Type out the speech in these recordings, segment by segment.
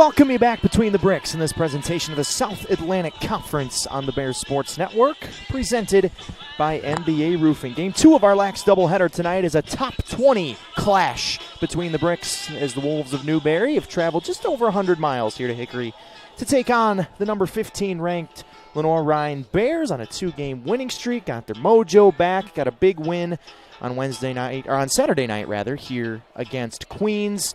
welcome you back between the bricks in this presentation of the South Atlantic Conference on the Bears Sports Network, presented by NBA Roofing. Game 2 of our Lax doubleheader tonight is a top 20 clash between the bricks, as the Wolves of Newberry have traveled just over 100 miles here to Hickory to take on the number 15 ranked Lenoir-Rhyne Bears on a 2-game winning streak. Got their mojo back, got a big win on Saturday night here against Queens.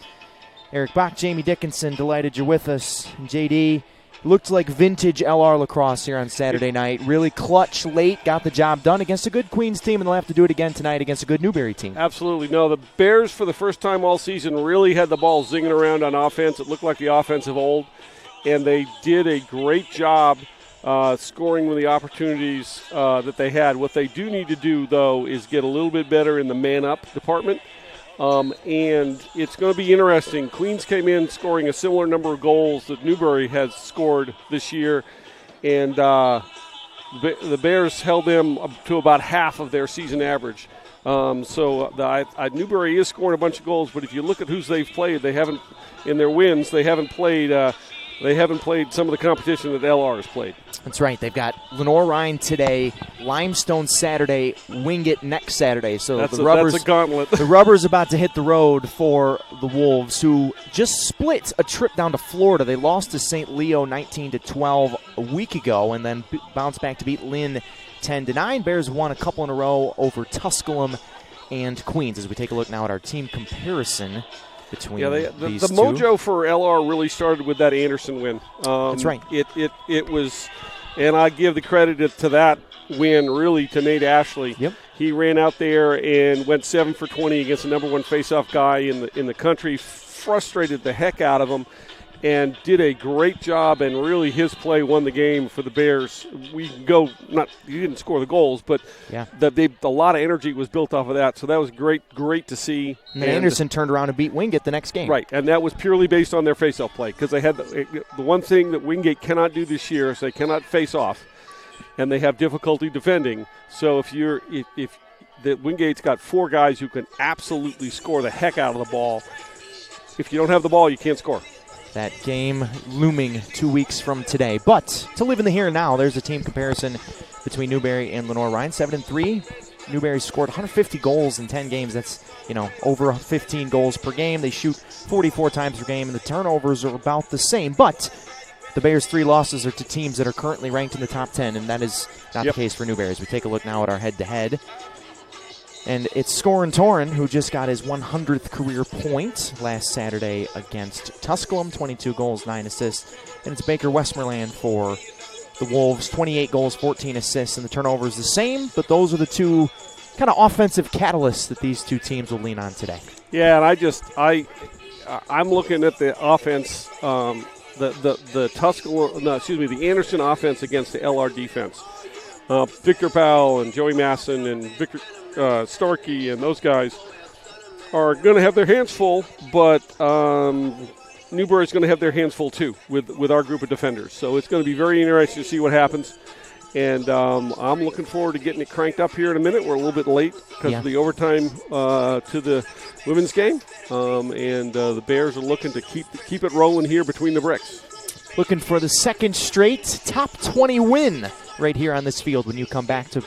Eric Bach, Jamie Dickinson, delighted you're with us. JD, looked like vintage LR Lacrosse here on Saturday night. Really clutch late, got the job done against a good Queens team, and they'll have to do it again tonight against a good Newberry team. Absolutely. No, the Bears, for the first time all season, really had the ball zinging around on offense. It looked like the offense of old, and they did a great job scoring with the opportunities that they had. What they do need to do, though, is get a little bit better in the man-up department. And it's going to be interesting. Queens came in scoring a similar number of goals that Newberry has scored this year, and the Bears held them up to about half of their season average. Newberry is scoring a bunch of goals, but if you look at who they've played, they haven't in their wins. They haven't played some of the competition that LR has played. That's right. They've got Lenoir-Rhyne today, Limestone Saturday, Wingate next Saturday. So that's a gauntlet. The rubber's about to hit the road for the Wolves, who just split a trip down to Florida. They lost to St. Leo 19-12 a week ago, and then bounced back to beat Lynn 10-9. Bears won a couple in a row over Tusculum and Queens. As we take a look now at our team comparison between these the two. mojo for LR really started with that Anderson win. That's right. It was, and I give the credit to that win really to Nate Ashley. Yep. He ran out there and went 7 for 20 against the number one faceoff guy in the country, frustrated the heck out of him, and did a great job, and really his play won the game for the Bears. He didn't score the goals, but a lot of energy was built off of that, so that was great to see. And Anderson turned around and beat Wingate the next game. Right, and that was purely based on their face-off play, because they had the one thing that Wingate cannot do this year is they cannot face off, and they have difficulty defending. So if the Wingate's got 4 guys who can absolutely score the heck out of the ball. If you don't have the ball, you can't score. That game looming 2 weeks from today. But to live in the here and now, there's a team comparison between Newberry and Lenoir-Rhyne. 7-3. Newberry scored 150 goals in 10 games. That's, over 15 goals per game. They shoot 44 times per game, and the turnovers are about the same. But the Bears' 3 losses are to teams that are currently ranked in the top 10, and that is not the case for Newberry. As we take a look now at our head-to-head. And it's Scorin Torin, who just got his 100th career point last Saturday against Tusculum, 22 goals, 9 assists. And it's Baker Westmoreland for the Wolves, 28 goals, 14 assists, and the turnover is the same, but those are the two kind of offensive catalysts that these two teams will lean on today. Yeah, and I'm looking at the offense, the Anderson offense against the LR defense. Victor Powell and Joey Masson and Victor Starkey and those guys are going to have their hands full, but Newberry's going to have their hands full too with our group of defenders. So it's going to be very interesting to see what happens. And I'm looking forward to getting it cranked up here in a minute. We're a little bit late because of the overtime to the women's game. And the Bears are looking to keep it rolling here between the bricks. Looking for the second straight top 20 win right here on this field when you come back to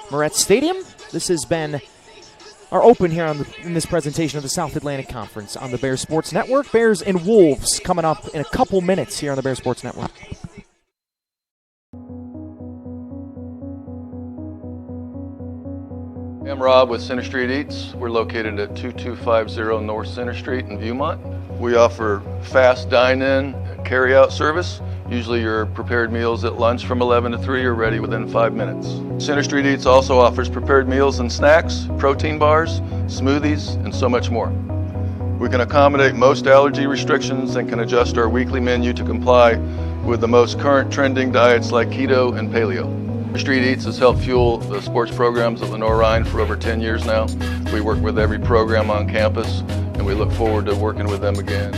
Moretz Stadium. This has been our open here in this presentation of the South Atlantic Conference on the Bears Sports Network. Bears and Wolves coming up in a couple minutes here on the Bears Sports Network. I'm Rob with Center Street Eats. We're located at 2250 North Center Street in Viewmont. We offer fast dine-in and carry-out service. Usually your prepared meals at lunch from 11 to 3 are ready within 5 minutes. Center Street Eats also offers prepared meals and snacks, protein bars, smoothies, and so much more. We can accommodate most allergy restrictions and can adjust our weekly menu to comply with the most current trending diets like keto and paleo. Street Eats has helped fuel the sports programs at Lenoir-Rhyne for over 10 years now. We work with every program on campus, and we look forward to working with them again.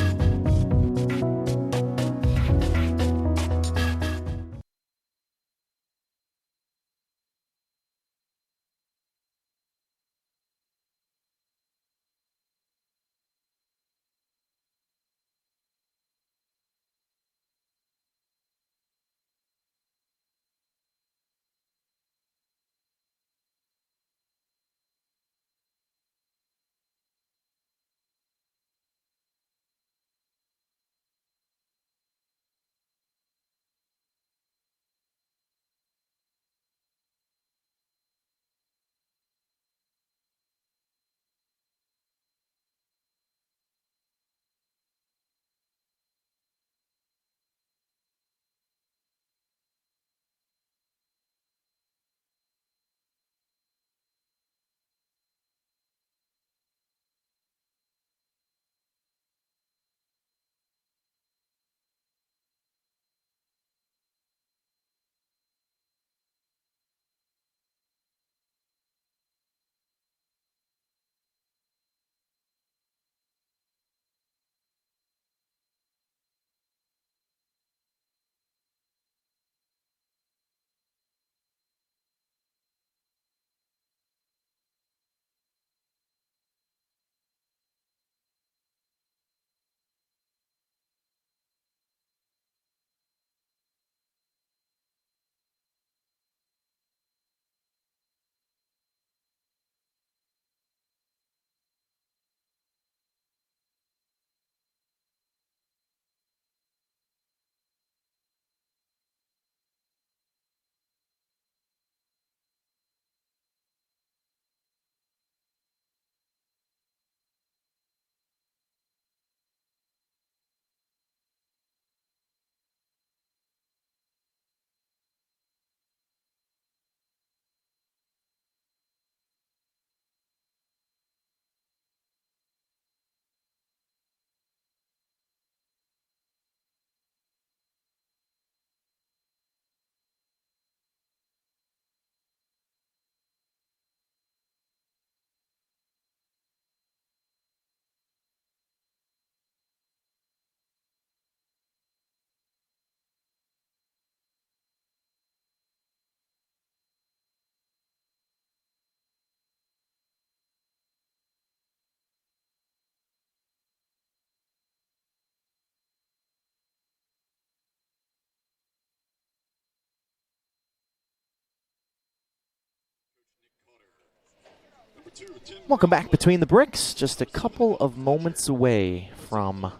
Welcome back Between the Bricks. Just a couple of moments away from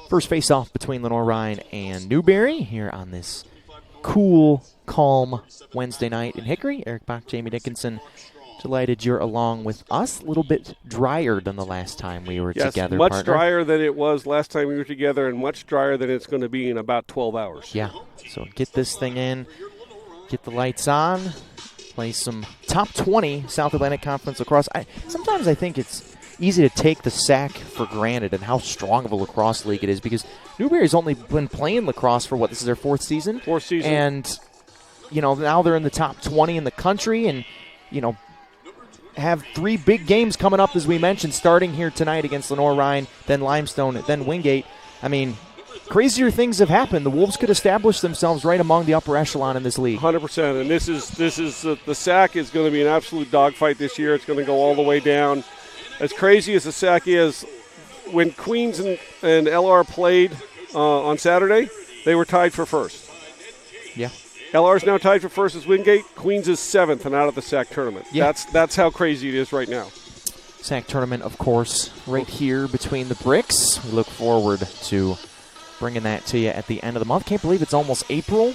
first face-off between Lenoir-Rhyne and Newberry here on this cool, calm Wednesday night in Hickory. Eric Bach, Jamie Dickinson, delighted you're along with us. A little bit drier than the last time we were together, much partner. drier than it was last time we were together, and much drier than it's going to be in about 12 hours. Yeah, so get this thing in, get the lights on, play some top 20 South Atlantic Conference lacrosse. Sometimes I think it's easy to take the SAC for granted and how strong of a lacrosse league it is, because Newberry's only been playing lacrosse for this is their fourth season? Fourth season. And, now they're in the top 20 in the country and, have 3 big games coming up, as we mentioned, starting here tonight against Lenoir-Rhyne, then Limestone, then Wingate. I mean, crazier things have happened. The Wolves could establish themselves right among the upper echelon in this league. 100%. And this is the SAC is going to be an absolute dogfight this year. It's going to go all the way down. As crazy as the SAC is, when Queens and LR played on Saturday, they were tied for first. Yeah. LR is now tied for first as Wingate. Queens is 7th and out of the SAC tournament. Yeah. That's how crazy it is right now. SAC tournament, of course, right here between the bricks. We look forward to bringing that to you at the end of the month. Can't believe it's almost April.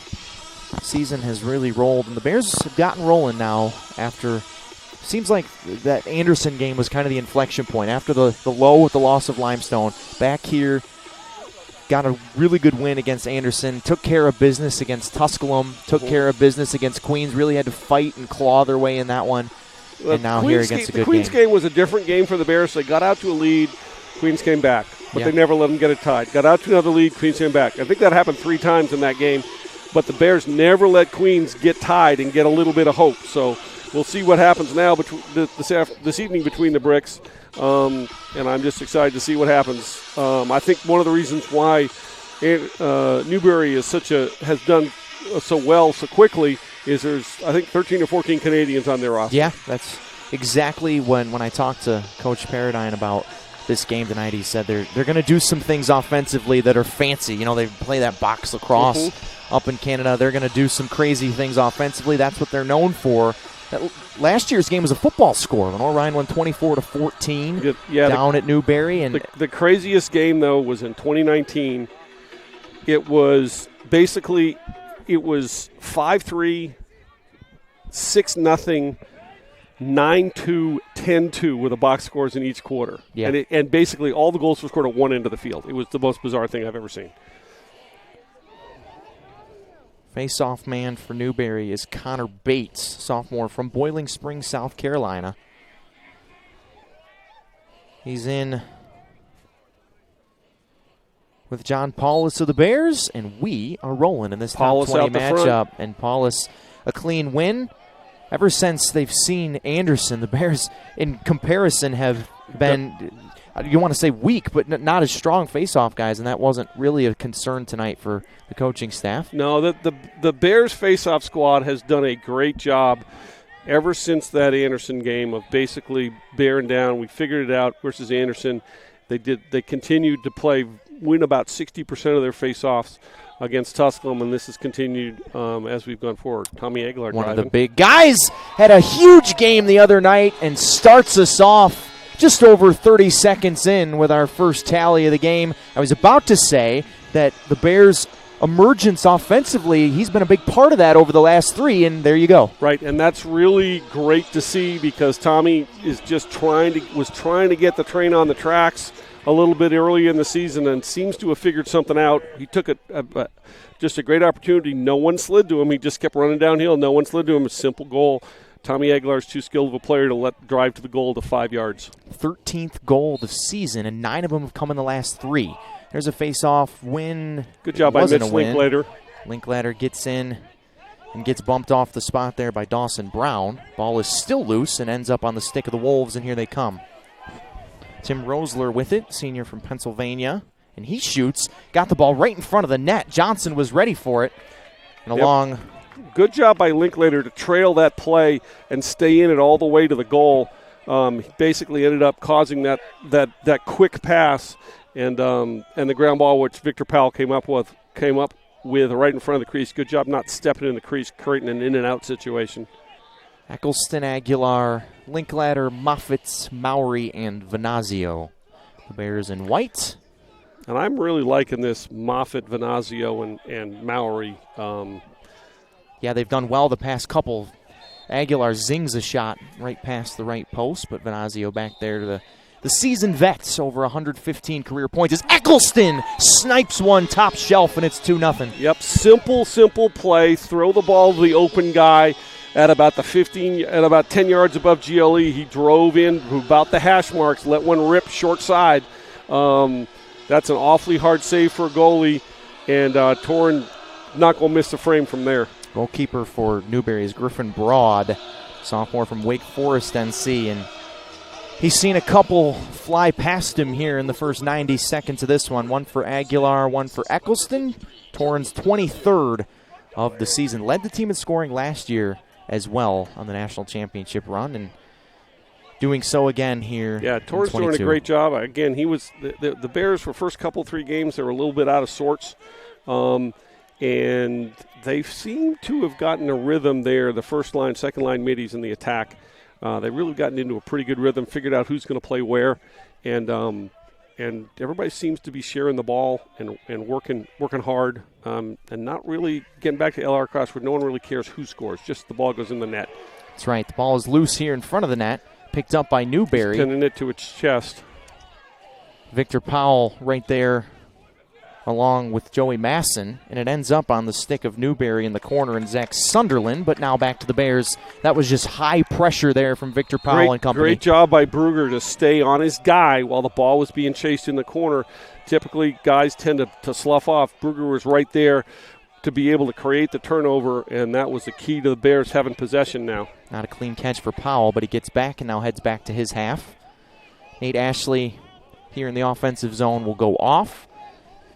Season has really rolled, and the Bears have gotten rolling now after – seems like that Anderson game was kind of the inflection point. After the low with the loss of Limestone, back here, got a really good win against Anderson, took care of business against Tusculum, took care of business against Queens, really had to fight and claw their way in that one, and now here against a good game. The Queens game was a different game for the Bears. They got out to a lead, Queens came back, but they never let them get it tied. Got out to another lead, Queens came back. I think that happened 3 times in that game, but the Bears never let Queens get tied and get a little bit of hope. So we'll see what happens now this evening between the bricks. And I'm just excited to see what happens. I think one of the reasons why Newberry has done so well so quickly is there's, I think, 13 or 14 Canadians on their roster. Yeah, that's exactly when I talked to Coach Paradine about this game tonight. He said they're going to do some things offensively that are fancy. They play that box lacrosse up in Canada. They're going to do some crazy things offensively. That's what they're known for. Last year's game was a football score. Lenoir-Rhyne won 24-14 down at Newberry. And the craziest game, though, was in 2019. It was 5-3, 6-0, 9-2, 10-2 with the box scores in each quarter. Yeah. And basically all the goals were scored at one end of the field. It was the most bizarre thing I've ever seen. Face-off man for Newberry is Connor Bates, sophomore from Boiling Springs, South Carolina. He's in with John Paulus of the Bears, and we are rolling in this top 20 matchup. And Paulus, a clean win. Ever since they've seen Anderson, the Bears, in comparison, have been, you want to say weak, but not as strong face-off guys, and that wasn't really a concern tonight for the coaching staff. No, the Bears face-off squad has done a great job ever since that Anderson game of basically bearing down. We figured it out versus Anderson. They continued to win about 60% of their face-offs against Tusculum, and this has continued as we've gone forward. Tommy Aguilar one driving. of the big guys, had a huge game the other night and starts us off just over 30 seconds in with our first tally of the game. I was about to say that the Bears' emergence offensively, he's been a big part of that over the last 3, and there you go. Right, and that's really great to see because Tommy is just trying to get the train on the tracks a little bit early in the season and seems to have figured something out. He took just a great opportunity. No one slid to him. He just kept running downhill. No one slid to him. A simple goal. Tommy Aguilar is too skilled of a player to drive to the goal to 5 yards. 13th goal of the season, and 9 of them have come in the last 3. There's a face-off win. Good job by Mitch Linklater. Linklater gets in and gets bumped off the spot there by Dawson Brown. Ball is still loose and ends up on the stick of the Wolves, and here they come. Tim Rosler with it, senior from Pennsylvania, and he shoots. Got the ball right in front of the net. Johnson was ready for it. And along. Good job by Linklater to trail that play and stay in it all the way to the goal. He basically ended up causing that quick pass and the ground ball, which Victor Powell came up with right in front of the crease. Good job not stepping in the crease, creating an in and out situation. Eccleston, Aguilar, Linklater, Moffitt, Mowry, and Venazio. The Bears in white. And I'm really liking this Moffitt, Venazio, and Mowry. Yeah, they've done well the past couple. Aguilar zings a shot right past the right post, but Venazio back there to the seasoned vets, over 115 career points, as Eccleston snipes one top shelf, and it's 2-0. Yep, simple play. Throw the ball to the open guy at about 10 yards above GLE. He drove in about the hash marks, let one rip short side. That's an awfully hard save for a goalie, and Torrin not going to miss the frame from there. Goalkeeper for Newberry is Griffin Broad, sophomore from Wake Forest NC, and he's seen a couple fly past him here in the first 90 seconds of this one. One for Aguilar, one for Eccleston. Torrin's 23rd of the season. Led the team in scoring last year as well on the national championship run, and doing so again here. Yeah, Torrin's doing a great job. Again, he was the Bears for first couple 3 games, they were a little bit out of sorts. And they seem to have gotten a rhythm there, the first line, second line middies in the attack. They've really gotten into a pretty good rhythm, figured out who's going to play where, and everybody seems to be sharing the ball and working hard, and not really getting back to Lacrosse where no one really cares who scores, just the ball goes in the net. That's right. The ball is loose here in front of the net, picked up by Newberry. He's pinning it to its chest. Victor Powell right there along with Joey Masson, and it ends up on the stick of Newberry in the corner and Zach Sunderland, but now back to the Bears. That was just high pressure there from Victor Powell and company. Great job by Brugger to stay on his guy while the ball was being chased in the corner. Typically, guys tend to slough off. Brugger was right there to be able to create the turnover, and that was the key to the Bears having possession now. Not a clean catch for Powell, but he gets back and now heads back to his half. Nate Ashley here in the offensive zone will go off.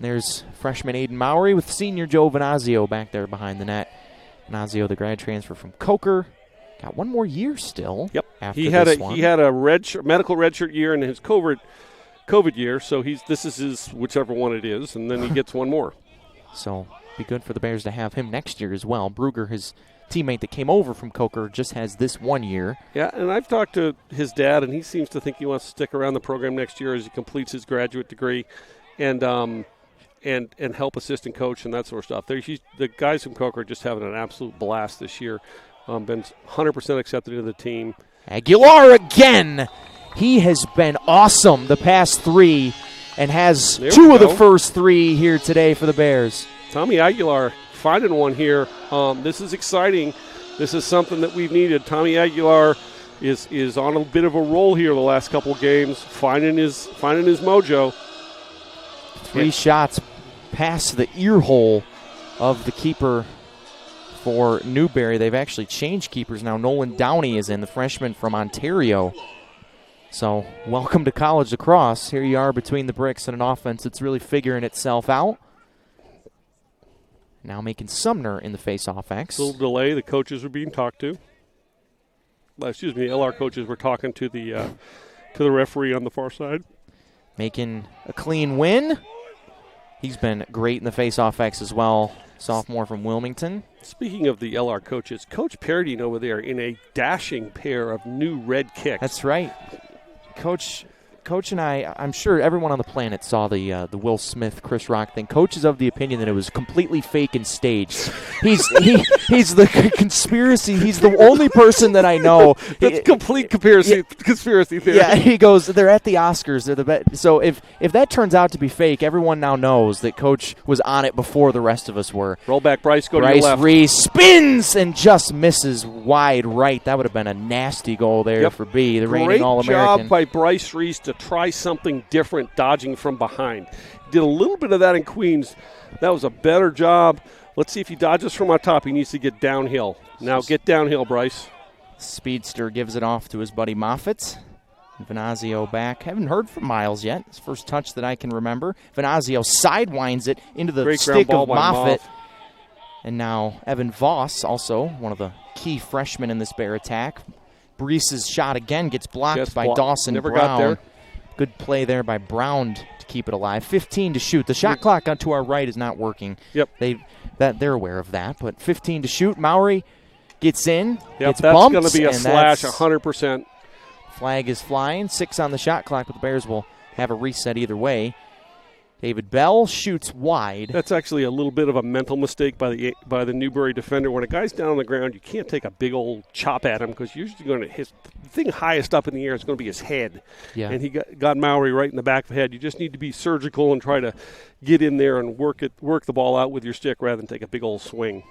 There's freshman Aiden Mowry with senior Joe Venazio back there behind the net. Venazio, the grad transfer from Coker, got one more year still. Yep, after he had this he had a medical redshirt year and his COVID year, so this is his whichever one it is, and then he gets one more. So be good for the Bears to have him next year as well. Brugger, his teammate that came over from Coker, just has this 1 year. Yeah, and I've talked to his dad, and he seems to think he wants to stick around the program next year as he completes his graduate degree, and help assistant coach and that sort of stuff. The guys from Coker are just having an absolute blast this year. Been 100% accepted into the team. Aguilar again. He has been awesome the past 3 and has 2 of the first 3 here today for the Bears. Tommy Aguilar finding one here. This is exciting. This is something that we've needed. Tommy Aguilar is on a bit of a roll here the last couple games, finding his mojo. 3 shots past the ear hole of the keeper for Newberry. They've actually changed keepers now. Nolan Downey is in, the freshman from Ontario. So welcome to college lacrosse. Here you are between the bricks and an offense that's really figuring itself out. Now making Sumner in the face-off X. A little delay. The coaches were being talked to. The LR coaches were talking to the referee on the far side. Making a clean win. He's been great in the face-off X as well. Sophomore from Wilmington. Speaking of the LR coaches, Coach Paradine over there in a dashing pair of new red kicks. That's right. Coach and I'm sure everyone on the planet saw the Will Smith, Chris Rock thing. Coach is of the opinion that it was completely fake and staged. He's the conspiracy. He's the only person that I know. That's complete conspiracy theory. Yeah, he goes, they're at the Oscars. They're the best. So if that turns out to be fake, everyone now knows that Coach was on it before the rest of us were. Roll back, Bryce. Go to your left. Bryce Reese spins and just misses wide right. That would have been a nasty goal there for B, the reigning All-American. Great job by Bryce Reese to try something different, dodging from behind. He did a little bit of that in Queens. That was a better job. Let's see if he dodges from on top. He needs to get downhill. Now get downhill, Bryce. Speedster gives it off to his buddy Moffitt. Venazio back. Haven't heard from Miles yet. His first touch that I can remember. Venazio sidewinds it into the stick of Moffitt. And now Evan Voss, also one of the key freshmen in this Bear attack. Breese's shot again gets blocked by Dawson Never Brown. got there. Good play there by Brown to keep it alive. 15 to shoot. The shot clock to our right is not working. Yep. They're aware of that, but 15 to shoot. Mowry gets in, Yep, gets that's bumped. going to be a and slash, that's- 100%. Flag is flying. 6 on the shot clock, but the Bears will have a reset either way. David Bell shoots wide. That's actually a little bit of a mental mistake by the Newberry defender. When a guy's down on the ground, you can't take a big old chop at him because you're usually going to hit the thing highest up in the air is going to be his head. Yeah. And he got Mowry right in the back of the head. You just need to be surgical and try to get in there and work the ball out with your stick rather than take a big old swing.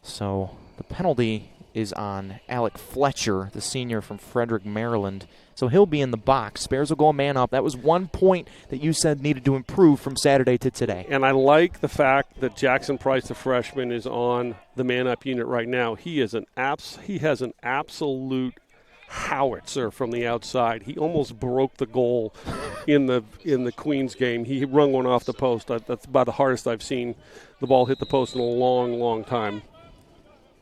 So the penalty is on Alec Fletcher, the senior from Frederick, Maryland. So he'll be in the box. Bears will go a man up. That was 1 point that you said needed to improve from Saturday to today. And I like the fact that Jackson Price, the freshman, is on the man-up unit right now. He has an absolute howitzer from the outside. He almost broke the goal in the Queens game. He rung one off the post. That's about the hardest I've seen the ball hit the post in a long, long time.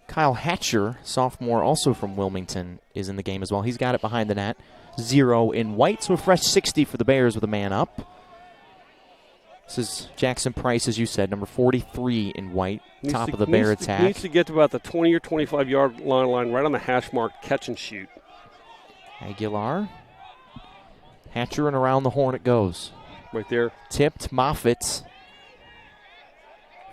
Kyle Hatcher, sophomore, also from Wilmington, is in the game as well. He's got it behind the net. 0 in white, so a fresh 60 for the Bears with a man up. This is Jackson Price, as you said, number 43 in white, top of the Bear attack. Needs to get to about the 20 or 25-yard line, right on the hash mark, catch and shoot. Aguilar. Hatcher, and around the horn it goes. Right there. Tipped, Moffitt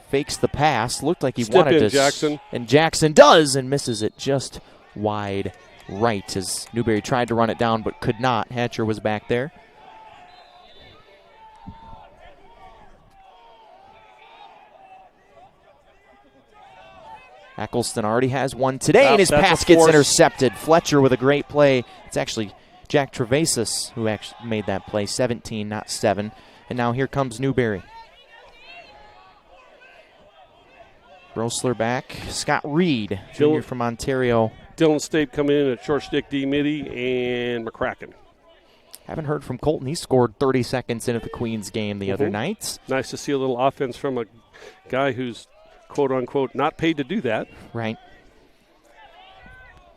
fakes the pass. Looked like he Step wanted in, to. Jackson. And Jackson does and misses it just wide right as Newberry tried to run it down but could not. Hatcher was back there. Eccleston already has one today, and his pass gets intercepted. Fletcher with a great play. It's actually Jack Trevasis who actually made that play. 17, not 7. And now here comes Newberry. Rosler back. Scott Reed, junior from Ontario. Dillon State coming in at short stick D midi, and McCracken. Haven't heard from Colton. He scored 30 seconds into the Queens game the other night. Nice to see a little offense from a guy who's, quote-unquote, not paid to do that. Right.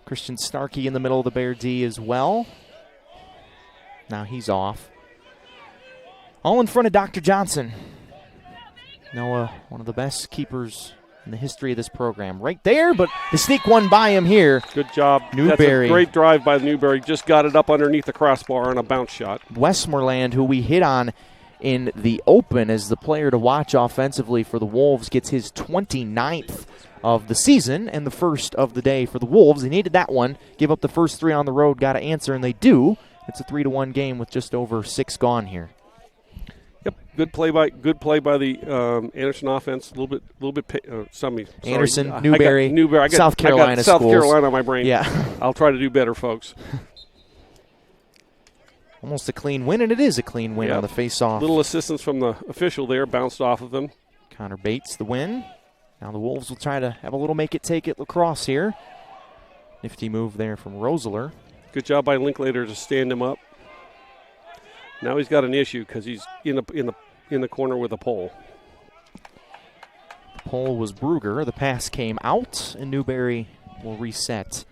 Christian Starkey in the middle of the Bear D as well. Now he's off. All in front of Dr. Johnson. Noah, one of the best keepers in the history of this program. Right there, but the sneak one by him here. Good job. Newberry. That's a great drive by Newberry. Just got it up underneath the crossbar on a bounce shot. Westmoreland, who we hit on in the open as the player to watch offensively for the Wolves, gets his 29th of the season and the first of the day for the Wolves. He needed that one. Give up the first 3 on the road, got to answer, and they do. It's a 3-1 game with just over 6 gone here. Yep, good play by the Anderson offense. A little bit. Anderson, Newberry, I got South Carolina I got South schools. Carolina on my brain. Yeah, I'll try to do better, folks. Almost a clean win, and it is a clean win on the face-off. Little assistance from the official there, bounced off of them. Connor Bates the win. Now the Wolves will try to have a little make-it-take-it Lacrosse here. Nifty move there from Rosler. Good job by Linklater to stand him up. Now he's got an issue because he's in the corner with a pole. The pole was Brugger. The pass came out, and Newberry will reset.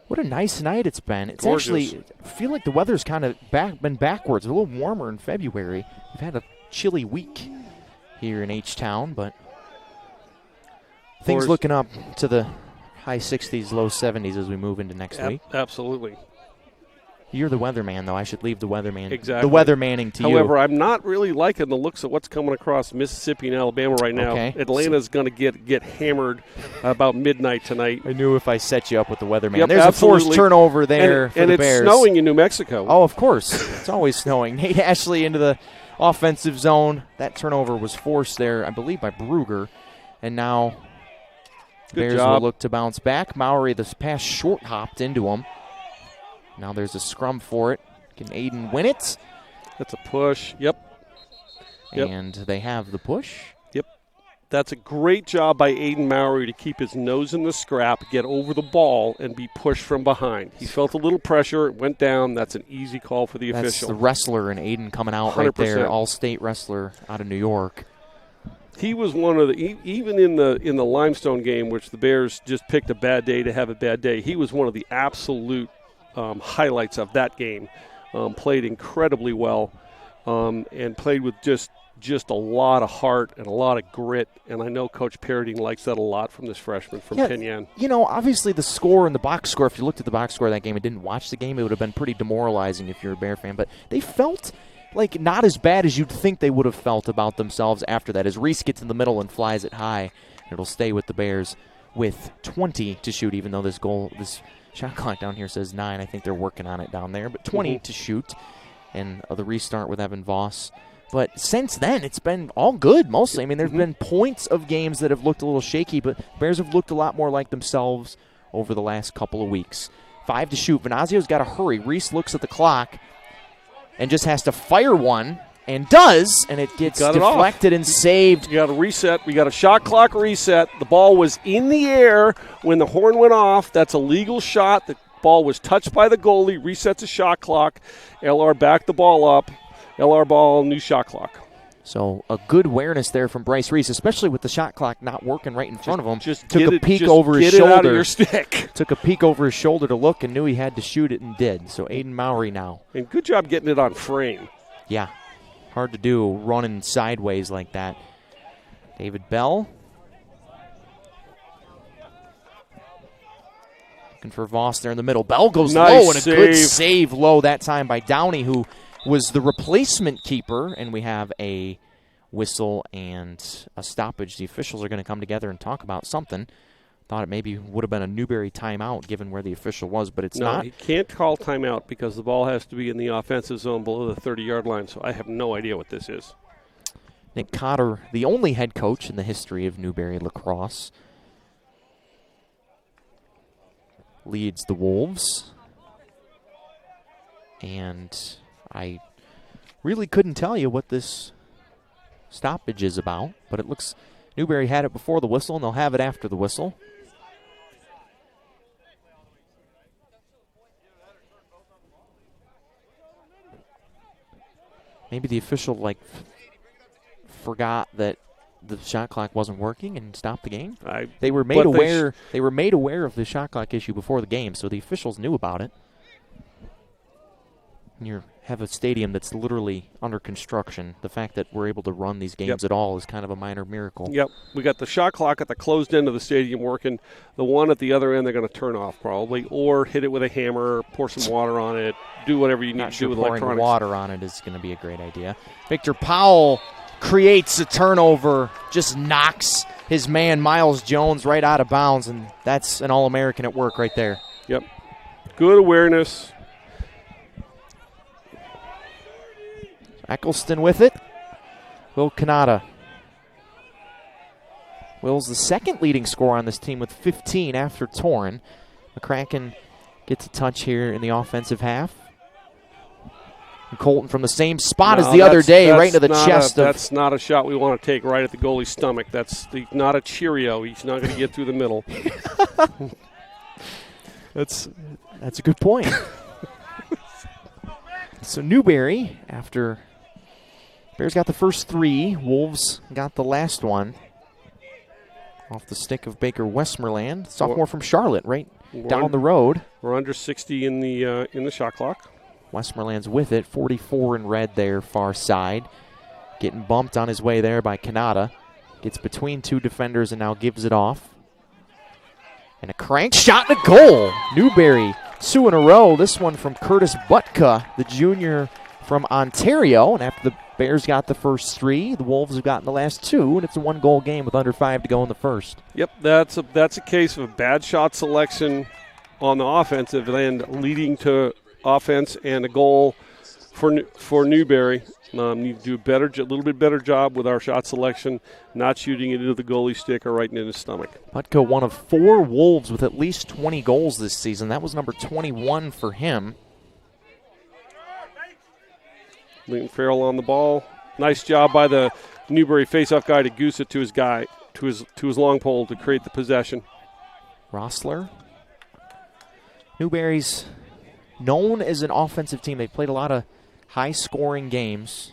What a nice night it's been. It's gorgeous. Actually, I feel like the weather's kind of been backwards. A little warmer in February. We've had a chilly week here in H-Town, but things looking up to the high 60s, low 70s as we move into next week. Absolutely. You're the weatherman, though. I should leave the weatherman. Exactly. The weathermanning to you. However, I'm not really liking the looks of what's coming across Mississippi and Alabama right now. Okay. Atlanta's going to get hammered about midnight tonight. I knew if I set you up with the weatherman. Yep, There's absolutely. a forced turnover there for the Bears. And it's snowing in New Mexico. Oh, of course. It's always snowing. Nate Ashley into the offensive zone. That turnover was forced there, I believe, by Brugger. And now Bears will look to bounce back. Mowry, this pass short hopped into him. Now there's a scrum for it. Can Aiden win it? That's a push. Yep. And they have the push. Yep. That's a great job by Aiden Mowry to keep his nose in the scrap, get over the ball, and be pushed from behind. He felt a little pressure. It went down. That's an easy call for the official. That's the wrestler and Aiden coming out 100%. Right there. All-state wrestler out of New York. He was one of the, even in the Limestone game, which the Bears just picked a bad day to have a bad day, he was one of the absolute highlights of that game. Played incredibly well and played with just just a lot of heart and a lot of grit, and I know Coach Paradine likes that a lot from this freshman from Pinyan. You know, obviously the score and the box score, if you looked at the box score of that game and didn't watch the game, it would have been pretty demoralizing if you're a Bear fan, but they felt like not as bad as you'd think they would have felt about themselves after that, as Reese gets in the middle and flies it high. It'll stay with the Bears with 20 to shoot, even though this shot clock down here says 9. I think they're working on it down there, but 20 to shoot, and the restart with Evan Voss. But since then, it's been all good mostly. I mean, there's been points of games that have looked a little shaky, but Bears have looked a lot more like themselves over the last couple of weeks. 5 to shoot. Venazio's got to hurry. Reese looks at the clock and just has to fire one, and does, and it gets deflected and saved. You got a reset. We got a shot clock reset. The ball was in the air when the horn went off. That's a legal shot. The ball was touched by the goalie. Resets the shot clock. LR backed the ball up. LR ball, new shot clock. So a good awareness there from Bryce Reese, especially with the shot clock not working right in front of him. Just took a peek over his shoulder. Out of your stick. Took a peek over his shoulder to look and knew he had to shoot it and did. So Aiden Mowry now. And good job getting it on frame. Yeah. Hard to do running sideways like that. David Bell. Looking for Voss there in the middle. Bell goes low, and a good save low that time by Downey, who was the replacement keeper. And we have a whistle and a stoppage. The officials are going to come together and talk about something. Thought it maybe would have been a Newberry timeout given where the official was, but it's not. No, he can't call timeout because the ball has to be in the offensive zone below the 30-yard line, so I have no idea what this is. Nick Cotter, the only head coach in the history of Newberry lacrosse, leads the Wolves. And I really couldn't tell you what this stoppage is about, but it looks Newberry had it before the whistle, and they'll have it after the whistle. Maybe the official forgot that the shot clock wasn't working and stopped the game. They were made aware. They were made aware of the shot clock issue before the game, so the officials knew about it. And you have a stadium that's literally under construction. The fact that we're able to run these games at all is kind of a minor miracle. Yep, we got the shot clock at the closed end of the stadium working. The one at the other end they're going to turn off probably, or hit it with a hammer, pour some water on it, do whatever you need to do with electronics. Pouring water on it is going to be a great idea. Victor Powell creates a turnover, just knocks his man Miles Jones right out of bounds, and that's an All-American at work right there. Yep, good awareness. Eccleston with it. Will Kanata. Will's the second leading scorer on this team with 15 after Torren. McCracken gets a touch here in the offensive half. And Colton from the same spot as the other day, right into the chest. That's not a shot we want to take right at the goalie's stomach. That's not a Cheerio. He's not going to get through the middle. That's a good point. So Newberry, after Bears got the first 3, Wolves got the last one off the stick of Baker Westmoreland, sophomore from Charlotte, right down the road. We're under 60 in the shot clock. Westmoreland's with it, 44 in red there, far side. Getting bumped on his way there by Kanata. Gets between 2 defenders and now gives it off. And a crank shot and a goal. Newberry, 2 in a row. This one from Curtis Butka, the junior from Ontario. And after the Bears got the first 3, the Wolves have gotten the last 2, and it's a 1-goal game with under 5 to go in the first. Yep, that's a case of a bad shot selection on the offensive end, leading to offense and a goal for Newberry. Need to do a little bit better job with our shot selection, not shooting it into the goalie stick or right in his stomach. Butka, one of 4 Wolves with at least 20 goals this season. That was number 21 for him. Lincoln Farrell on the ball. Nice job by the Newberry faceoff guy to goose it to his guy, to his long pole to create the possession. Rossler. Newberry's known as an offensive team. They've played a lot of high-scoring games.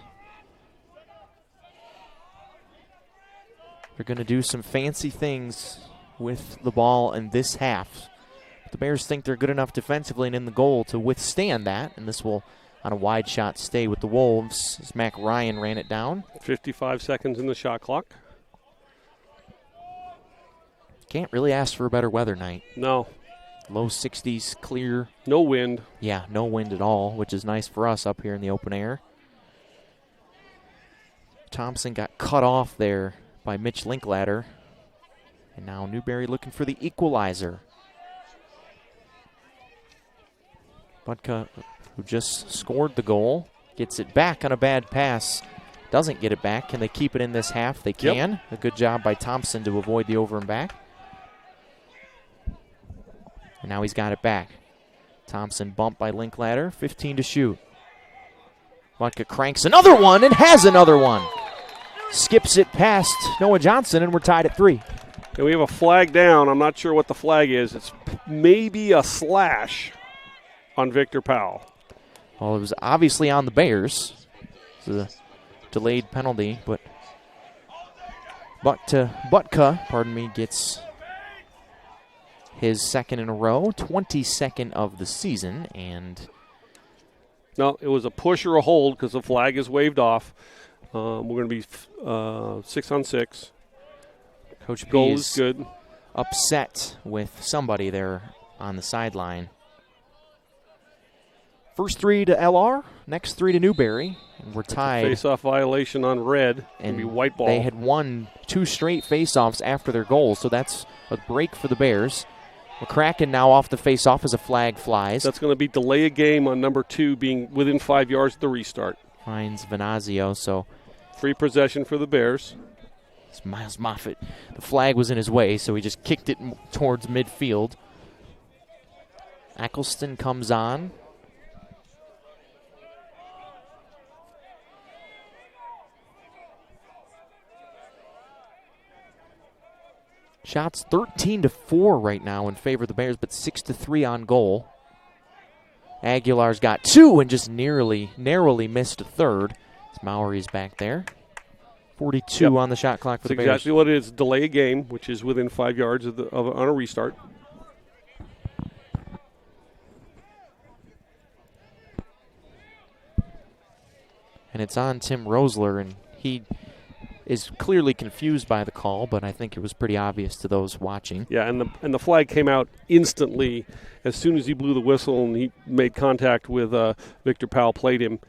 They're going to do some fancy things with the ball in this half. The Bears think they're good enough defensively and in the goal to withstand that, and this will on a wide shot stay with the Wolves as Mac Ryan ran it down. 55 seconds in the shot clock. Can't really ask for a better weather night. No. Low 60s, clear. No wind. Yeah, no wind at all, which is nice for us up here in the open air. Thompson got cut off there by Mitch Linklater. And now Newberry looking for the equalizer. Budka, who just scored the goal, gets it back on a bad pass. Doesn't get it back. Can they keep it in this half? They can. Yep. A good job by Thompson to avoid the over and back. And now he's got it back. Thompson bumped by Linklater. 15 to shoot. Budka cranks another one and has another one. Skips it past Noah Johnson, and we're tied at 3. And we have a flag down. I'm not sure what the flag is. It's maybe a slash on Victor Powell. Well, it was obviously on the Bears. It's a delayed penalty, but Budka, gets his second in a row, 22nd of the season, and no, it was a push or a hold because the flag is waved off. We're going to be 6-on-6. Coach Goal B is good. Upset with somebody there on the sideline. First 3 to LR, next 3 to Newberry, and we're tied. Face-off violation on red. And be white ball. They had won 2 straight face-offs after their goals, so that's a break for the Bears. McCracken now off the face-off as a flag flies. That's going to be delay a game on number 2 being within 5 yards of the restart. Finds Venazio, so free possession for the Bears. It's Miles Moffitt. The flag was in his way, so he just kicked it towards midfield. Eccleston comes on. Shots 13-4 right now in favor of the Bears, but 6-3 on goal. Aguilar's got 2 and just narrowly missed a third. Maury's back there. 42 on the shot clock for the Bears. That's exactly what it is. Delay a game, which is within 5 yards on a restart. And it's on Tim Rosler, and he is clearly confused by the call, but I think it was pretty obvious to those watching. Yeah, and the flag came out instantly as soon as he blew the whistle and he made contact with Victor Powell, played him.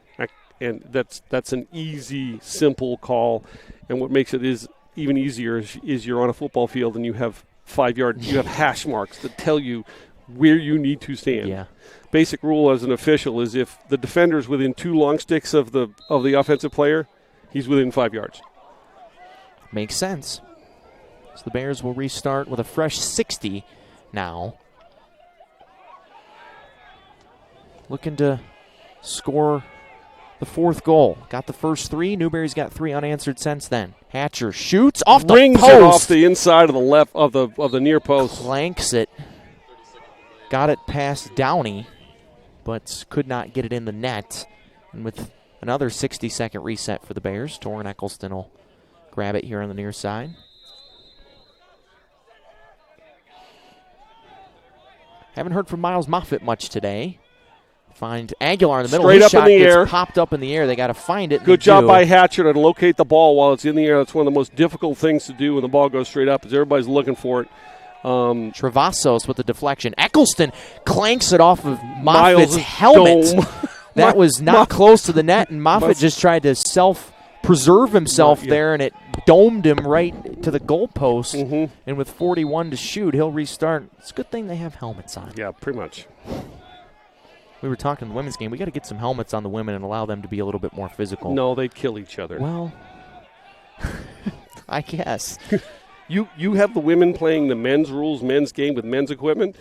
And that's an easy, simple call. And what makes it is even easier is you're on a football field and you have 5 yard, you have hash marks that tell you where you need to stand. Yeah. Basic rule as an official is if the defender's within 2 long sticks of the offensive player, he's within 5 yards. Makes sense. So the Bears will restart with a fresh 60 now. Looking to score the 4th goal. Got the first 3. Newberry's got 3 unanswered since then. Hatcher shoots off the Rings post. It off the inside of the left of the near post. Clanks it. Got it past Downey, but could not get it in the net. And with another 60-second reset for the Bears, Torrin Eccleston will grab it here on the near side. Haven't heard from Miles Moffitt much today. Find Aguilar in the middle. Straight His up in the air. Popped up in the air. They got to find it. Good job by Hatcher to locate the ball while it's in the air. That's one of the most difficult things to do when the ball goes straight up, is everybody's looking for it. Travasos with the deflection. Eccleston clanks it off of Moffitt's helmet. That was not close to the net, and Moffitt just tried to self-preserve himself there, and it domed him right to the goalpost. Mm-hmm. And with 41 to shoot, he'll restart. It's a good thing they have helmets on. Yeah, pretty much. We were talking the women's game. We got to get some helmets on the women and allow them to be a little bit more physical. No, they'd kill each other. Well, I guess. You have the women playing the men's rules, men's game with men's equipment.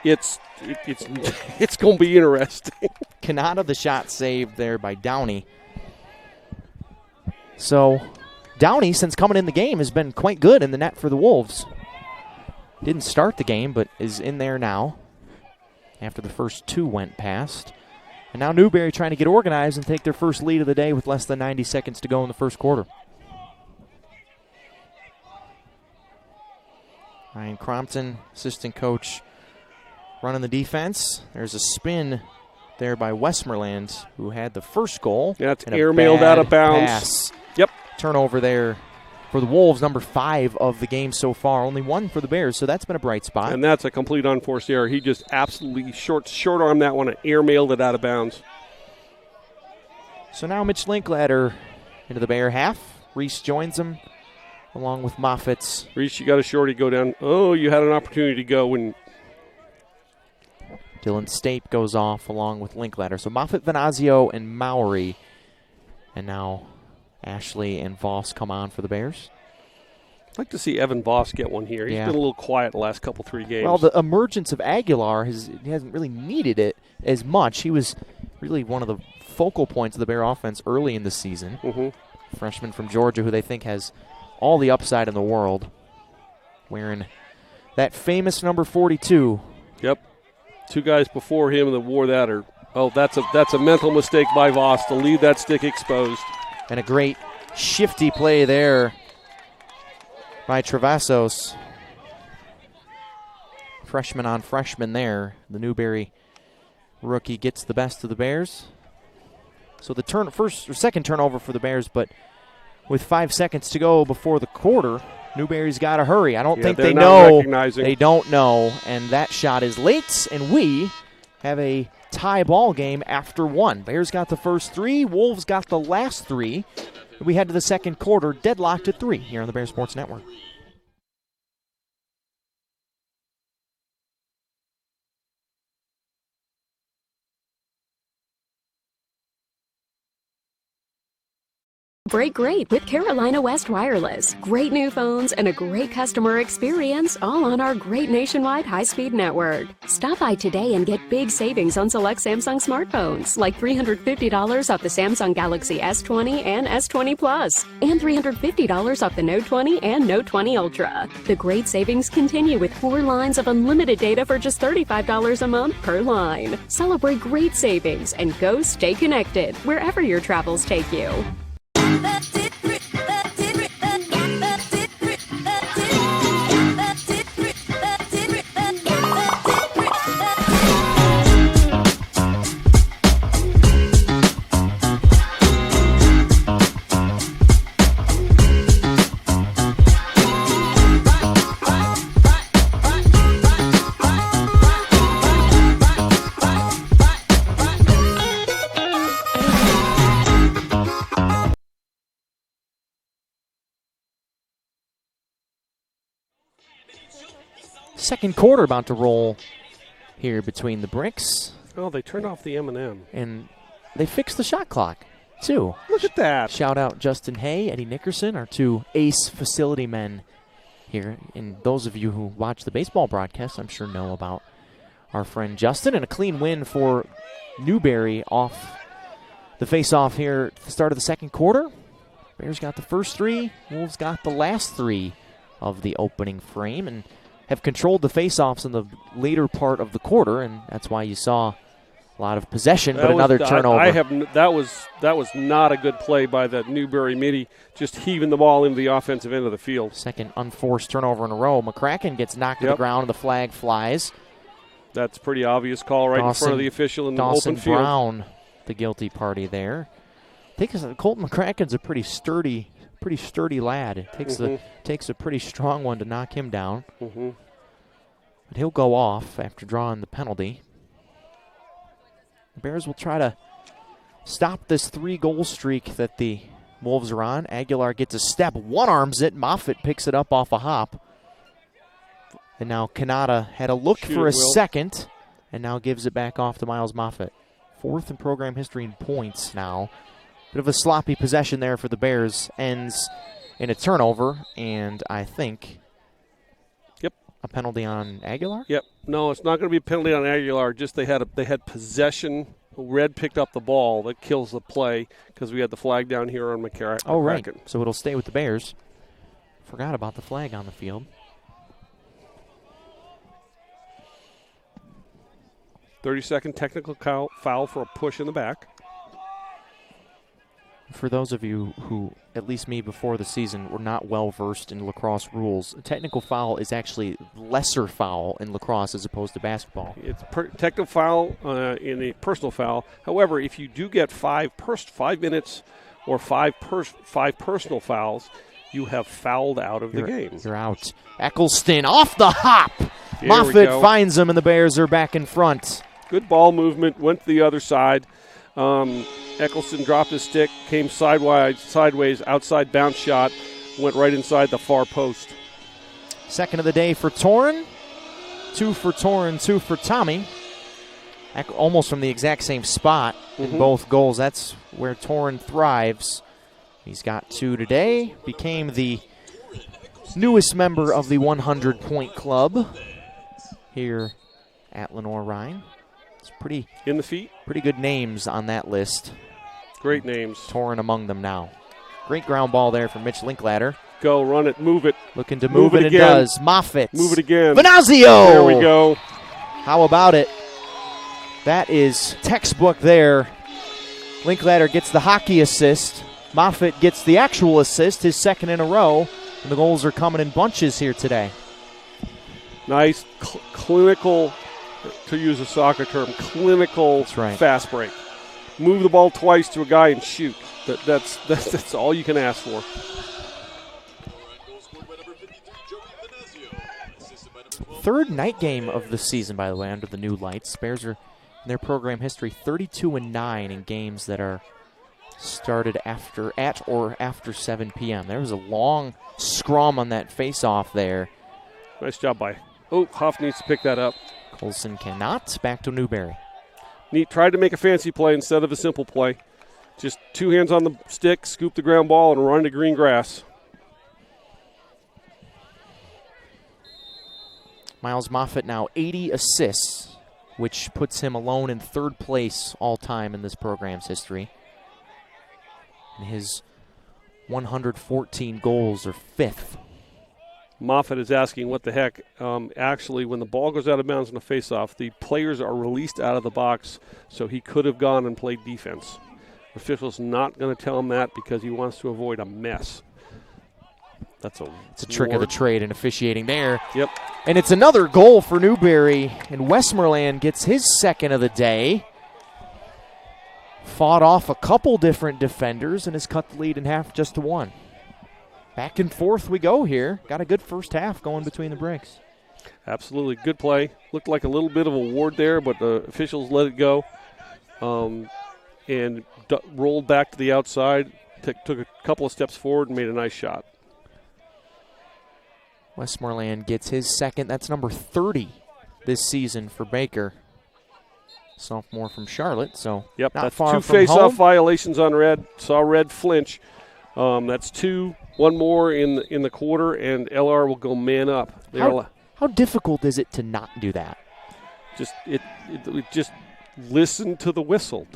It's going to be interesting. Canada, the shot saved there by Downey. So Downey, since coming in the game, has been quite good in the net for the Wolves. Didn't start the game, but is in there now after the first 2 went past. And now Newberry trying to get organized and take their first lead of the day with less than 90 seconds to go in the first quarter. Ryan Crompton, assistant coach, running the defense. There's a spin there by Westmoreland, who had the first goal. Yeah, it's and a airmailed bad out of bounds. Pass. Yep. Turnover there for the Wolves, number 5 of the game so far. Only 1 for the Bears, so that's been a bright spot. And that's a complete unforced error. He just absolutely short-armed that one and airmailed it out of bounds. So now Mitch Linklater into the Bear half. Reese joins him along with Moffitt. Reese, you got a shorty go down. Oh, you had an opportunity to go when Dylan Stape goes off along with Linklater. So Moffitt, Venazio, and Mowry. And now Ashley and Voss come on for the Bears. I'd like to see Evan Voss get one here. He's been a little quiet the last 3 games. Well, the emergence of Aguilar, he hasn't really needed it as much. He was really one of the focal points of the Bear offense early in the season. Mm-hmm. Freshman from Georgia who they think has all the upside in the world. Wearing that famous number 42. Yep. 2 guys before him that wore that that's a mental mistake by Voss to leave that stick exposed. And a great shifty play there by Travassos. Freshman on freshman there. The Newberry rookie gets the best of the Bears. So the second turnover for the Bears, but with 5 seconds to go before the quarter, Newberry's got to hurry. I don't think they know. They don't know, and that shot is late, and we have a tie ball game after 1. Bears got the first 3. Wolves got the last 3. We head to the second quarter, deadlocked at 3 here on the Bear Sports Network. Break great with Carolina West Wireless. Great new phones and a great customer experience, all on our great nationwide high-speed network. Stop by today and get big savings on select Samsung smartphones, like $350 off the Samsung Galaxy S20 and S20 Plus, and $350 off the Note 20 and Note 20 Ultra. The great savings continue with 4 lines of unlimited data for just $35 a month per line. Celebrate great savings and go stay connected wherever your travels take you. Second quarter about to roll here between the Bricks. Oh, they turned off the M&M. And they fixed the shot clock, too. Look at that. Shout out Justin Hay, Eddie Nickerson, our 2 ace facility men here. And those of you who watch the baseball broadcast, I'm sure know about our friend Justin. And a clean win for Newberry off the face-off here at the start of the second quarter. Bears got the first 3. Wolves got the last 3 of the opening frame. And have controlled the faceoffs in the later part of the quarter, and that's why you saw a lot of possession, but another turnover. That was not a good play by the Newberry midi, just heaving the ball into the offensive end of the field. Second unforced turnover in a row. McCracken gets knocked to the ground, and the flag flies. That's a pretty obvious call right in front of the official in the open field. Brown, the guilty party there. I think Colton McCracken's a pretty sturdy lad. It takes a pretty strong one to knock him down. Mm-hmm. But he'll go off after drawing the penalty. The Bears will try to stop this 3-goal streak that the Wolves are on. Aguilar gets a step, one-arms it. Moffitt picks it up off a hop. And now Kanata had a look for a second and now gives it back off to Miles Moffitt. 4th in program history in points now. Bit of a sloppy possession there for the Bears. Ends in a turnover, and I think a penalty on Aguilar? Yep. No, it's not going to be a penalty on Aguilar. Just they had possession. Red picked up the ball. That kills the play because we had the flag down here on McCracken. Oh, right. So it'll stay with the Bears. Forgot about the flag on the field. 30-second technical foul for a push in the back. For those of you who, at least me before the season, were not well versed in lacrosse rules, a technical foul is actually lesser foul in lacrosse as opposed to basketball. It's technical foul in a personal foul. However, if you do get 5 minutes or five personal fouls, you have fouled out of the game. You're out. Eccleston off the hop. There Moffitt finds him, and the Bears are back in front. Good ball movement, went to the other side. Eccleston dropped his stick, came sideways, outside bounce shot, went right inside the far post. Second of the day for Torren. 2 for Torren, 2 for Tommy. Almost from the exact same spot in both goals. That's where Torren thrives. He's got 2 today. Became the newest member of the 100-point club here at Lenoir-Rhyne. It's pretty in the feet. Pretty good names on that list. Great names. Torren among them now. Great ground ball there from Mitch Linklater. Go, run it, move it. Looking to move it, and does. Moffitt. Move it again. Venazio! There we go. How about it? That is textbook there. Linklater gets the hockey assist. Moffitt gets the actual assist, his second in a row. And the goals are coming in bunches here today. Nice, clinical, to use a soccer term, clinical fast break. Move the ball twice to a guy and shoot. That's all you can ask for. Third night game of the season, by the way, under the new lights. Bears are, in their program history, 32-9 in games that are started at or after 7 p.m. There was a long scrum on that face-off there. Nice job by. Oh, Huff needs to pick that up. Colson cannot. Back to Newberry. Neat tried to make a fancy play instead of a simple play. Just 2 hands on the stick, scoop the ground ball, and run to green grass. Miles Moffitt now 80 assists, which puts him alone in 3rd place all time in this program's history. And his 114 goals are 5th. Moffitt is asking what the heck. Actually, when the ball goes out of bounds in a faceoff, the players are released out of the box, so he could have gone and played defense. The official's not going to tell him that because he wants to avoid a mess. It's a trick of the trade in officiating there. Yep. And it's another goal for Newberry, and Westmoreland gets his second of the day. Fought off a couple different defenders and has cut the lead in half just to 1. Back and forth we go here. Got a good first half going between the breaks. Absolutely. Good play. Looked like a little bit of a ward there, but the officials let it go and rolled back to the outside, took a couple of steps forward and made a nice shot. Westmoreland gets his second. That's number 30 this season for Baker. Sophomore from Charlotte, so yep, not that's far 2 from face-off home. violations on Red. Saw Red flinch. That's 2. 1 more in the quarter, and LR will go man up. How difficult is it to not do that? Just listen to the whistle.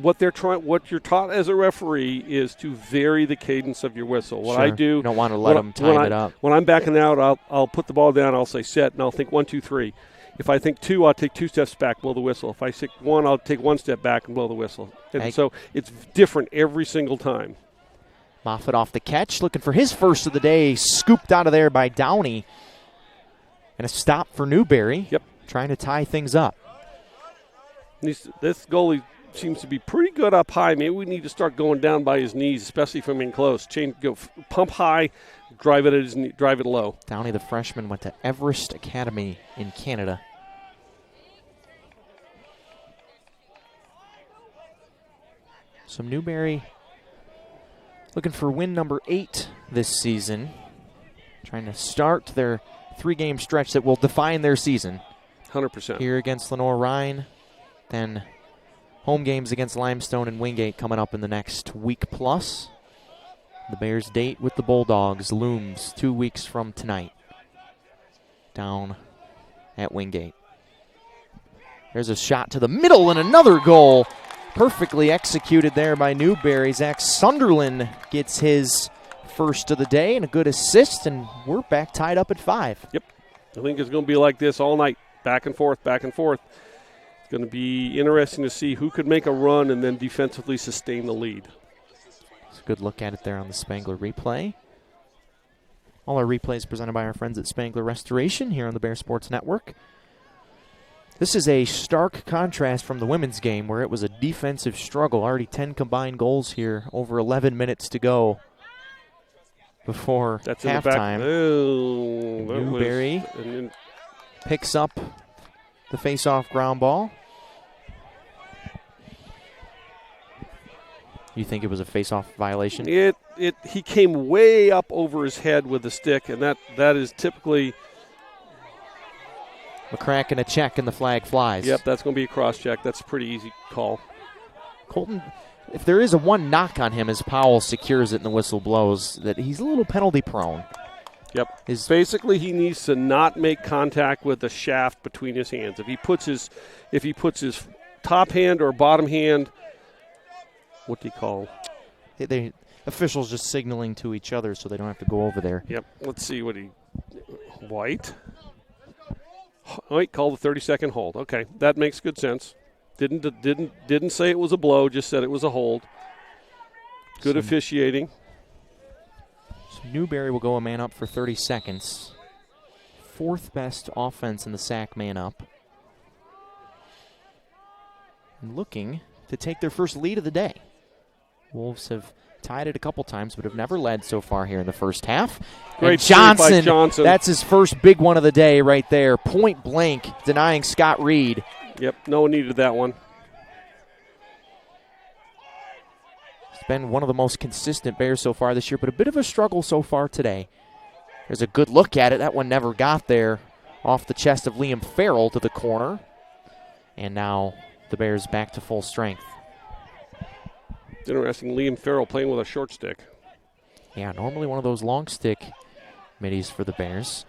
What you're taught as a referee is to vary the cadence of your whistle. What I do, you don't want to let them time it up. When I'm backing out, I'll put the ball down. I'll say set, and I'll think 1, 2, 3. If I think 2, I'll take 2 steps back, blow the whistle. If I think 1, I'll take 1 step back and blow the whistle. And so it's different every single time. Moffitt off the catch, looking for his first of the day, scooped out of there by Downey. And a stop for Newberry. Yep. Trying to tie things up. This goalie seems to be pretty good up high. Maybe we need to start going down by his knees, especially from in close. Go pump high, drive it at his knee, drive it low. Downey, the freshman, went to Everest Academy in Canada. So Newberry looking for win number 8 this season. Trying to start their 3-game stretch that will define their season. 100%. Here against Lenoir-Rhyne. Then home games against Limestone and Wingate coming up in the next week plus. The Bears' date with the Bulldogs looms 2 weeks from tonight. Down at Wingate. There's a shot to the middle and another goal. Perfectly executed there by Newberry. Zach Sunderland gets his first of the day and a good assist, and we're back tied up at 5. Yep. I think it's going to be like this all night. Back and forth, back and forth. It's going to be interesting to see who could make a run and then defensively sustain the lead. It's a good look at it there on the Spangler replay. All our replays presented by our friends at Spangler Restoration here on the Bear Sports Network. This is a stark contrast from the women's game where it was a defensive struggle. Already 10 combined goals here, over 11 minutes to go before halftime. Newberry picks up the face-off ground ball. You think it was a face-off violation? He came way up over his head with the stick, and that is typically a crack and a check, and the flag flies. Yep, that's going to be a cross-check. That's a pretty easy call. Colton, if there is a one knock on him as Powell secures it and the whistle blows, that he's a little penalty-prone. Yep. Basically, he needs to not make contact with the shaft between his hands. If he puts his top hand or bottom hand, what do you call? The officials just signaling to each other so they don't have to go over there. Yep. Let's see what White. White called a 30-second hold. Okay, that makes good sense. Didn't say it was a blow, just said it was a hold. Good officiating. So Newberry will go a man up for 30 seconds. Fourth best offense in the SAC man up. And looking to take their first lead of the day. Wolves have tied it a couple times, but have never led so far here in the first half. Great and by Johnson. That's his first big one of the day right there. Point blank, denying Scott Reed. Yep, no one needed that one. It's been one of the most consistent Bears so far this year, but a bit of a struggle so far today. There's a good look at it. That one never got there. Off the chest of Liam Farrell to the corner. And now the Bears back to full strength. It's interesting, Liam Farrell playing with a short stick. Yeah, normally one of those long stick middies for the Bears.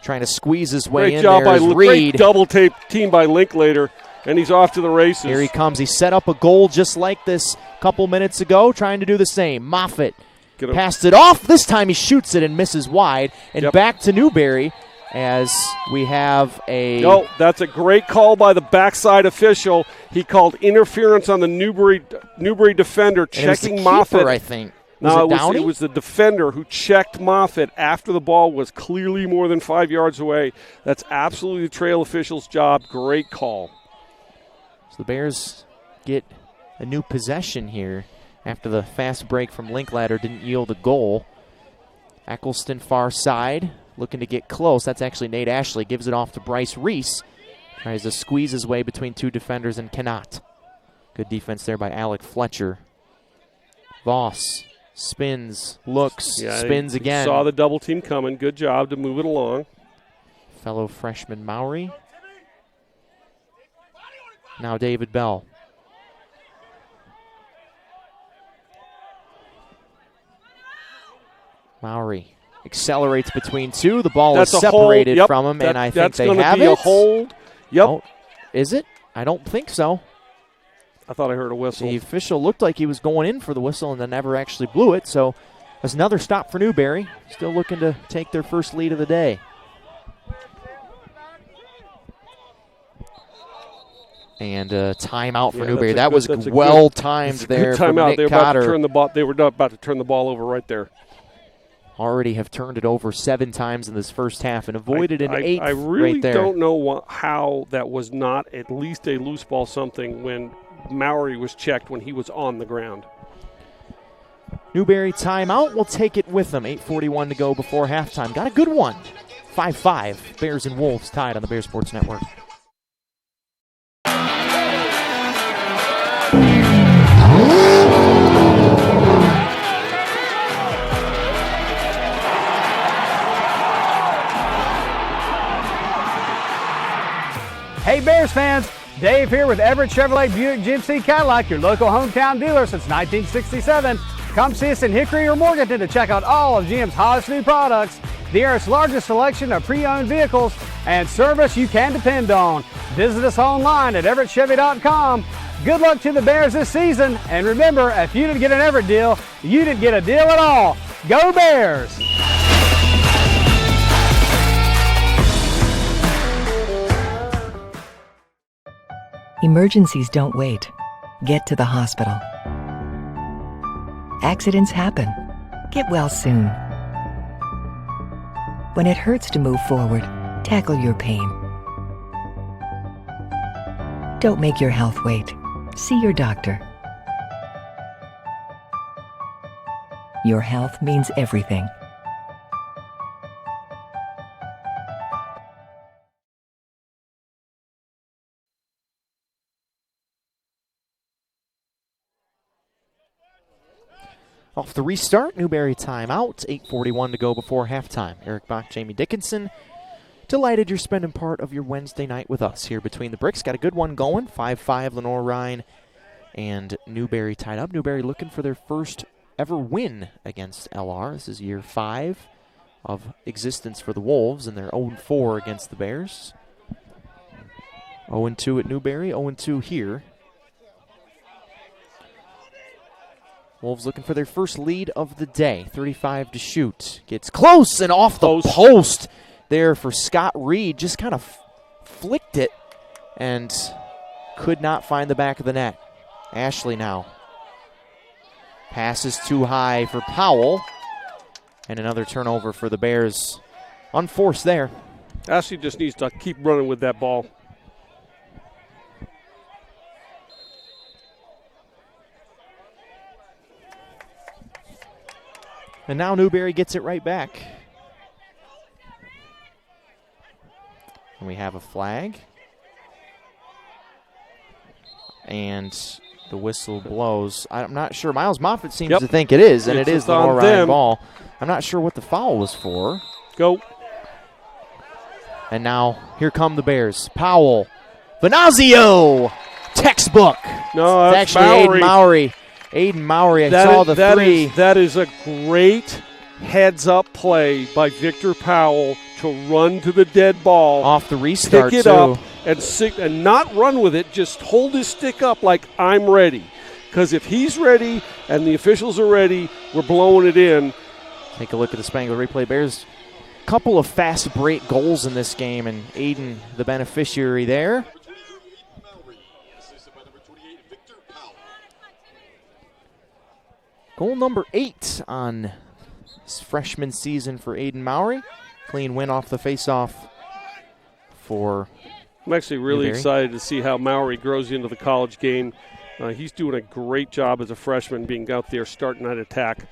Trying to squeeze his way in there is Reed. Great double team by Linklater, and he's off to the races. Here he comes. He set up a goal just like this a couple minutes ago, trying to do the same. Moffitt passed it off. This time he shoots it and misses wide. And back to Newberry as we have a... No, that's a great call by the backside official. He called interference on the Newberry defender, checking Moffitt. I think. It was the defender who checked Moffitt after the ball was clearly more than 5 yards away. That's absolutely the trail official's job. Great call. So the Bears get a new possession here after the fast break from Linklater didn't yield a goal. Eccleston far side, looking to get close. That's actually Nate Ashley. Gives it off to Bryce Reese. Tries to squeeze his way between two defenders and cannot. Good defense there by Alec Fletcher. Voss spins, looks, spins again. Saw the double team coming. Good job to move it along. Fellow freshman Mowry. Now David Bell. Mowry accelerates between two. The ball is separated from him, and I think they have it. That's going to be a hold. Yep. Oh, is it? I don't think so. I thought I heard a whistle. The official looked like he was going in for the whistle and then never actually blew it. So that's another stop for Newberry. Still looking to take their first lead of the day. And a timeout for Newberry. That was well-timed there from Nick Cotter. They were about to turn the ball over right there. Already have turned it over 7 times in this first half and avoided an 8th I really right there. don't know how that was not at least a loose ball something when Mowry was checked when he was on the ground. Newberry timeout. We'll take it with them. 8:41 to go before halftime. Got a good one. 5-5. Bears and Wolves tied on the Bear Sports Network. Hey Bears fans, Dave here with Everett Chevrolet Buick GMC Cadillac, your local hometown dealer since 1967. Come see us in Hickory or Morganton to check out all of GM's hottest new products, the area's largest selection of pre-owned vehicles, and service you can depend on. Visit us online at everettchevy.com. Good luck to the Bears this season, and remember, if you didn't get an Everett deal, you didn't get a deal at all. Go Bears! Emergencies don't wait. Get to the hospital. Accidents happen. Get well soon. When it hurts to move forward, tackle your pain. Don't make your health wait. See your doctor. Your health means everything. Off the restart, Newberry timeout. 8:41 to go before halftime. Eric Bach, Jamie Dickinson. Delighted you're spending part of your Wednesday night with us here between the bricks. Got a good one going. 5-5 Lenoir-Rhyne and Newberry tied up. Newberry looking for their first ever win against LR. This is year 5 of existence for the Wolves, and they're 0-4 against the Bears. 0-2 at Newberry, 0-2 here. Wolves looking for their first lead of the day. 35 to shoot. Gets close and off the post there for Scott Reed. Just kind of flicked it and could not find the back of the net. Ashley now. Pass is too high for Powell. And another turnover for the Bears. Unforced there. Ashley just needs to keep running with that ball. And now Newberry gets it right back. And we have a flag. And the whistle blows. I'm not sure. Miles Moffitt seems to think it is, and it is the Lenoir-Rhyne ball. I'm not sure what the foul was for. Go. And now here come the Bears. Powell. Venazio. Textbook. No, that's it's actually Mowry. Aiden Mowry, I saw the three. That is a great heads-up play by Victor Powell to run to the dead ball. Off the restart, pick it up and not run with it. Just hold his stick up like I'm ready. Because if he's ready and the officials are ready, we're blowing it in. Take a look at the Spangler replay. Bears, couple of fast break goals in this game, and Aiden the beneficiary there. Goal number 8 on this freshman season for Aiden Mowry. Clean win off the faceoff for I'm actually really Newberry. excited to see how Mowry grows into the college game. He's doing a great job as a freshman being out there starting that attack.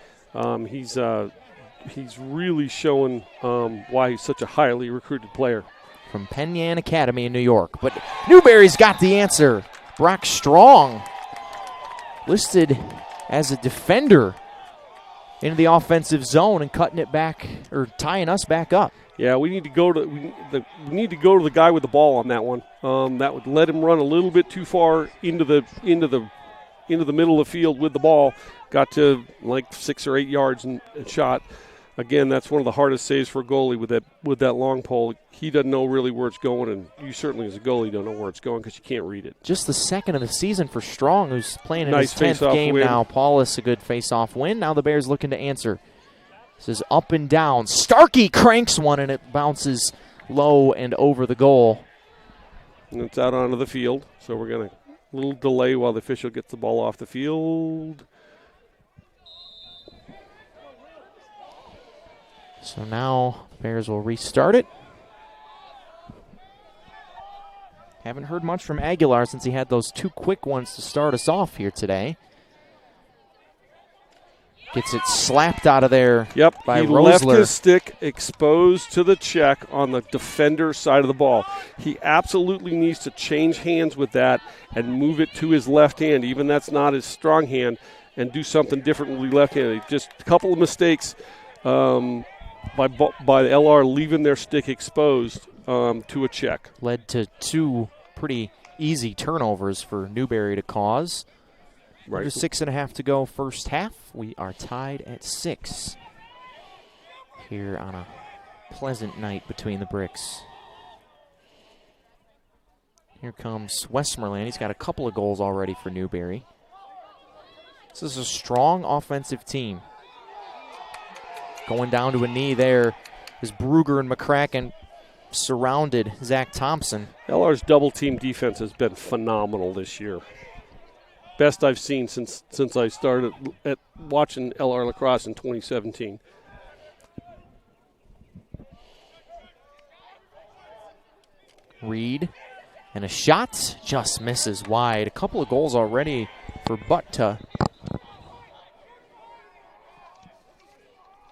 He's really showing why he's such a highly recruited player. From Penn Yan Academy in New York. But Newberry's got the answer. Brock Strong listed as a defender into the offensive zone and cutting it back, or tying us back up. Yeah, we need to go to the guy with the ball on that one. That would let him run a little bit too far into the middle of the field with the ball. Got to like 6 or 8 yards and shot. Again, that's one of the hardest saves for a goalie with that long pole. He doesn't know really where it's going, and you certainly as a goalie don't know where it's going because you can't read it. Just the second of the season for Strong, who's playing in Nice his 10th game win. now. Paulus, a good face-off win. Now the Bears looking to answer. This is up and down. Starkey cranks one, and it bounces low and over the goal. And it's out onto the field, so we're going to a little delay while the official gets the ball off the field. So now Bears will restart it. Haven't heard much from Aguilar since he had those 2 quick ones to start us off here today. Gets it slapped out of there by he Rosler. Left his stick exposed to the check on the defender side of the ball. He absolutely needs to change hands with that and move it to his left hand, even that's not his strong hand, and do something different with left-handed. Just a couple of mistakes by the LR leaving their stick exposed to a check. Led to 2 pretty easy turnovers for Newberry to cause. Right. There's 6.5 to go first half. We are tied at 6 here on a pleasant night between the bricks. Here comes Westmoreland. He's got a couple of goals already for Newberry. This is a strong offensive team. Going down to a knee there is Bruger and McCracken surrounded Zach Thompson. LR's double-team defense has been phenomenal this year. Best I've seen since I started at watching LR Lacrosse in 2017. Reed, and a shot just misses wide. A couple of goals already for Butta.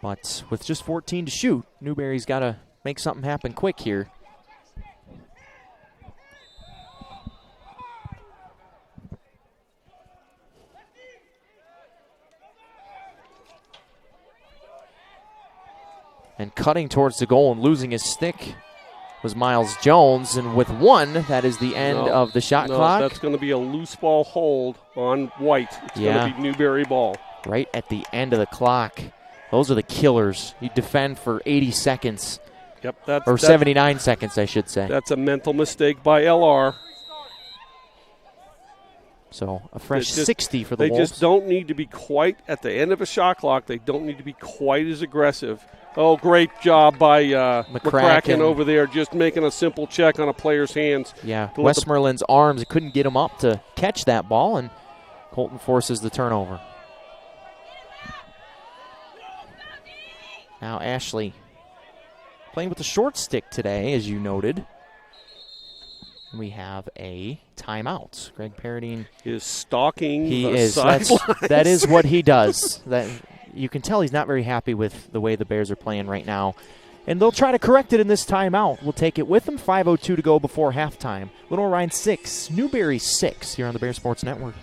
But with just 14 to shoot, Newberry's got to make something happen quick here. And cutting towards the goal and losing his stick was Miles Jones. And with one, that is the end of the shot clock. That's going to be a loose ball hold on White. It's going to be Newberry ball. Right at the end of the clock. Those are the killers. You defend for 80 seconds. Yep, or 79 seconds, I should say. That's a mental mistake by LR. So a fresh 60 for the Wolves. They just don't need to be quite at the end of a shot clock. They don't need to be quite as aggressive. Oh, great job by McCracken over there, just making a simple check on a player's hands. Yeah, Westmoreland's arms couldn't get him up to catch that ball, and Colton forces the turnover. Now Ashley playing with the short stick today, as you noted. We have a timeout. Greg Paradine is stalking the sidelines. That is what he does. That you can tell he's not very happy with the way the Bears are playing right now. And they'll try to correct it in this timeout. We'll take it with them. 5:02 to go before halftime. Lenoir-Rhyne 6, Newberry 6 here on the Bear Sports Network.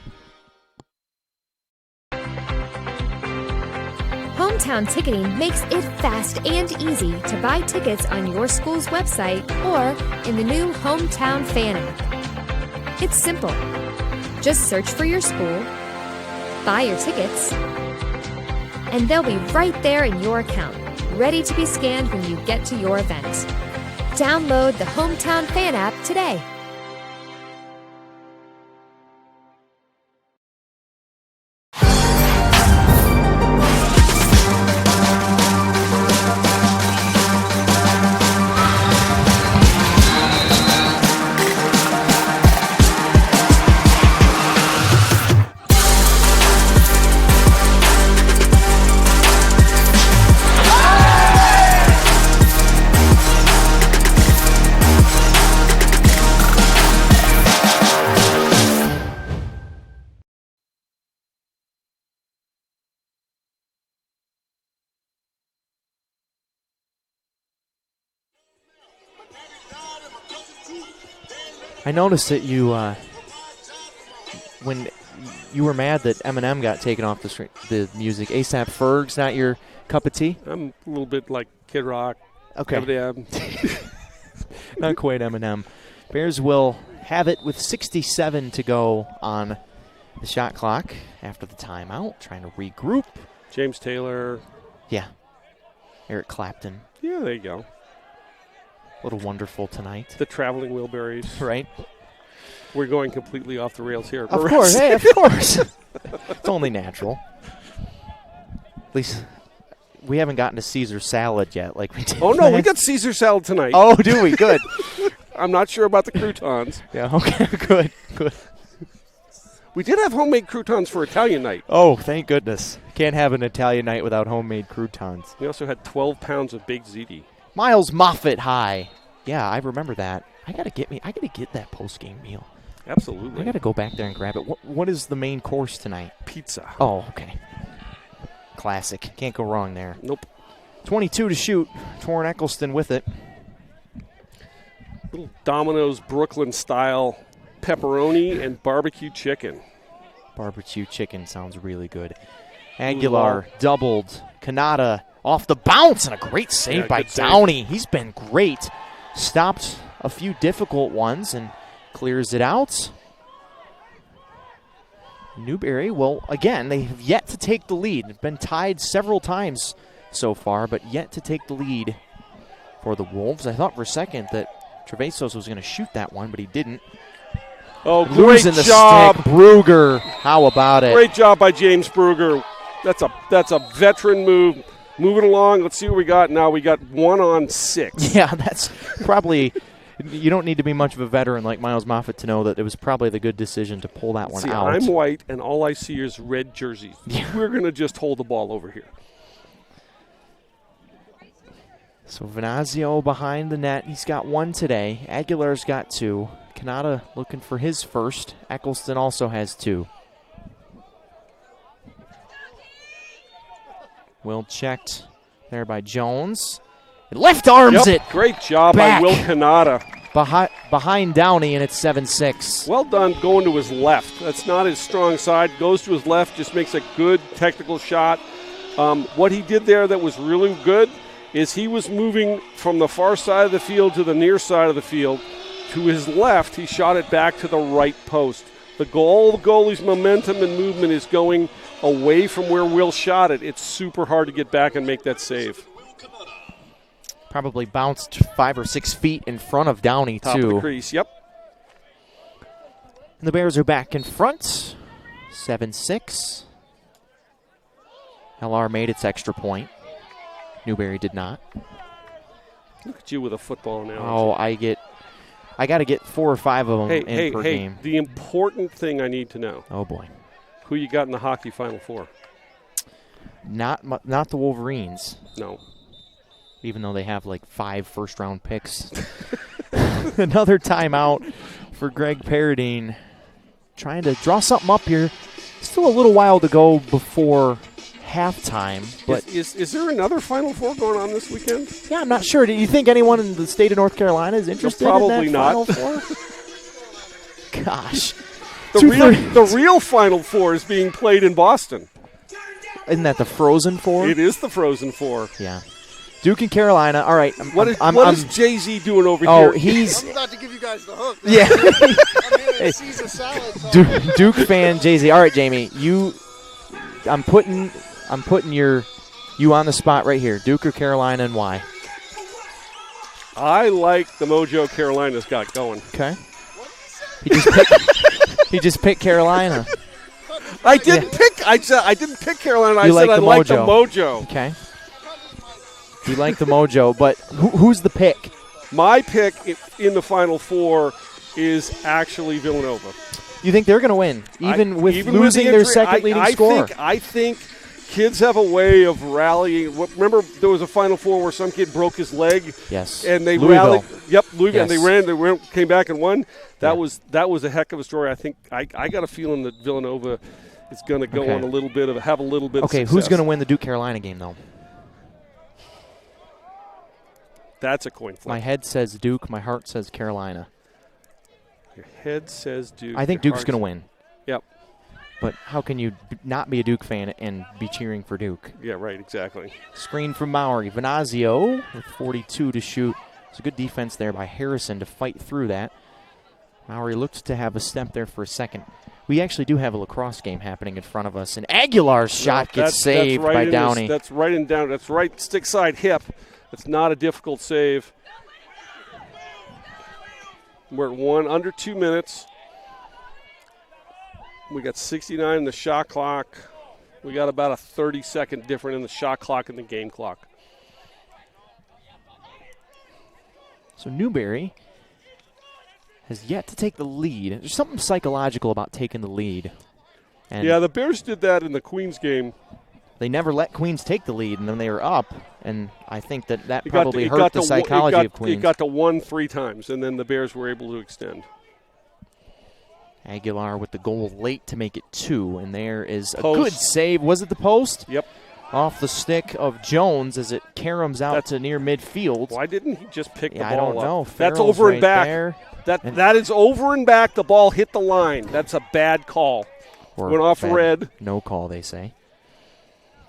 Hometown Ticketing makes it fast and easy to buy tickets on your school's website or in the new Hometown Fan app. It's simple. Just search for your school, buy your tickets, and they'll be right there in your account, ready to be scanned when you get to your event. Download the Hometown Fan app today. I noticed that you, when you were mad that Eminem got taken off the music, A$AP Ferg's not your cup of tea? I'm a little bit like Kid Rock. Okay. Eminem. Not quite Eminem. Bears will have it with 67 to go on the shot clock after the timeout, trying to regroup. James Taylor. Yeah. Eric Clapton. Yeah, there you go. Little wonderful tonight. The Traveling Wilburys. Right. We're going completely off the rails here. Of course. Hey, of course. It's only natural. At least we haven't gotten to Caesar salad yet like we did. Oh, no, we got Caesar salad tonight. Oh, do we? Good. I'm not sure about the croutons. Yeah, okay, good. We did have homemade croutons for Italian night. Oh, thank goodness. Can't have an Italian night without homemade croutons. We also had 12 pounds of baked ziti. Miles Moffett High. Yeah, I remember that. I gotta get that post-game meal. Absolutely. I gotta go back there and grab it. What is the main course tonight? Pizza. Oh, okay. Classic. Can't go wrong there. Nope. 22 to shoot. Torrin Eccleston with it. Little Domino's Brooklyn style pepperoni and barbecue chicken. Barbecue chicken sounds really good. Aguilar doubled. Kanata off the bounce, and a great save by Downey. He's been great. Stopped a few difficult ones and clears it out. Newberry, well, again, they have yet to take the lead. Been tied several times so far, but yet to take the lead for the Wolves. I thought for a second that Trevesos was going to shoot that one, but he didn't. Oh, great Losing the job. stick. Brugger, how about it? Great job by James Brugger. That's a veteran move. Moving along, let's see what we got now. We got 1 on 6. Yeah, that's probably You don't need to be much of a veteran like Miles Moffitt to know that it was probably the good decision to pull that one out. I'm white, and all I see is red jerseys. Yeah. We're going to just hold the ball over here. So Venazio behind the net. He's got one today. Aguilar's got two. Kanata looking for his first. Eccleston also has two. Well checked there by Jones. Left arms it. Great job back by Will Kanata. Behind Downey, and it's 7-6. Well done going to his left. That's not his strong side. Goes to his left, just makes a good technical shot. What he did there that was really good is he was moving from the far side of the field to the near side of the field. To his left, he shot it back to the right post. The goalie's momentum and movement is going away from where Will shot it. It's super hard to get back and make that save. Probably bounced 5 or 6 feet in front of Downey, Top too. of the crease, yep. And the Bears are back in front. 7-6. LR made its extra point. Newberry did not. Look at you with a football analogy. Oh, I got to get 4 or 5 of them per game. The important thing I need to know. Oh, boy. Who you got in the hockey Final Four? Not the Wolverines. No. Even though they have like 5 first-round picks. Another timeout for Greg Paradine. Trying to draw something up here. Still a little while to go before halftime. But Is there another Final Four going on this weekend? yeah, I'm not sure. Do you think anyone in the state of North Carolina is interested probably in that not. Final Four? Gosh. The real Final Four is being played in Boston. Isn't that the Frozen Four? It is the Frozen Four. Yeah. Duke and Carolina. All right. What is Jay-Z doing over here? I'm about to give you guys the hook. Yeah. I'm here at Caesar Salad. Duke fan Jay-Z. All right, Jamie. I'm putting you on the spot right here. Duke or Carolina, and why? I like the mojo Carolina's got going. Okay. He just picked Carolina. I didn't pick Carolina. I said I like the mojo. Okay. You like the mojo, but who's the pick? My pick in the Final Four is actually Villanova. You think they're going to win, even with losing their second leading scorer? I think kids have a way of rallying. Remember, there was a Final Four where some kid broke his leg. Yes. And they Louisville. rallied. Yep, Louisville. Yes. And they ran, came back and won. That was a heck of a story. I think I got a feeling that Villanova is going to go on a little bit of Okay, who's going to win the Duke Carolina game though? That's a coin flip. My head says Duke. My heart says Carolina. Your head says Duke. I think Duke's going to win. Yep. But how can you not be a Duke fan and be cheering for Duke? Yeah, right, exactly. Screen from Maury. Venazio with 42 to shoot. It's a good defense there by Harrison to fight through that. Maury looked to have a step there for a second. We actually do have a lacrosse game happening in front of us, and Aguilar's shot gets saved by Downey. That's right stick side hip. It's not a difficult save. We're at under 2 minutes. We got 69 in the shot clock. We got about a 30-second difference in the shot clock and the game clock. So Newberry has yet to take the lead. There's something psychological about taking the lead. And yeah, the Bears did that in the Queens game. They never let Queens take the lead, and then they were up, and I think that probably hurt the psychology of Queens. It got to 1 3 times, and then the Bears were able to extend. Aguilar with the goal late to make it 2, and there is a good save. Was it the post? Yep. Off the stick of Jones as it caroms out to near midfield. Why didn't he just pick the ball up? I don't know. That's over and back. There. That is over and back. The ball hit the line. That's a bad call. Went off red. No call, they say.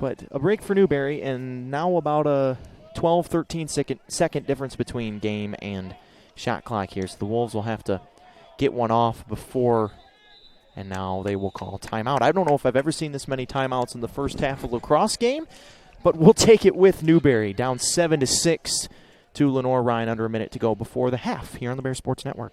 But a break for Newberry, and now about a 12, 13 second difference between game and shot clock here. So the Wolves will have to get one off before, and now they will call timeout. I don't know if I've ever seen this many timeouts in the first half of a lacrosse game, but we'll take it with Newberry, down 7-6 to Lenoir-Rhyne, under a minute to go before the half here on the Bear Sports Network.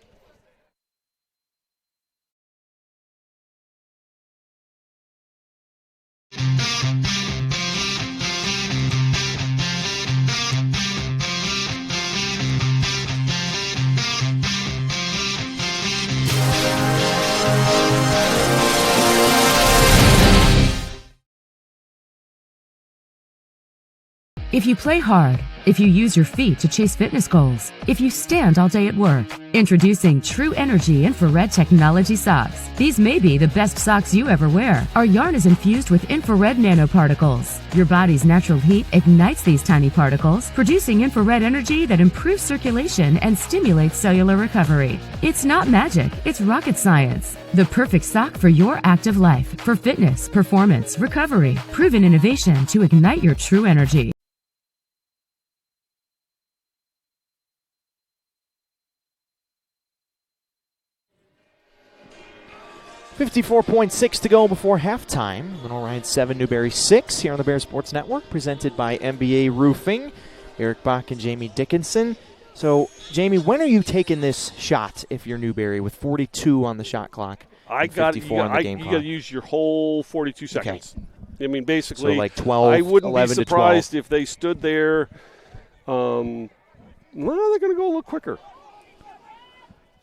If you play hard, if you use your feet to chase fitness goals, if you stand all day at work. Introducing True Energy Infrared Technology Socks. These may be the best socks you ever wear. Our yarn is infused with infrared nanoparticles. Your body's natural heat ignites these tiny particles, producing infrared energy that improves circulation and stimulates cellular recovery. It's not magic, it's rocket science. The perfect sock for your active life, for fitness, performance, recovery. Proven innovation to ignite your true energy. 54.6 to go before halftime. Lenoir-Rhyne 7, Newberry 6 here on the Bear Sports Network, presented by MBA Roofing. Eric Bach and Jamie Dickinson. So, Jamie, when are you taking this shot if you're Newberry with 42 on the shot clock? You got to use your whole 42 seconds. Okay. I mean, basically, so like 12, I wouldn't 11 be surprised if they stood there. Well, they're going to go a little quicker.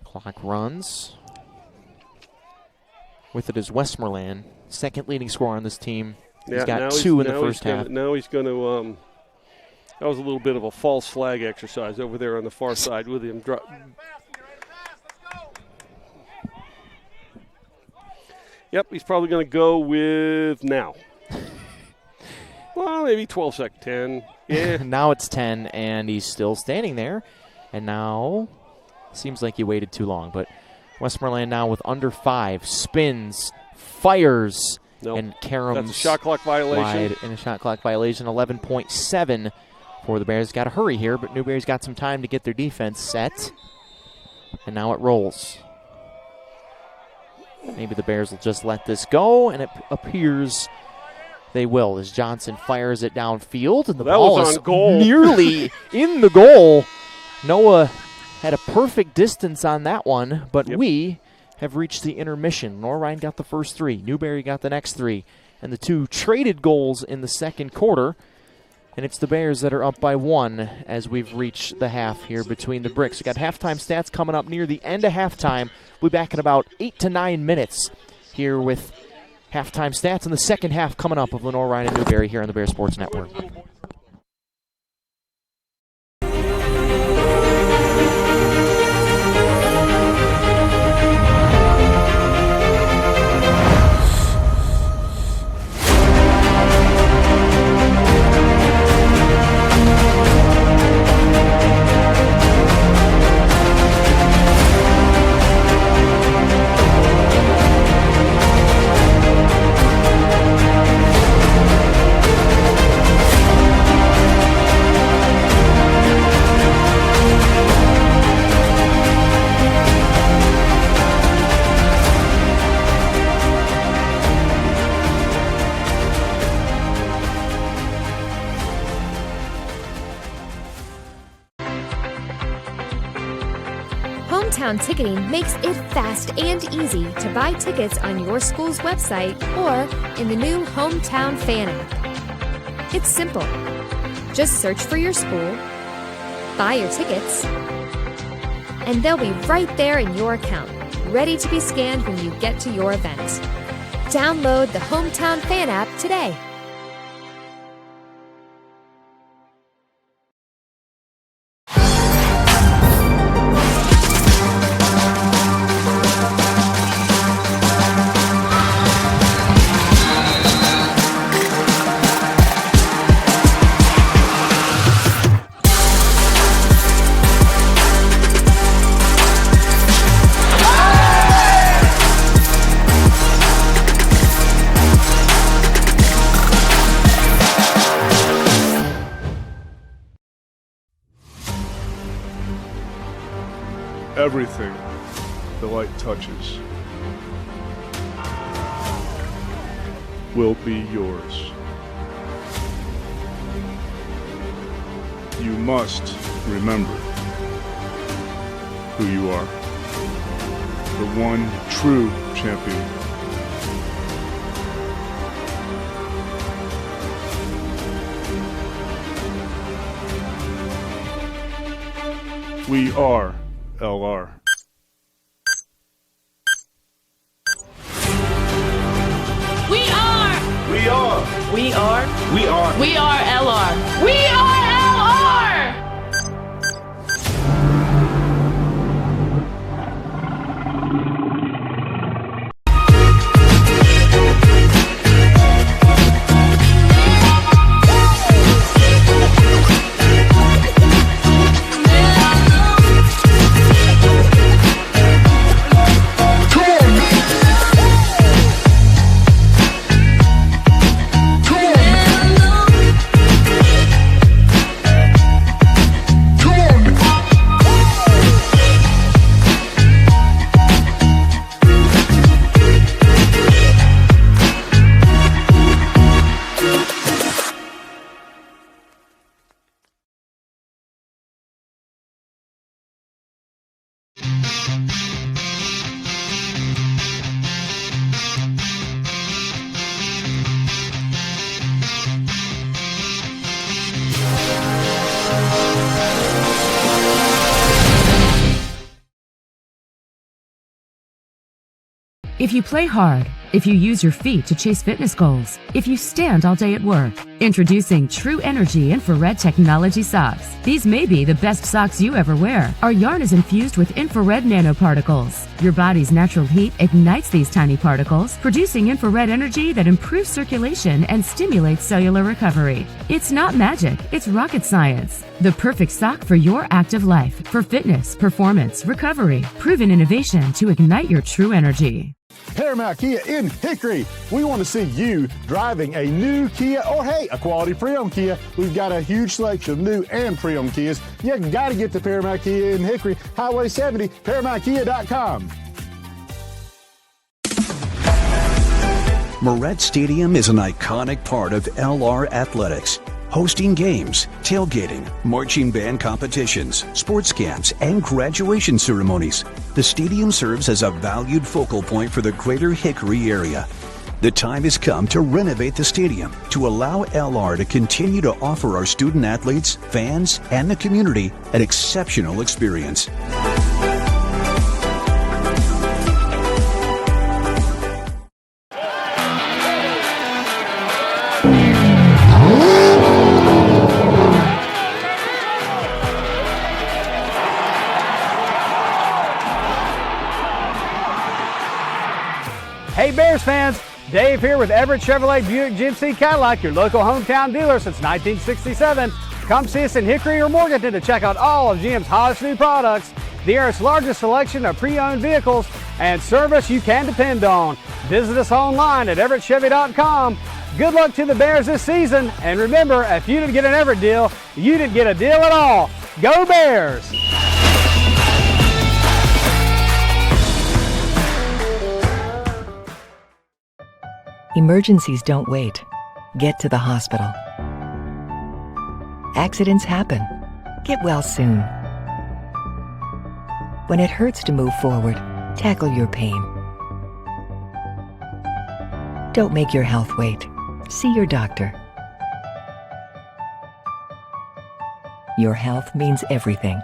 Clock runs. With it is Westmoreland, second leading scorer on this team. He's got 2 in the first half. Now he's going to that was a little bit of a false flag exercise over there on the far side with him. Yep, he's probably going to go with now. Well, maybe 12 seconds, 10. Yeah. Now it's 10, and he's still standing there. And now, seems like he waited too long, but Westmoreland now with under 5, spins, fires, and Karams. That's a shot clock violation. Wide in a shot clock violation, 11.7 for the Bears. Got to hurry here, but Newberry's got some time to get their defense set. And now it rolls. Maybe the Bears will just let this go, and it appears they will as Johnson fires it downfield. And the ball is nearly in the goal. Noah had a perfect distance on that one, but we have reached the intermission. Lenoir-Rhyne got the first 3. Newberry got the next 3. And the 2 traded goals in the second quarter. And it's the Bears that are up by 1 as we've reached the half here between the bricks. We got halftime stats coming up near the end of halftime. We'll be back in about 8 to 9 minutes here with halftime stats in the second half coming up of Lenoir-Rhyne and Newberry here on the Bear Sports Network. Hometown Ticketing makes it fast and easy to buy tickets on your school's website or in the new Hometown Fan app. It's simple. Just search for your school, buy your tickets, and they'll be right there in your account, ready to be scanned when you get to your event. Download the Hometown Fan app today. Everything the light touches will be yours. You must remember who you are. The one true champion. We are LR. We are LR. We are LR. We are If you play hard, if you use your feet to chase fitness goals, if you stand all day at work, introducing True Energy infrared technology socks. These may be the best socks you ever wear. Our yarn is infused with infrared nanoparticles. Your body's natural heat ignites these tiny particles, producing infrared energy that improves circulation and stimulates cellular recovery. It's not magic, it's rocket science. The perfect sock for your active life, for fitness, performance, recovery. Proven innovation to ignite your true energy. Paramount Kia in Hickory. We want to see you driving a new Kia or, hey, a quality pre-owned Kia. We've got a huge selection of new and pre-owned Kias. You got to get to Paramount Kia in Hickory, Highway 70, ParamountKia.com. Moret Stadium is an iconic part of LR Athletics, hosting games, tailgating, marching band competitions, sports camps, and graduation ceremonies. The stadium serves as a valued focal point for the greater Hickory area. The time has come to renovate the stadium to allow LR to continue to offer our student athletes, fans, and the community an exceptional experience. Hey Bears fans, Dave here with Everett Chevrolet Buick GMC Cadillac, your local hometown dealer since 1967. Come see us in Hickory or Morganton to check out all of GM's hottest new products, the area's largest selection of pre-owned vehicles, and service you can depend on. Visit us online at everettchevy.com. Good luck to the Bears this season, and remember, if you didn't get an Everett deal, you didn't get a deal at all. Go Bears! Emergencies don't wait. Get to the hospital. Accidents happen. Get well soon. When it hurts to move forward, tackle your pain. Don't make your health wait. See your doctor. Your health means everything.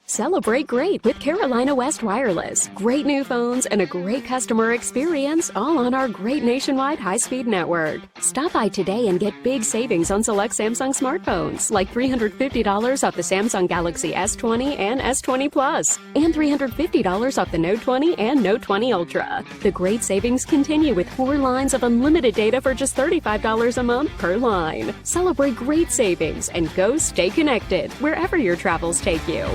Celebrate great with Carolina West Wireless. Great new phones and a great customer experience, all on our great nationwide high-speed network. Stop by today and get big savings on select Samsung smartphones, like $350 off the Samsung Galaxy S20 and S20 Plus, and $350 off the Note 20 and Note 20 Ultra. The great savings continue with 4 lines of unlimited data for just $35 a month per line. Celebrate great savings and go stay connected wherever your travels take you.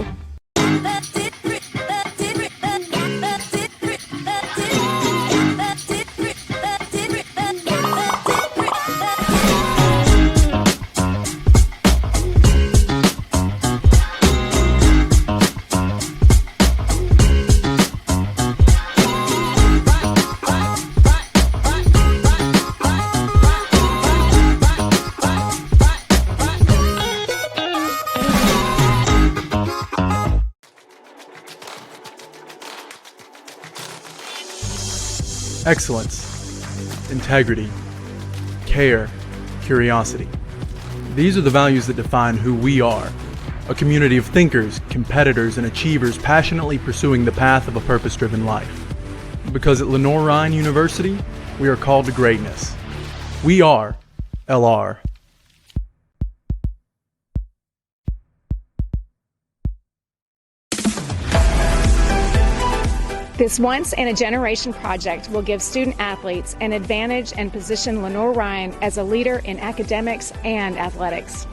Excellence, integrity, care, curiosity. These are the values that define who we are. A community of thinkers, competitors, and achievers passionately pursuing the path of a purpose-driven life. Because at Lenoir-Rhyne University, we are called to greatness. We are LR. This once-in-a-generation project will give student athletes an advantage and position Lenoir-Rhyne as a leader in academics and athletics.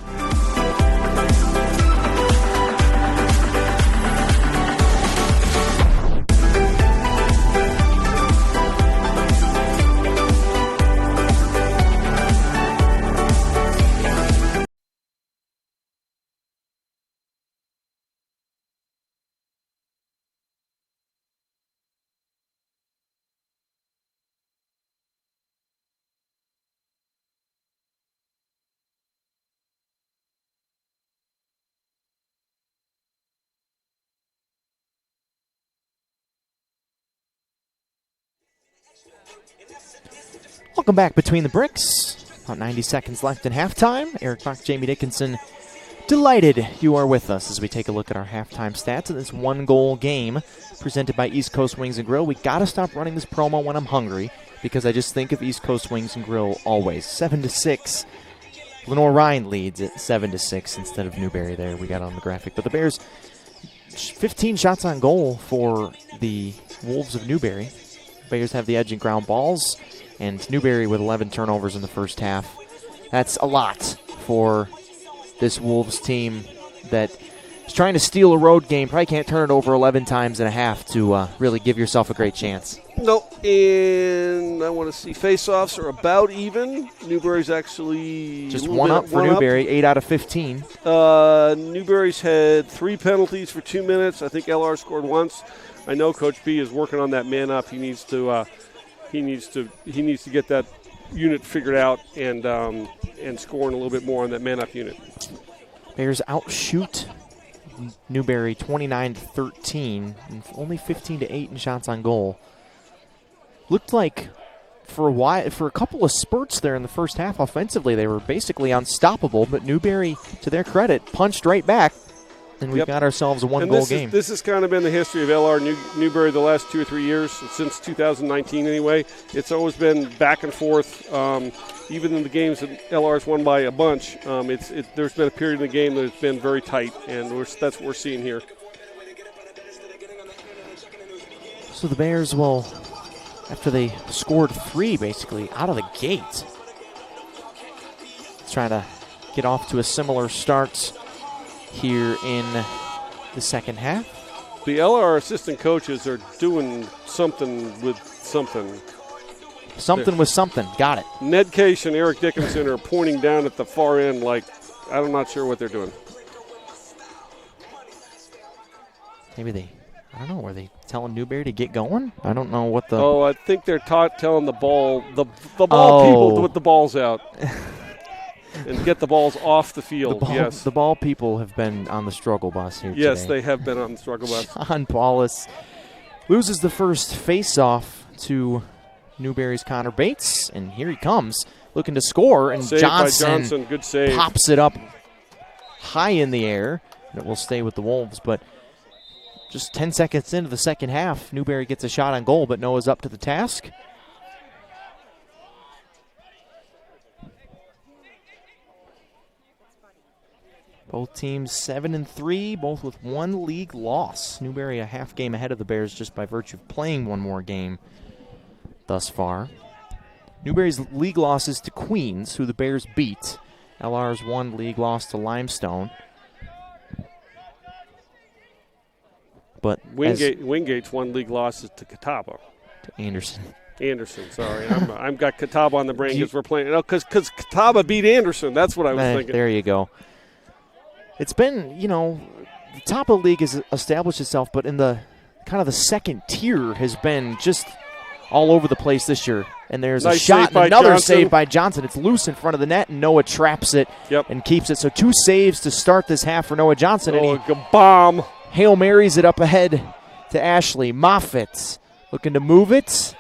Welcome back Between the Bricks. About 90 seconds left in halftime. Eric Bach, Jamie Dickinson, delighted you are with us as we take a look at our halftime stats in this one-goal game presented by East Coast Wings and Grill. We got to stop running this promo when I'm hungry because I just think of East Coast Wings and Grill always. 7-6. Lenoir-Rhyne leads at 7-6 instead of Newberry there. We got on the graphic. But the Bears, 15 shots on goal for the Wolves of Newberry. Bears have the edge in ground balls. And Newberry with 11 turnovers in the first half. That's a lot for this Wolves team that is trying to steal a road game. Probably can't turn it over 11 times and a half to really give yourself a great chance. No, and I want to see face-offs are about even. Newberry's actually just one up for Newberry, 8 out of 15. Newberry's had 3 penalties for 2 minutes. I think LR scored once. I know Coach B is working on that man up. He needs to get that unit figured out and scoring a little bit more on that man-up unit. Bears outshoot Newberry 29-13, and only 15-8 in shots on goal. Looked like for a couple of spurts there in the first half offensively, they were basically unstoppable. But Newberry, to their credit, punched right back. And we've got ourselves a one-goal game. This has kind of been the history of LR Newberry the last 2 or 3 years, since 2019 anyway. It's always been back and forth. Even in the games that LR's won by a bunch, there's been a period in the game that it's been very tight, and that's what we're seeing here. So the Bears will, after they scored 3 basically out of the gate, trying to get off to a similar start here in the second half. The LR assistant coaches are doing something with something. Something with something. Got it. Ned Case and Eric Dickinson are pointing down at the far end like, I'm not sure what they're doing. Maybe I don't know, were they telling Newberry to get going? I don't know what the... Oh, I think they're telling the ball people to put the balls out. And get the balls off the field, yes. The ball people have been on the struggle bus here today. Yes, they have been on the struggle bus. John Paulus loses the first face-off to Newberry's Connor Bates, and here he comes looking to score, and Johnson, good save, pops it up high in the air, and it will stay with the Wolves. But just 10 seconds into the second half, Newberry gets a shot on goal, but Noah's up to the task. Both teams 7-3, both with 1 league loss. Newberry a half game ahead of the Bears just by virtue of playing 1 more game thus far. Newberry's league losses to Queens, who the Bears beat. LR's 1 league loss to Limestone. But Wingate's 1 league loss is to Catawba. To Anderson, sorry. I've got Catawba on the brain because we're playing. Because Catawba beat Anderson. That's what I was thinking. There you go. It's been, the top of the league has established itself, but in the kind of the second tier has been just all over the place this year. And there's a shot and another save by Johnson. It's loose in front of the net, and Noah traps it and keeps it. So 2 saves to start this half for Noah Johnson. Oh, and he bomb. Hail Marys it up ahead to Ashley. Moffitt looking to move it.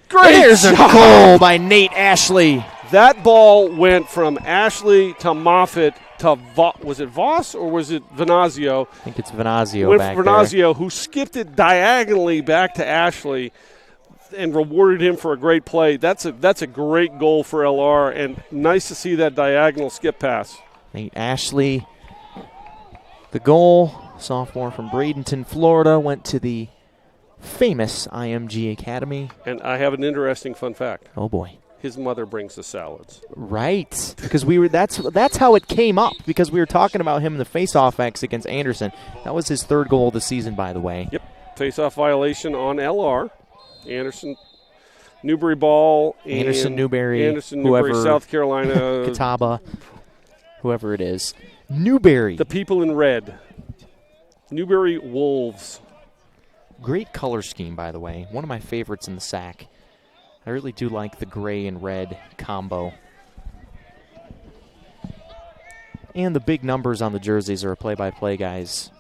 Great There's a goal by Nate Ashley. That ball went from Ashley to Moffitt to was it Voss or was it Venazio? I think it's Venazio back there. Venazio, who skipped it diagonally back to Ashley and rewarded him for a great play. That's a great goal for LR, and nice to see that diagonal skip pass. Nate Ashley, the goal, sophomore from Bradenton, Florida, went to the famous IMG Academy. And I have an interesting fun fact. Oh, boy. His mother brings the salads. Right, because that's how it came up, because we were talking about him in the face-off X against Anderson. That was his third goal of the season, by the way. Yep, face-off violation on LR. Anderson, Newberry ball. Anderson, Newberry, whoever, South Carolina. Catawba, whoever it is. Newberry. The people in red. Newberry Wolves. Great color scheme, by the way. One of my favorites in the SAC. I really do like the gray and red combo. And the big numbers on the jerseys are a play-by-play guy's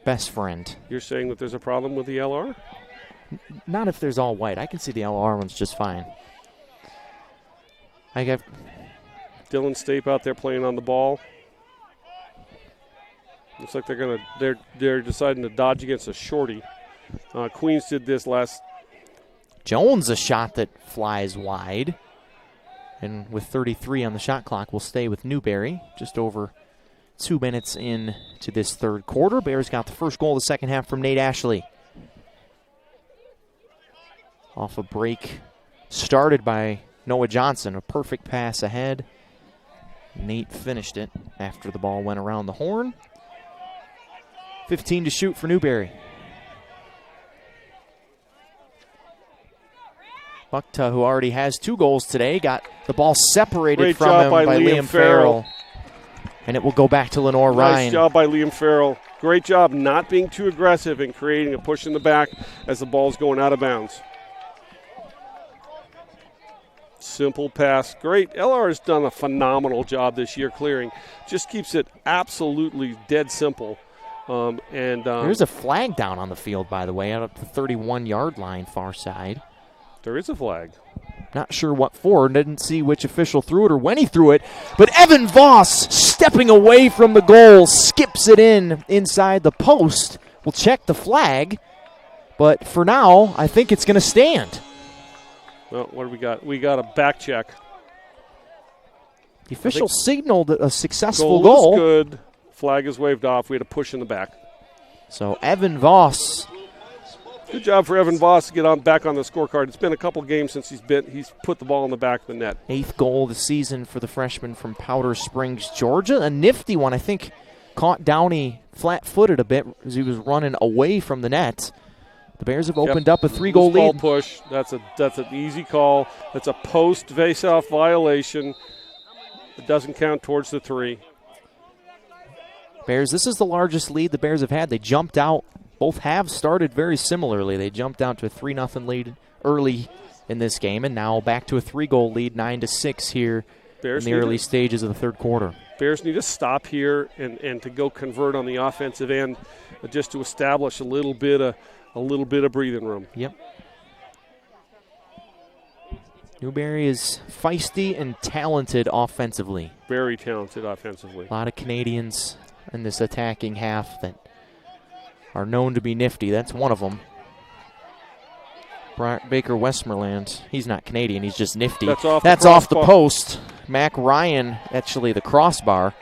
best friend. You're saying that there's a problem with the LR? Not if there's all white. I can see the LR ones just fine. I got Dylan Stape out there playing on the ball. Looks like they're deciding to dodge against a shorty. Queens did this last. Jones, a shot that flies wide. And with 33 on the shot clock, we'll stay with Newberry. Just over 2 minutes into this third quarter. Bears got the first goal of the second half from Nate Ashley. Off a break started by Noah Johnson. A perfect pass ahead. Nate finished it after the ball went around the horn. 15 to shoot for Newberry. Buckta, who already has 2 goals today, got the ball separated from him by Liam Farrell. And it will go back to Lenoir-Rhyne. Nice job by Liam Farrell. Great job not being too aggressive and creating a push in the back as the ball's going out of bounds. Simple pass. Great. LR has done a phenomenal job this year clearing. Just keeps it absolutely dead simple. There's a flag down on the field, by the way, out up the 31-yard line far side. There is a flag. Not sure what for. Didn't see which official threw it or when he threw it. But Evan Voss, stepping away from the goal, skips it inside the post. We'll check the flag. But for now, I think it's going to stand. Well, what do we got? We got a back check. The official signaled a successful goal. Goal is good. Flag is waved off. We had a push in the back. So Evan Voss. Good job for Evan Voss to get back on the scorecard. It's been a couple games since he's put the ball in the back of the net. 8th goal of the season for the freshman from Powder Springs, Georgia. A nifty one. I think caught Downey flat-footed a bit as he was running away from the net. The Bears have opened up a 3-goal lead. Ball push. That's an easy call. That's a post face-off violation. It doesn't count towards the 3. Bears, this is the largest lead the Bears have had. They jumped out. Both halves started very similarly. They jumped out to a 3-0 lead early in this game, and now back to a 3-goal lead, 9-6 here in the early stages of the third quarter. Bears need to stop here and to go convert on the offensive end, just to establish a little bit of breathing room. Yep. Newberry is feisty and talented offensively. Very talented offensively. A lot of Canadians in this attacking half that are known to be nifty. That's one of them. Baker Westmoreland, he's not Canadian, he's just nifty. That's off the post. Mac Ryan, actually the crossbar.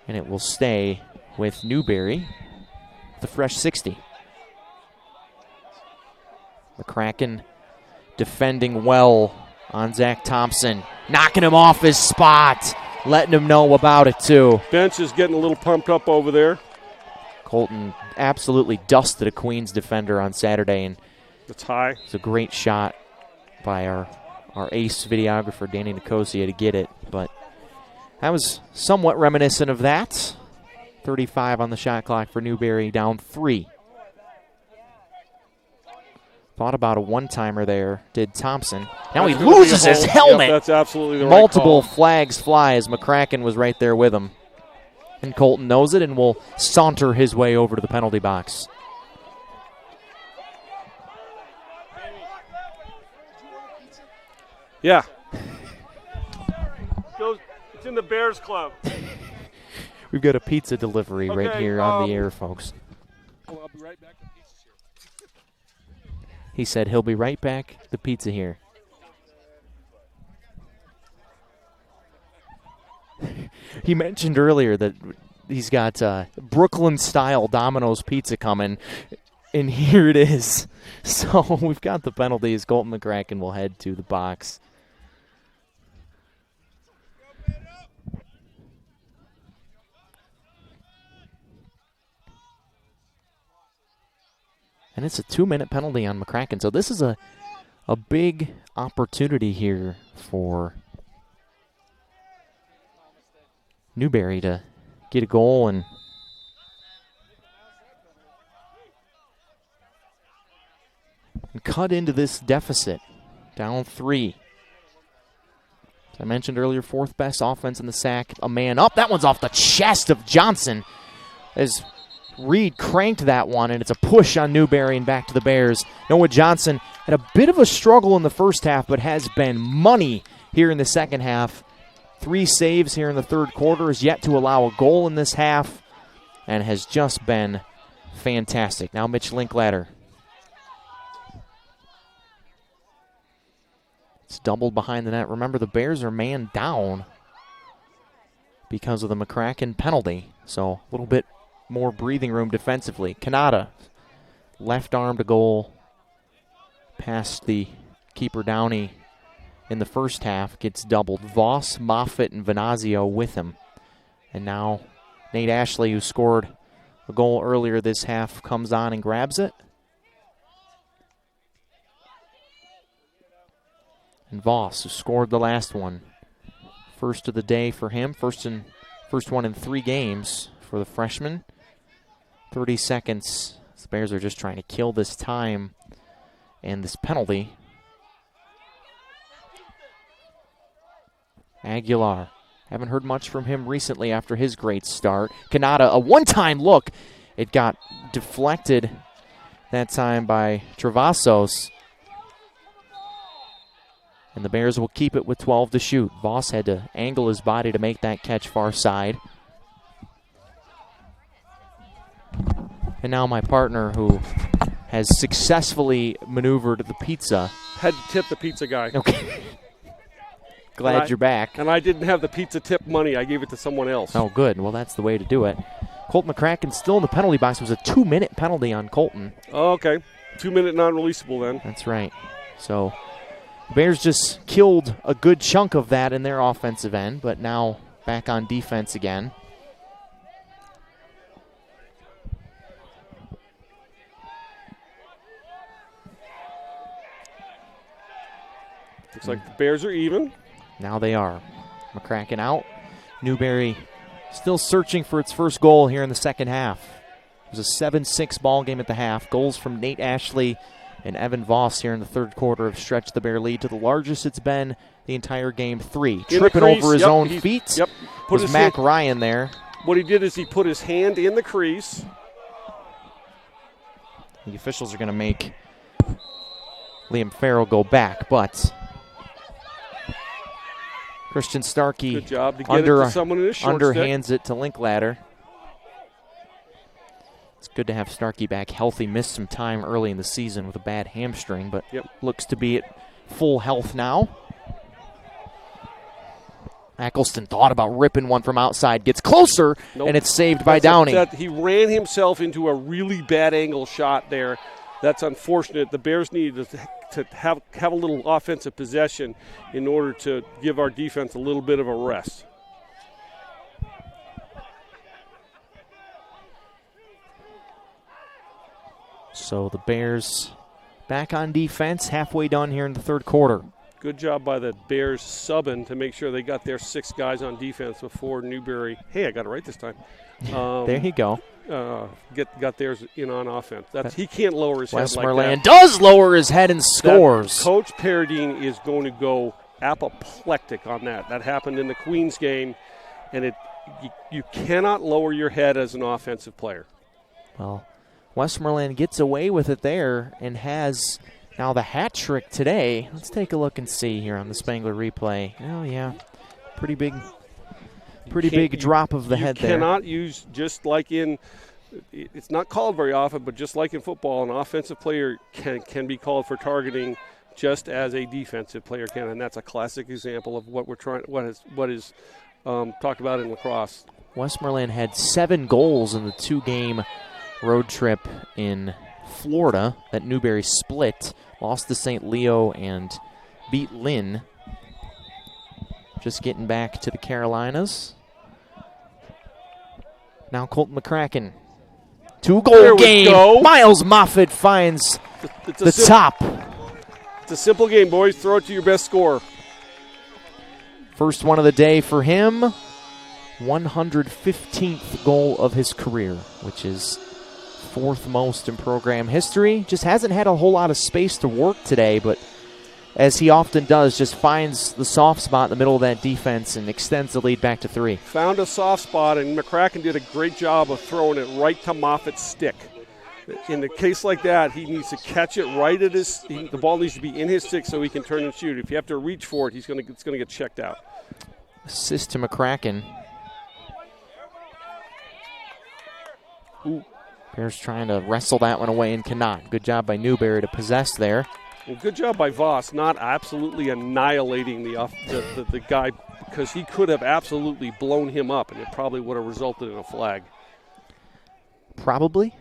And it will stay with Newberry, the fresh 60. McCracken defending well on Zach Thompson. Knocking him off his spot. Letting him know about it, too. Bench is getting a little pumped up over there. Colton absolutely dusted a Queens defender on Saturday, and it's high. It's a great shot by our ace videographer, Danny Nicosia, to get it. But that was somewhat reminiscent of that. 35 on the shot clock for Newberry, down 3. Thought about a one-timer there, did Thompson. Now he loses his helmet. Yep, that's absolutely the Multiple right call. flags fly as McCracken was right there with him. And Colton knows it and will saunter his way over to the penalty box. Yeah. It's in the Bears Club. We've got a pizza delivery right here on the air, folks. I'll be right back. He said he'll be right back. The pizza here. He mentioned earlier that he's got Brooklyn-style Domino's pizza coming. And here it is. So we've got the penalties. Colton McCracken will head to the box. And it's a 2-minute penalty on McCracken. So this is a big opportunity here for Newberry to get a goal and cut into this deficit. Down 3. As I mentioned earlier, 4th best offense in the sack. A man up. That one's off the chest of Johnson. As Reed cranked that one, and it's a push on Newberry and back to the Bears. Noah Johnson had a bit of a struggle in the first half, but has been money here in the second half. 3 saves here in the third quarter, is yet to allow a goal in this half, and has just been fantastic. Now Mitch Linklater. It's doubled behind the net. Remember, the Bears are man down because of the McCracken penalty, so a little bit more breathing room defensively. Kanata, left arm to goal, past the keeper Downey in the first half, gets doubled. Voss, Moffitt, and Venazio with him. And now Nate Ashley, who scored a goal earlier this half, comes on and grabs it. And Voss, who scored the last one. First of the day for him, first one in 3 games for the freshman. 30 seconds. The Bears are just trying to kill this time and this penalty. Aguilar. Haven't heard much from him recently after his great start. Kanata, a one-time look. It got deflected that time by Travasos. And the Bears will keep it with 12 to shoot. Voss had to angle his body to make that catch far side. And now my partner, who has successfully maneuvered the pizza. Had to tip the pizza guy. Okay. Glad you're back. And I didn't have the pizza tip money. I gave it to someone else. Oh, good. Well, that's the way to do it. Colton McCracken still in the penalty box. It was a 2-minute penalty on Colton. Oh, okay. 2-minute non-releasable then. That's right. So Bears just killed a good chunk of that in their offensive end, but now back on defense again. Looks like the Bears are even. Now they are. McCracken out. Newberry still searching for its first goal here in the second half. It was a 7-6 ball game at the half. Goals from Nate Ashley and Evan Voss here in the third quarter have stretched the Bear lead to the largest it's been the entire game. 3. Tripping over his own feet. Yep. Was Mac Ryan there. What he did is he put his hand in the crease. The officials are going to make Liam Farrell go back, but Christian Starkey good job to get it to someone in his short underhands it to Linklater. It's good to have Starkey back healthy. Missed some time early in the season with a bad hamstring, but looks to be at full health now. Eccleston thought about ripping one from outside. Gets closer, and it's saved by Downey. He ran himself into a really bad angle shot there. That's unfortunate. The Bears needed to have a little offensive possession in order to give our defense a little bit of a rest. So the Bears back on defense, halfway done here in the third quarter. Good job by the Bears subbing to make sure they got their 6 guys on defense before Newberry. Hey, I got it right this time. There you go. Got theirs in on offense. He can't lower his head like that. Westmoreland does lower his head and scores. Coach Paradine is going to go apoplectic on that. That happened in the Queens game, and you cannot lower your head as an offensive player. Well, Westmoreland gets away with it there and has now the hat trick today. Let's take a look and see here on the Spangler replay. Oh, yeah. Pretty big drop of the head there. You cannot use, just like in, it's not called very often, but just like in football, an offensive player can be called for targeting just as a defensive player can, and that's a classic example of what is talked about in lacrosse. Westmoreland had 7 goals in the 2-game road trip in Florida that Newberry split, lost to St. Leo, and beat Lynn. Just getting back to the Carolinas. Now Colton McCracken. 2-goal game. Go. Miles Moffitt finds the top. It's a simple game, boys. Throw it to your best scorer. First one of the day for him. 115th goal of his career, which is fourth most in program history. Just hasn't had a whole lot of space to work today, but as he often does, just finds the soft spot in the middle of that defense and extends the lead back to 3. Found a soft spot, and McCracken did a great job of throwing it right to Moffitt's stick. In a case like that, he needs to catch it right at the ball needs to be in his stick so he can turn and shoot. If you have to reach for it, it's going to get checked out. Assist to McCracken. Ooh. Bears trying to wrestle that one away and cannot. Good job by Newberry to possess there. And good job by Voss, not absolutely annihilating the guy, because he could have absolutely blown him up, and it probably would have resulted in a flag. Probably?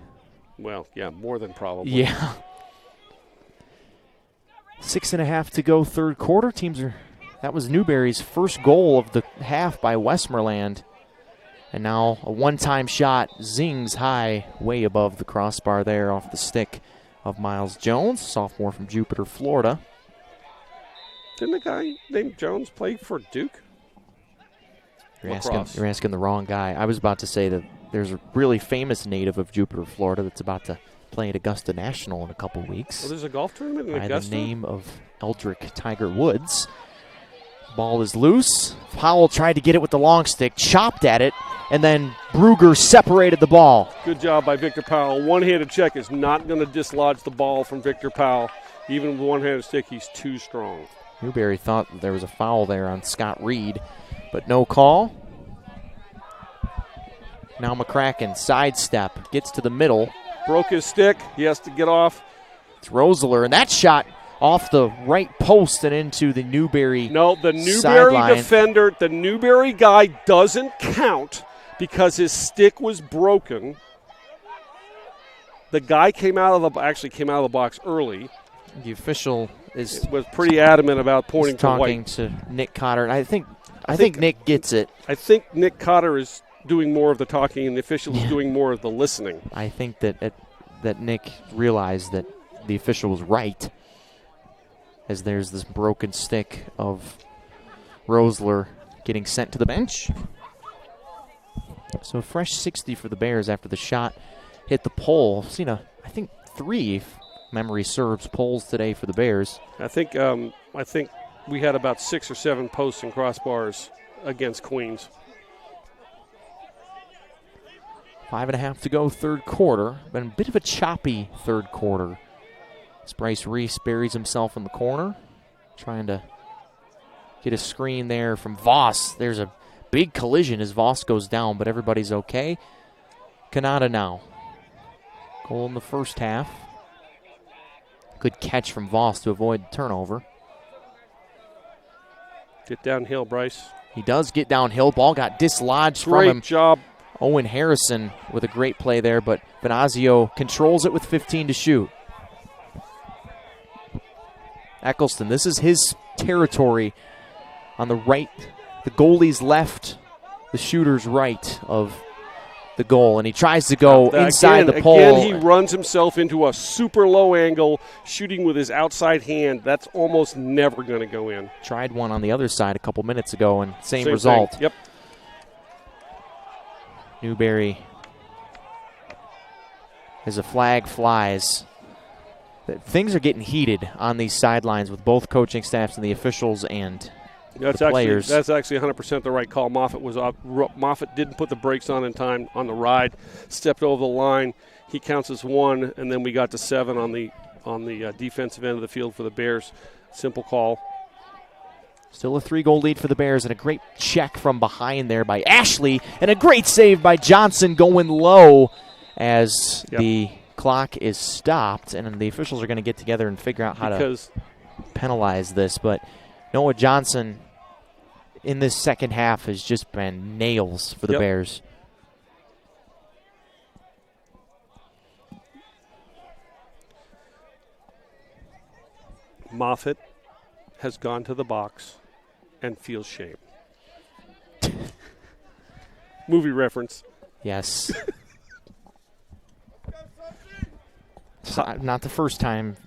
Well, yeah, more than probably. Yeah. 6.5 to go, third quarter. That was Newberry's first goal of the half by Westmoreland. And now a one-time shot zings high, way above the crossbar there off the stick of Miles Jones, sophomore from Jupiter, Florida. Didn't a guy named Jones play for Duke? You're asking the wrong guy. I was about to say that there's a really famous native of Jupiter, Florida that's about to play at Augusta National in a couple weeks. Well, there's a golf tournament in by Augusta? The name of Eldrick Tiger Woods. Ball is loose. Powell tried to get it with the long stick, chopped at it, and then Bruger separated the ball. Good job by Victor Powell. One-handed check is not going to dislodge the ball from Victor Powell. Even with one-handed stick, he's too strong. Newberry thought that there was a foul there on Scott Reed, but no call. Now McCracken, sidestep, gets to the middle. Broke his stick. He has to get off. It's Rosler, and that shot off the right post and into the Newberry No, the Newberry sideline. Defender, the Newberry guy doesn't count because his stick was broken. The guy came out of the box early. The official was pretty adamant about pointing to talking White. to Nick Cotter, and I think Nick gets it. I think Nick Cotter is doing more of the talking, and the official is doing more of the listening. I think that Nick realized that the official was right, as there's this broken stick of Rosler getting sent to the bench. So a fresh 60 for the Bears after the shot hit the pole. Seen I think 3, if memory serves, poles today for the Bears. I think we had about 6 or 7 posts and crossbars against Queens. 5.5 to go, third quarter. Been a bit of a choppy third quarter. As Bryce Reese buries himself in the corner, trying to get a screen there from Voss. There's a big collision as Voss goes down, but everybody's okay. Kanata now. Goal in the first half. Good catch from Voss to avoid turnover. Get downhill, Bryce. He does get downhill. Ball got dislodged from him. Great job. Owen Harrison with a great play there, but Venazio controls it with 15 to shoot. Eccleston, this is his territory on the right, the goalie's left, the shooter's right of the goal, and he tries to go inside the pole. Again, he runs himself into a super low angle, shooting with his outside hand. That's almost never going to go in. Tried one on the other side a couple minutes ago, and same result. Thing. Yep. Newberry, as a flag flies. Things are getting heated on these sidelines with both coaching staffs and the officials and the players. That's actually 100% the right call. Moffitt didn't put the brakes on in time on the ride, stepped over the line. He counts as 1, and then we got to 7 on the defensive end of the field for the Bears. Simple call. Still a 3-goal lead for the Bears, and a great check from behind there by Ashley, and a great save by Johnson going low as the clock is stopped, and the officials are going to get together and figure out how to penalize this. But Noah Johnson in this second half has just been nails for the Bears. Moffitt has gone to the box and feels shame. Movie reference. Yes. Not the first time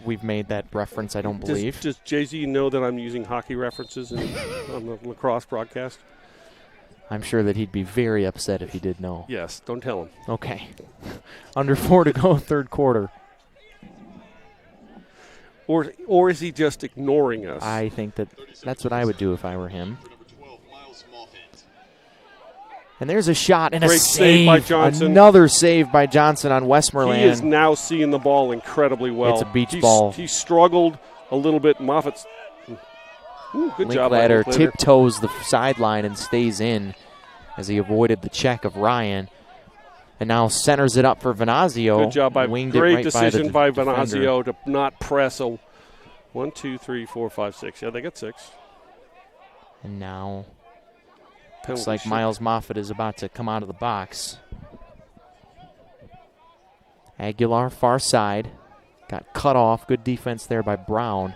we've made that reference, I don't believe. Does Jay-Z know that I'm using hockey references on the Lacrosse broadcast? I'm sure that he'd be very upset if he did know. Yes, don't tell him. Okay. Under 4 to go, third quarter. Or is he just ignoring us? I think that's what I would do if I were him. And there's a shot and Great a save by Johnson. Another save by Johnson on Westmoreland. He is now seeing the ball incredibly well. It's a beach ball. He struggled a little bit. Moffitt's good job. Linklater tiptoes the sideline and stays in as he avoided the check of Ryan. And now centers it up for Venazio. Good job by great decision by Venazio defender. to not press a 1, 2, 3, 4, 5, 6. Yeah, they got 6. And now Penalty looks like shoot. Miles Moffitt is about to come out of the box. Aguilar far side. Got cut off. Good defense there by Brown.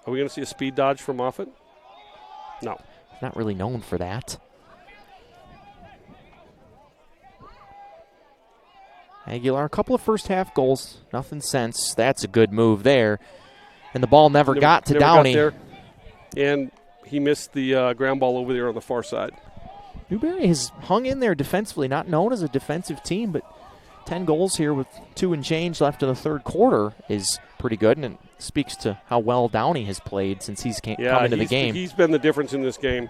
Are we going to see a speed dodge from Moffitt? No. Not really known for that. Aguilar, a couple of first half goals. Nothing since. That's a good move there. And the ball never got to Downey. Got there. And he missed the ground ball over there on the far side. Newberry has hung in there defensively, not known as a defensive team, but 10 goals here with 2 and change left in the third quarter is pretty good, and it speaks to how well Downey has played since he's come into the game. He's been the difference in this game.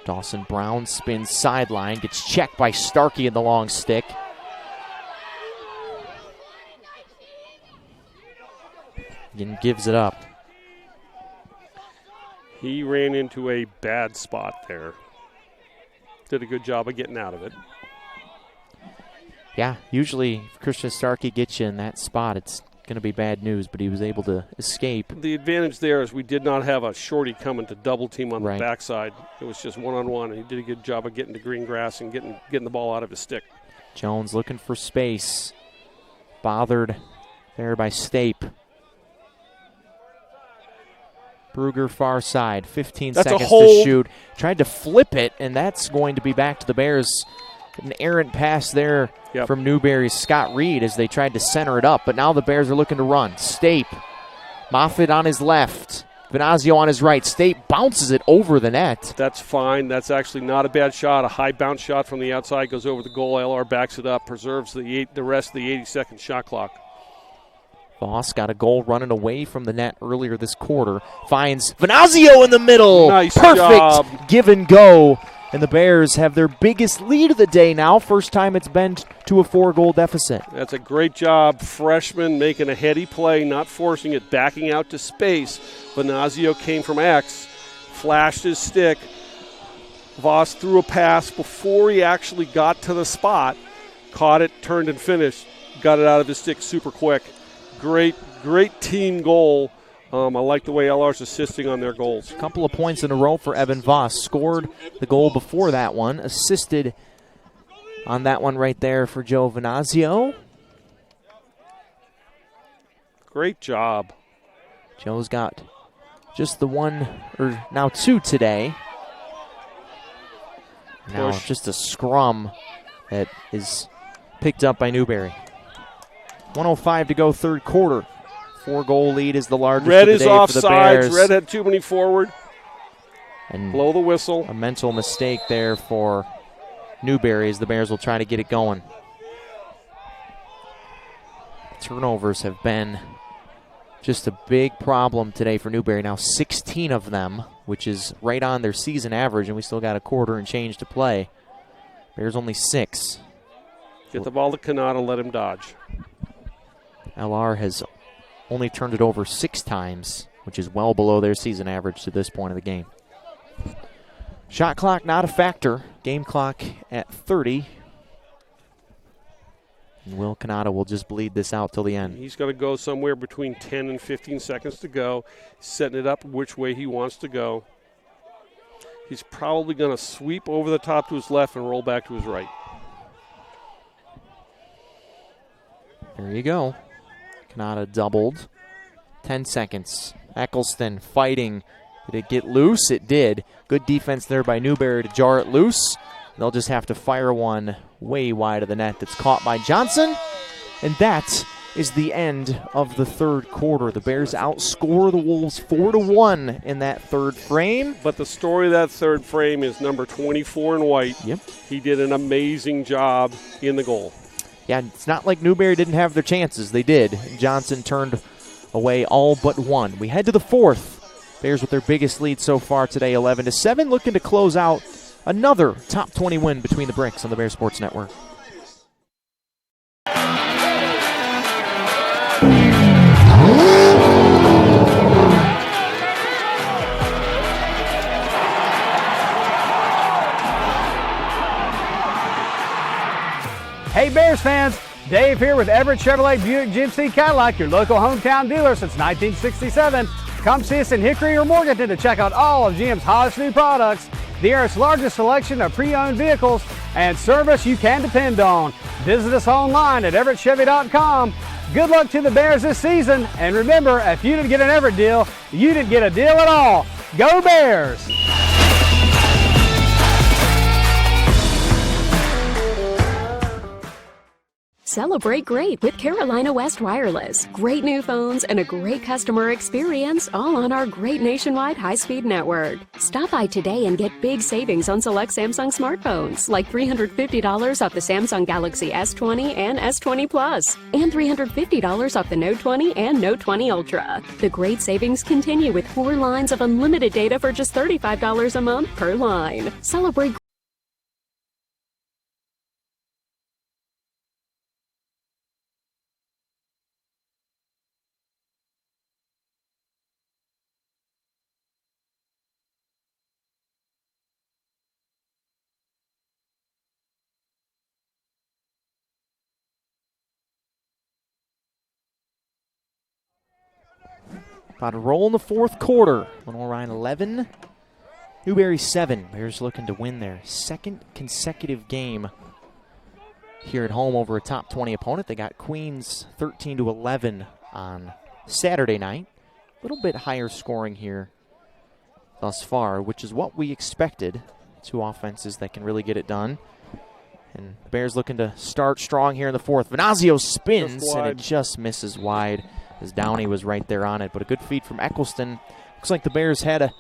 Dawson Brown spins sideline, gets checked by Starkey in the long stick. And gives it up. He ran into a bad spot there. Did a good job of getting out of it. Yeah, usually if Christian Starkey gets you in that spot, it's going to be bad news, but he was able to escape. The advantage there is we did not have a shorty coming to double team on the backside. It was just one-on-one, and he did a good job of getting to green grass and getting the ball out of his stick. Jones looking for space. Bothered there by Stape. Brugger far side, 15 That's seconds a hold. to shoot. Tried to flip it, and that's going to be back to the Bears. An errant pass there from Newberry's Scott Reed as they tried to center it up, but now the Bears are looking to run. Stape, Moffitt on his left, Venazio on his right. Stape bounces it over the net. That's fine. That's actually not a bad shot. A high bounce shot from the outside goes over the goal. LR backs it up, preserves the rest of the 80-second shot clock. Voss got a goal running away from the net earlier this quarter. Finds Venazio in the middle. Nice Perfect job. Give and go. And the Bears have their biggest lead of the day now. First time it's been to a 4-goal deficit. That's a great job. Freshman making a heady play, not forcing it, backing out to space. Venazio came from X, flashed his stick. Voss threw a pass before he actually got to the spot. Caught it, turned and finished. Got it out of his stick super quick. Great team goal. I like the way LR's assisting on their goals. A couple of points in a row for Evan Voss. Scored the goal before that one. Assisted on that one right there for Joe Venazio. Great job. Joe's got just the one, or now 2 today. Now just a scrum that is picked up by Newberry. 1:05 to go, third quarter. 4-goal lead is the largest Red of the is day for the Bears. offsides. Red had too many forward. And blow the whistle. A mental mistake there for Newberry as the Bears will try to get it going. Turnovers have been just a big problem today for Newberry. Now 16 of them, which is right on their season average, and we still got a quarter and change to play. Bears only 6. Get the ball to Kanata, let him dodge. LR has only turned it over 6 times, which is well below their season average to this point of the game. Shot clock not a factor. Game clock at 30. And Will Kanata will just bleed this out till the end. He's going to go somewhere between 10 and 15 seconds to go, setting it up which way he wants to go. He's probably going to sweep over the top to his left and roll back to his right. There you go. Kanata doubled. 10 seconds. Eccleston fighting. Did it get loose? It did. Good defense there by Newberry to jar it loose. They'll just have to fire one way wide of the net that's caught by Johnson. And that is the end of the third quarter. The Bears outscore the Wolves 4-1 in that third frame. But the story of that third frame is number 24 in white. Yep. He did an amazing job in the goal. Yeah, it's not like Newberry didn't have their chances. They did. Johnson turned away all but one. We head to the fourth. Bears with their biggest lead so far today, 11-7, looking to close out another top 20 win between the bricks on the Bears Sports Network. Hey Bears fans, Dave here with Everett Chevrolet Buick GMC Cadillac, your local hometown dealer since 1967. Come see us in Hickory or Morganton to check out all of GM's hottest new products, the area's largest selection of pre-owned vehicles, and service you can depend on. Visit us online at everettchevy.com. Good luck to the Bears this season, and remember, if you didn't get an Everett deal, you didn't get a deal at all. Go Bears! Celebrate great with Carolina West Wireless. Great new phones and a great customer experience, all on our great nationwide high-speed network. Stop by today and get big savings on select Samsung smartphones, like $350 off the Samsung Galaxy S20 and S20 Plus, and $350 off the Note 20 and Note 20 Ultra. The great savings continue with 4 lines of unlimited data for just $35 a month per line. Celebrate. About to roll in the fourth quarter. Lenoir-Rhyne 11, Newberry 7. Bears looking to win their second consecutive game here at home over a top 20 opponent. They got Queens 13-11 on Saturday night. A little bit higher scoring here thus far, which is what we expected. Two offenses that can really get it done. And the Bears looking to start strong here in the fourth. Venazio spins, and it just misses wide, as Downey was right there on it. But a good feed from Eccleston. Looks like the Bears had a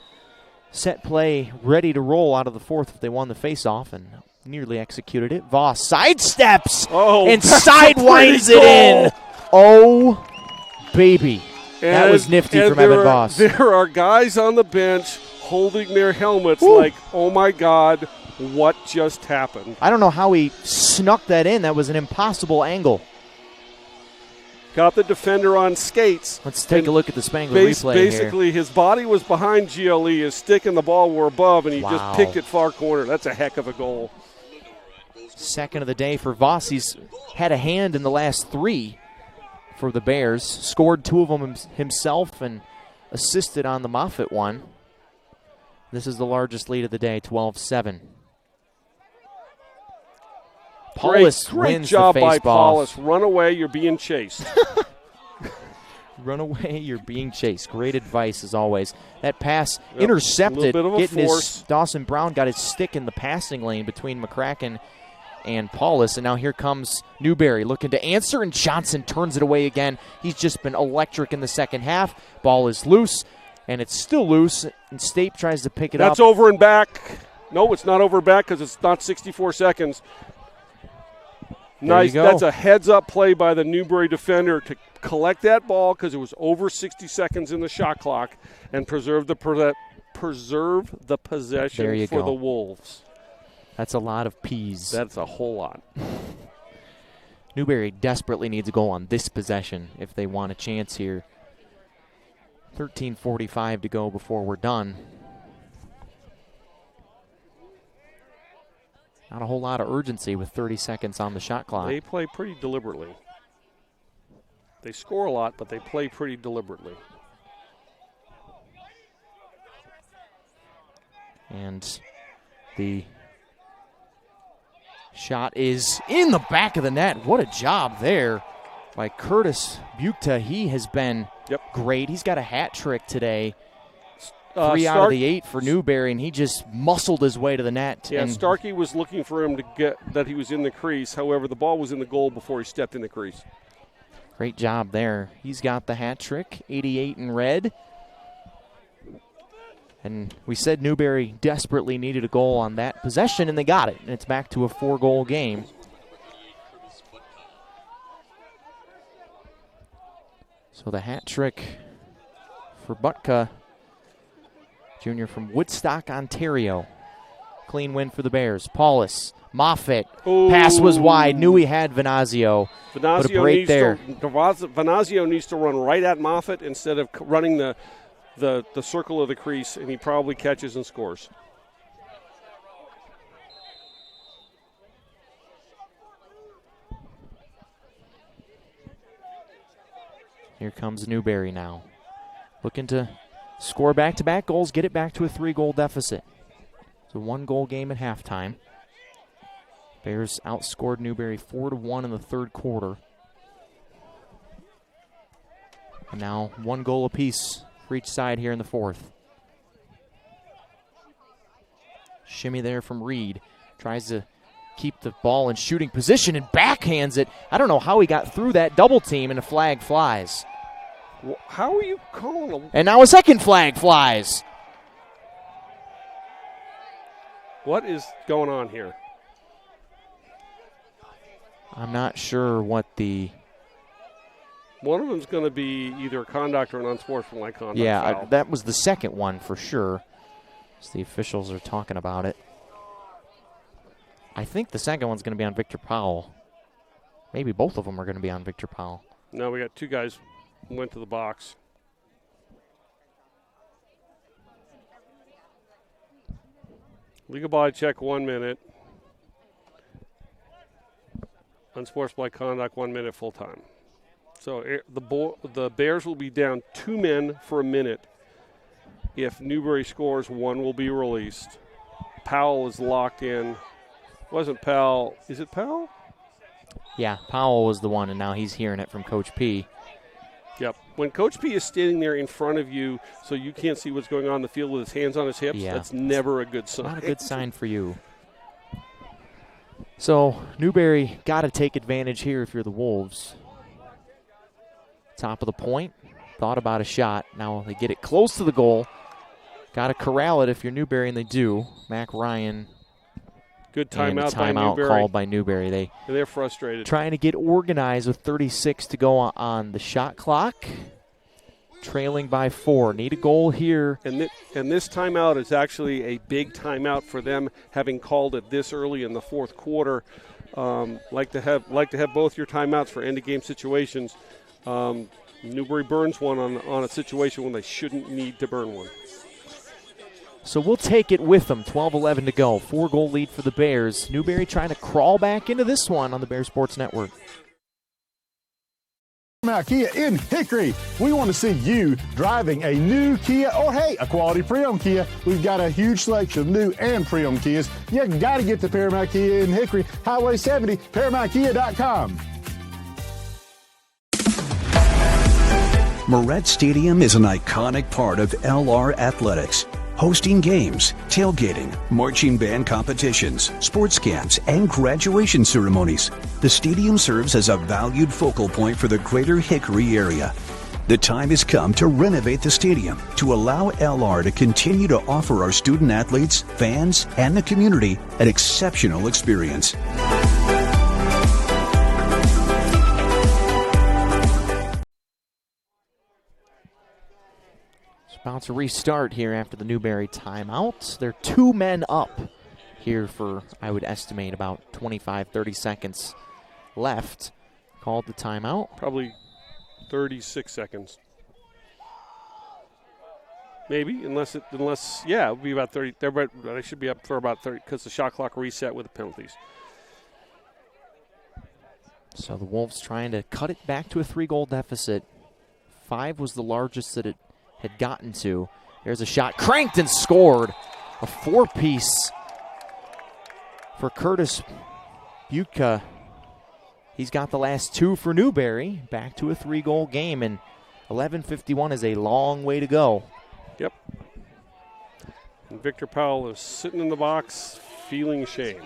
set play ready to roll out of the fourth if they won the faceoff, and nearly executed it. Voss sidesteps and sidewinds it in. Oh, baby. That was nifty from Evan Voss. There are guys on the bench holding their helmets like, oh, my God, what just happened? I don't know how he snuck that in. That was an impossible angle. Got the defender on skates. Let's take a look at the Spangler replay Basically, his body was behind GLE, his stick and the ball were above, and he just picked it far corner. That's a heck of a goal. Second of the day for Voss. He's had a hand in the last 3 for the Bears. Scored 2 of them himself and assisted on the Moffitt one. This is the largest lead of the day, 12-7. Paulus great job by Paulus. Run away, you're being chased. Run away, you're being chased. Great advice as always. That pass intercepted. Dawson Brown got his stick in the passing lane between McCracken and Paulus, and now here comes Newberry looking to answer, and Johnson turns it away again. He's just been electric in the second half. Ball is loose, and it's still loose, and Stape tries to pick it up. That's over and back. No, it's not over and back because it's not 64 seconds. Nice. That's a heads-up play by the Newberry defender to collect that ball because it was over 60 seconds in the shot clock and preserve the possession for the Wolves. That's a lot of P's. That's a whole lot. Newberry desperately needs a goal on this possession if they want a chance here. 13:45 to go before we're done. Not a whole lot of urgency with 30 seconds on the shot clock. They play pretty deliberately. They score a lot, but they play pretty deliberately. And the shot is in the back of the net. What a job there by Curtis Bukta. He has been great. He's got a hat trick today. 3 out of the 8 for Newberry, and he just muscled his way to the net. Yeah, and Starkey was looking for him to get that he was in the crease. However, the ball was in the goal before he stepped in the crease. Great job there. He's got the hat trick, 88 in red. And we said Newberry desperately needed a goal on that possession, and they got it. And it's back to a 4-goal game. So the hat trick for Butka, junior from Woodstock, Ontario. Clean win for the Bears. Paulus, Moffitt, pass was wide. Knew he had Venazio. But a break there. Venazio needs to run right at Moffitt instead of running the circle of the crease, and he probably catches and scores. Here comes Newberry now. Looking to score back-to-back goals, get it back to a 3-goal deficit. It's a 1-goal game at halftime. Bears outscored Newberry 4-1 in the third quarter. And now 1 goal apiece for each side here in the fourth. Shimmy there from Reed. Tries to keep the ball in shooting position and backhands it. I don't know how he got through that double team, and a flag flies. How are you calling him? And now a second flag flies. What is going on here? I'm not sure what the... One of them is going to be either a conduct or an unsportsmanlike conduct. Yeah, that was the second one for sure. As the officials are talking about it. I think the second one's going to be on Victor Powell. Maybe both of them are going to be on Victor Powell. No, we got 2 guys who went to the box. Legal body check 1 minute. Unsportsmanlike conduct 1 minute full time. So the Bears will be down 2 men for a minute. If Newberry scores, 1 will be released. Powell is locked in. Wasn't Powell? Is it Powell? Yeah, Powell was the one, and now he's hearing it from Coach P. Yep. When Coach P is standing there in front of you so you can't see what's going on in the field with his hands on his hips, that's never a good sign. Not a good sign for you. So Newberry got to take advantage here if you're the Wolves. Top of the point. Thought about a shot. Now they get it close to the goal. Got to corral it if you're Newberry, and they do. Mac Ryan. Good timeout by Newberry. Called by Newberry. They're frustrated. Trying to get organized with 36 to go on the shot clock. Trailing by 4. Need a goal here. And this timeout is actually a big timeout for them, having called it this early in the fourth quarter. Like to have both your timeouts for end of game situations. Newberry burns one on a situation when they shouldn't need to burn one. So we'll take it with them. 12-11 to go. 4-goal lead for the Bears. Newberry trying to crawl back into this one on the Bears Sports Network. Kia in Hickory. We want to see you driving a new Kia or, hey, a quality pre-owned Kia. We've got a huge selection of new and pre-owned Kias. You got to get to Paramount Kia in Hickory, Highway 70, ParamountKia.com. Moret Stadium is an iconic part of LR Athletics, hosting games, tailgating, marching band competitions, sports camps, and graduation ceremonies. The stadium serves as a valued focal point for the greater Hickory area. The time has come to renovate the stadium to allow LR to continue to offer our student athletes, fans, and the community an exceptional experience. About to restart here after the Newberry timeout. They're 2 men up here for, I would estimate, about 25, 30 seconds left. Called the timeout. Probably 36 seconds. Maybe, unless it would be about 30. They should be up for about 30 because the shot clock reset with the penalties. So the Wolves trying to cut it back to a 3-goal deficit. 5 was the largest that it had gotten to. There's a shot, cranked and scored. A 4-piece for Curtis Butka. He's got the last 2 for Newberry. Back to a 3-goal game, and 11:51 is a long way to go. Yep. And Victor Powell is sitting in the box feeling shame.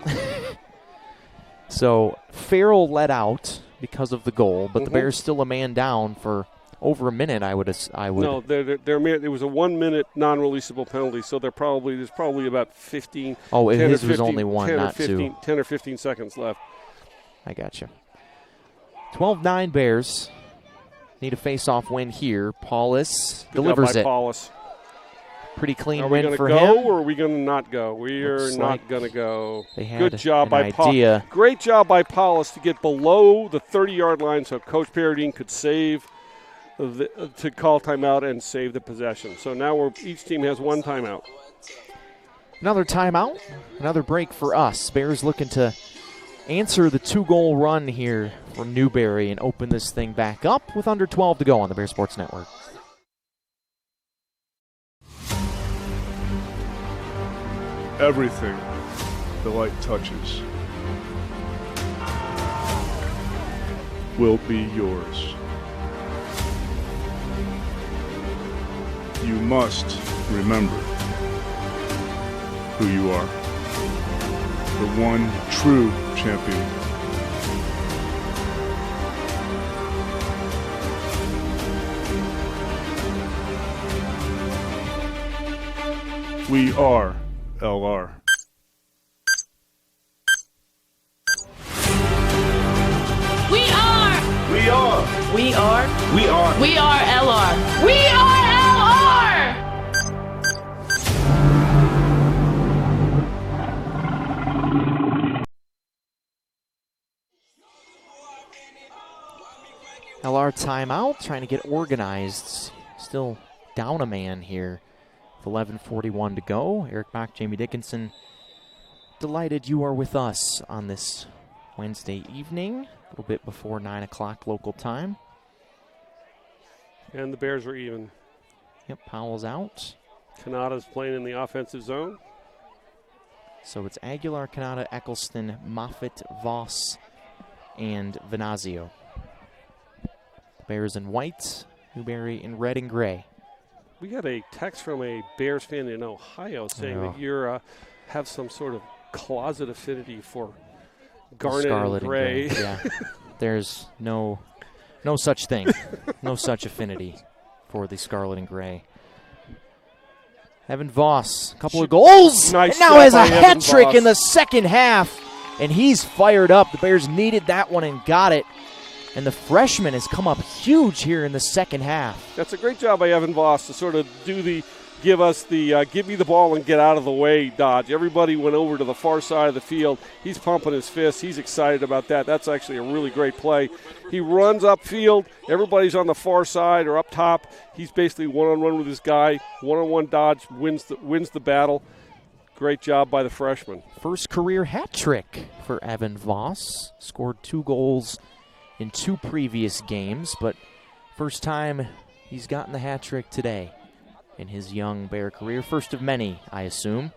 So Farrell let out because of the goal, but the Bears still a man down for over a minute. I would. No, it was a 1-minute non-releasable penalty, so there's probably about 15. Oh, 10 his or 15, was only 1, 10 not or 15, 2. 10 or 15 seconds left. I got you. 12-9 Bears need a face-off win here. Paulus delivers it. Paulus. Pretty clean Are we win for go him. Or are we going to not go? We are Looks not like going to go. They had Good job an by Paulus. Great job by Paulus to get below the 30-yard line so Coach Paradine could to call timeout and save the possession. So now each team has 1 timeout. Another timeout, another break for us. Bears looking to answer the 2-goal run here for Newberry and open this thing back up with under 12 to go on the Bear Sports Network. Everything the light touches will be yours. You must remember who you are. The one true champion. We are LR. We are. We are. We are. We are. We are LR. We are LR. LR timeout, trying to get organized. Still down a man here. 11:41 to go. Eric Bach, Jamie Dickinson. Delighted you are with us on this Wednesday evening, a little bit before 9 o'clock local time. And the Bears are even. Yep, Powell's out. Kanata's playing in the offensive zone. So it's Aguilar, Kanata, Eccleston, Moffitt, Voss, and Venazio. Bears in white, Newberry in red and gray. We got a text from a Bears fan in Ohio saying that you have some sort of closet affinity for garnet Scarlet and gray. And gray. Yeah, there's no such thing, no such affinity for the scarlet and gray. Evan Voss, a couple of goals, nice and now has a by hat Evan trick Voss. in the second half, and he's fired up. The Bears needed that one and got it. And the freshman has come up huge here in the second half. That's a great job by Evan Voss to sort of give me the ball and get out of the way dodge. Everybody went over to the far side of the field. He's pumping his fists. He's excited about that. That's actually a really great play. He runs upfield. Everybody's on the far side or up top. He's basically one-on-one with his guy. One-on-one dodge wins the battle. Great job by the freshman. First career hat trick for Evan Voss. Scored 2 goals in 2 previous games, but first time he's gotten the hat trick today in his young Bear career. First of many, I assume.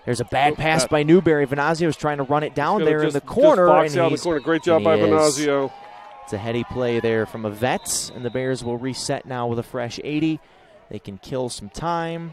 There's a bad pass by Newberry. Venazio's trying to run it down there in the corner. Box out in the corner. Great job by Venazio. It's a heady play there from a vet, and the Bears will reset now with a fresh 80. They can kill some time.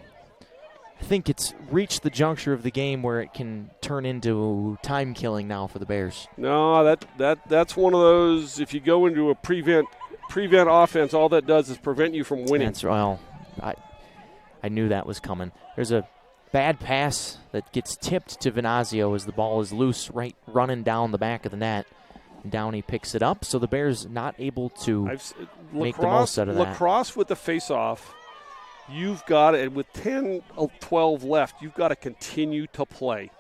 I think it's reached the juncture of the game where it can turn into time killing now for the Bears. No, that's one of those. If you go into a prevent offense, all that does is prevent you from winning. That's well, I knew that was coming. There's a bad pass that gets tipped to Venazio as the ball is loose, right running down the back of the net. And Downey picks it up, so the Bears not able to make the most out of that. Lacrosse with the face-off. You've got it with 10, 12 left. You've got to continue to play.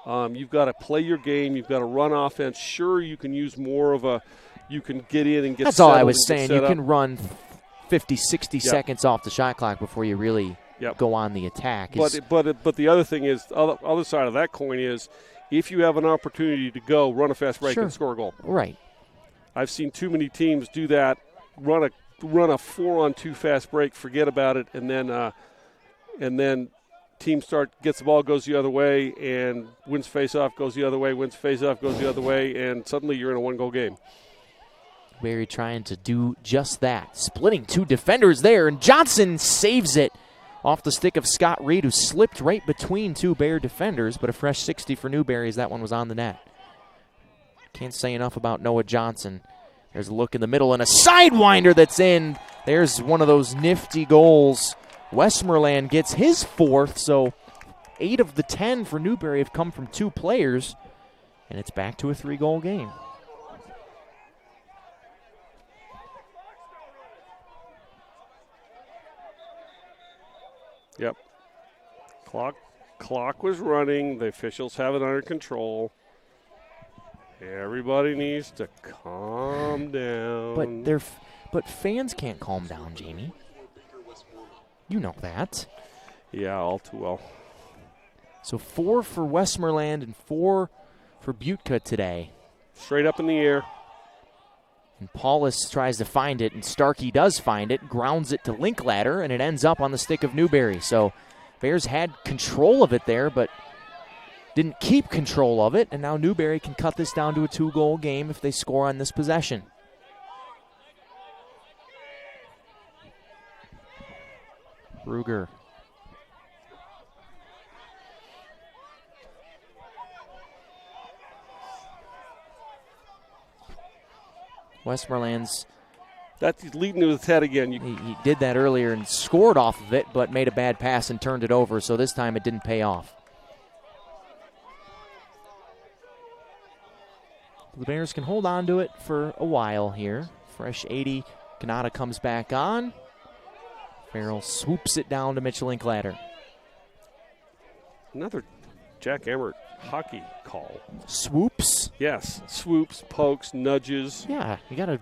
You've got to play your game. You've got to run offense. Sure, you can use more of a. You can get in and get. That's all I was saying. You can run 50, 60 seconds off the shot clock before you really go on the attack. But the other thing is, the other side of that coin is, if you have an opportunity to go run a fast break and score a goal. Right. I've seen too many teams do that. Run a 4-on-2 fast break, forget about it, and then team gets the ball, goes the other way, and wins face-off, goes the other way, wins face-off, goes the other way, and suddenly you're in a one-goal game. Newberry trying to do just that. Splitting 2 defenders there, and Johnson saves it off the stick of Scott Reed, who slipped right between 2 Bear defenders, but a fresh 60 for Newberry as that one was on the net. Can't say enough about Noah Johnson. There's a look in the middle and a sidewinder that's in. There's one of those nifty goals. Westmoreland gets his 4th, so 8 of the 10 for Newberry have come from 2 players, and it's back to a 3-goal game. Yep. Clock was running. The officials have it under control. Everybody needs to calm down. But fans can't calm down, Jamie. You know that. Yeah, all too well. So 4 for Westmoreland and 4 for Butka today. Straight up in the air. And Paulus tries to find it, and Starkey does find it, grounds it to Linklater, and it ends up on the stick of Newberry. So Bears had control of it there, but didn't keep control of it, and now Newberry can cut this down to a 2-goal game if they score on this possession. Ruger. Westmoreland's. That's leading to his head again. He did that earlier and scored off of it, but made a bad pass and turned it over, so this time it didn't pay off. The Bears can hold on to it for a while here. Fresh 80. Kanata comes back on. Farrell swoops it down to Mitchell Linklater. Another Jack Emmert hockey call. Swoops? Yes. Swoops, pokes, nudges. Yeah, you got to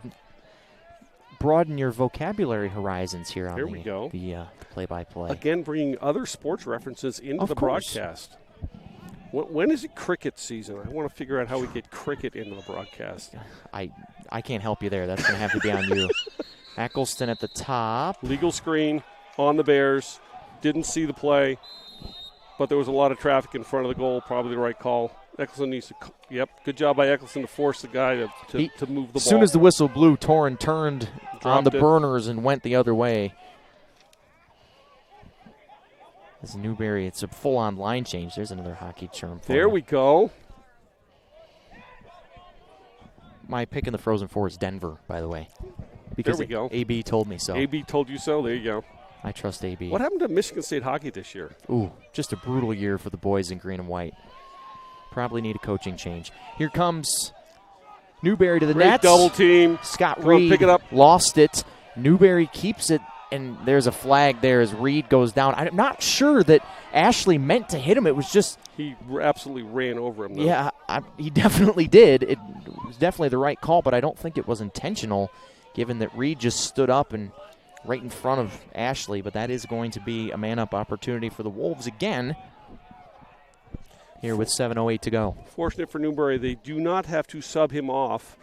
broaden your vocabulary horizons here on the play-by-play. Again, bringing other sports references into the broadcast. When is it cricket season? I want to figure out how we get cricket into the broadcast. I can't help you there. That's going to have to be on you. Eccleston at the top. Legal screen on the Bears. Didn't see the play, but there was a lot of traffic in front of the goal. Probably the right call. Eccleston needs to. Yep, good job by Eccleston to force the guy to move the ball. As soon as the whistle blew, Torrin turned on the burners and went the other way. As Newberry, it's a full-on line change. There's another hockey term. There we go. My pick in the Frozen Four is Denver, by the way. Because there we go. AB told me so. AB told you so. There you go. I trust AB. What happened to Michigan State hockey this year? Ooh, just a brutal year for the boys in green and white. Probably need a coaching change. Here comes Newberry to the net. Double team. Scott Reed pick it up. Lost it. Newberry keeps it, and there's a flag there as Reed goes down. I'm not sure that Ashley meant to hit him. It was just... He absolutely ran over him, though. Yeah, he definitely did. It was definitely the right call, but I don't think it was intentional, given that Reed just stood up and right in front of Ashley. But that is going to be a man-up opportunity for the Wolves again here with 7:08 to go. Fortunate for Newberry, they do not have to sub him off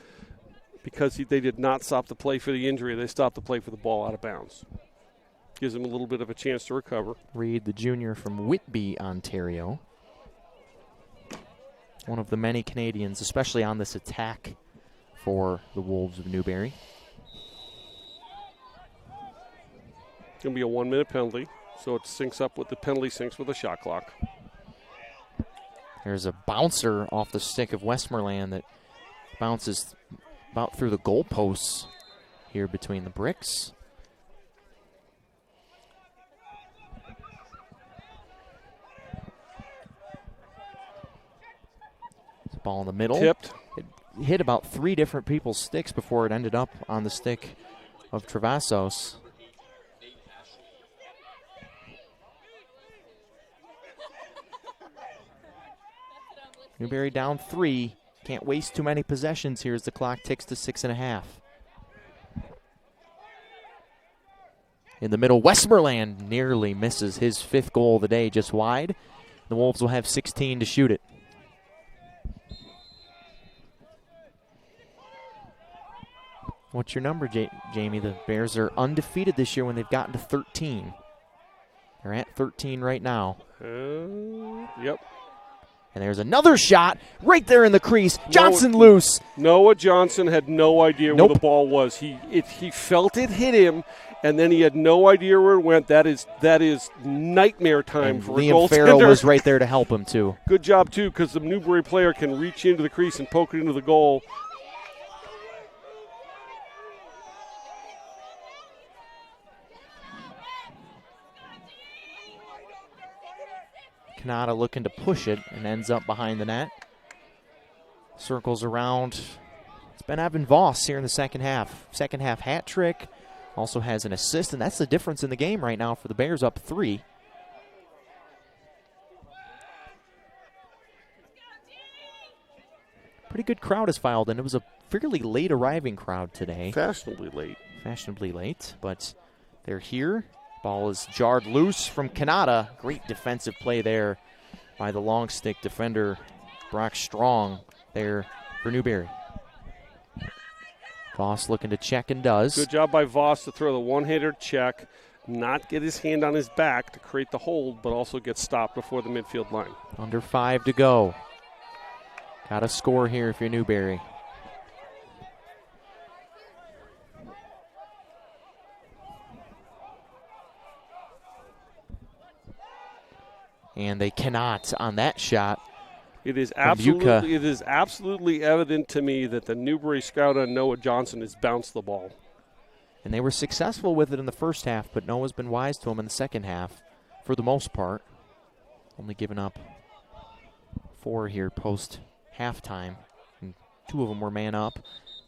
because they did not stop the play for the injury. They stopped the play for the ball out of bounds. Gives him a little bit of a chance to recover. Reed, the junior from Whitby, Ontario. One of the many Canadians, especially on this attack for the Wolves of Newberry. It's going to be a 1-minute penalty, so it syncs up with the penalty syncs with the shot clock. There's a bouncer off the stick of Westmoreland that bounces about through the goalposts here between the bricks. Ball in the middle. Tipped. It hit about 3 different people's sticks before it ended up on the stick of Travasos. Newberry down 3. Can't waste too many possessions here as the clock ticks to 6.5. In the middle, Westmoreland nearly misses his 5th goal of the day, just wide. The Wolves will have 16 to shoot it. What's your number, Jamie? The Bears are undefeated this year when they've gotten to 13. They're at 13 right now. Yep. And there's another shot right there in the crease. Johnson loose. Noah Johnson had no idea where the ball was. He felt it hit him, and then he had no idea where it went. That is nightmare time for a goaltender. Liam Farrell was right there to help him, too. Good job, too, because the Newberry player can reach into the crease and poke it into the goal. Kanata looking to push it and ends up behind the net. Circles around. It's been Evan Voss here in the second half. Second half hat trick. Also has an assist, and that's the difference in the game right now for the Bears, up 3. Pretty good crowd has filed in. It was a fairly late arriving crowd today. Fashionably late, but they're here. Ball is jarred loose from Kanata. Great defensive play there by the long stick defender, Brock Strong, there for Newberry. Voss looking to check and does. Good job by Voss to throw the one-hander check, not get his hand on his back to create the hold, but also get stopped before the midfield line. Under 5 to go. Got to score here if you're Newberry. And they cannot on that shot. It is absolutely evident to me that the Newberry scout on Noah Johnson has bounced the ball. And they were successful with it in the first half, but Noah's been wise to him in the second half for the most part. Only giving up 4 here post halftime. And 2 of them were man up.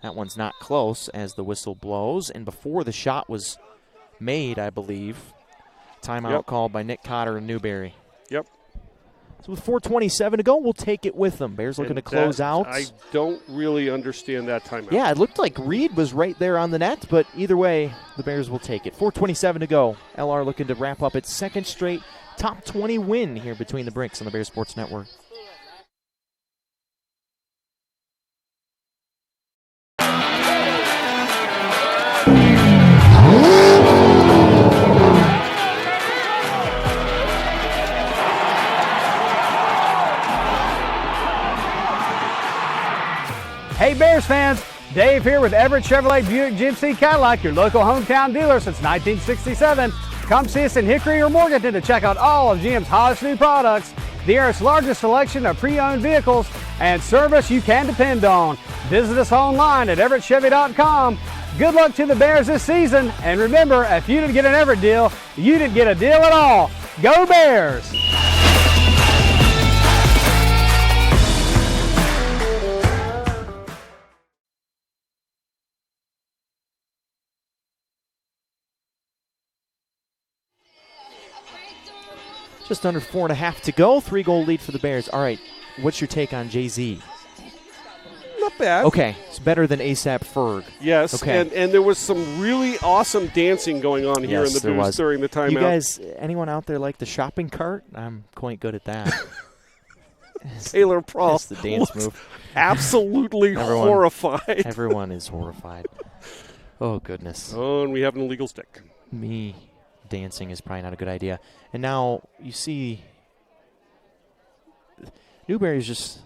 That one's not close as the whistle blows. And before the shot was made, I believe, timeout called by Nick Cotter and Newberry. Yep. So with 4:27 to go, we'll take it with them. Bears looking to close out. I don't really understand that timeout. Yeah, it looked like Reed was right there on the net, but either way, the Bears will take it. 4:27 to go. LR looking to wrap up its second straight top 20 win here between the Bricks on the Bears Sports Network. Hey Bears fans, Dave here with Everett Chevrolet Buick GMC Cadillac, your local hometown dealer since 1967. Come see us in Hickory or Morganton to check out all of GM's hottest new products, the area's largest selection of pre-owned vehicles, and service you can depend on. Visit us online at everettchevy.com. Good luck to the Bears this season, and remember, if you didn't get an Everett deal, you didn't get a deal at all. Go Bears! Just under 4.5 to go. 3-goal lead for the Bears. All right, what's your take on Jay-Z? Not bad. Okay, it's better than ASAP Ferg. Yes, okay. and there was some really awesome dancing going on here in the booth during the timeout. You guys, anyone out there like the shopping cart? I'm quite good at that. Taylor Pross, the dance move. Absolutely horrified. Everyone is horrified. Oh, goodness. Oh, and we have an illegal stick. Me dancing is probably not a good idea. And now you see Newberry's just,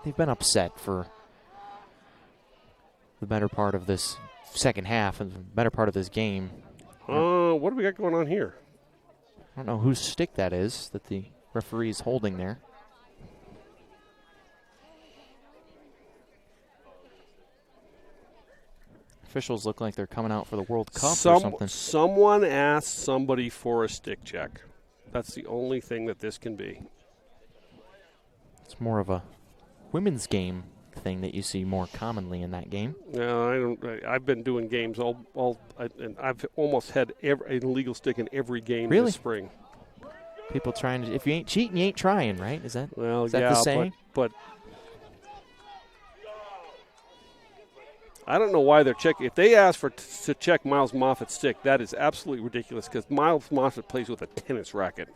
they've been upset for the better part of this second half and the better part of this game. What do we got going on here? I don't know whose stick that is that the referee is holding there. Officials look like they're coming out for the World Cup or something. Someone asked somebody for a stick check. That's the only thing that this can be. It's more of a women's game thing that you see more commonly in that game. No, I've been doing games and I've almost had an illegal stick in every game this spring. People trying to, if you ain't cheating, you ain't trying, right? Is that the saying? But I don't know why they're checking. If they ask to check Miles Moffat's stick, that is absolutely ridiculous because Miles Moffat plays with a tennis racket.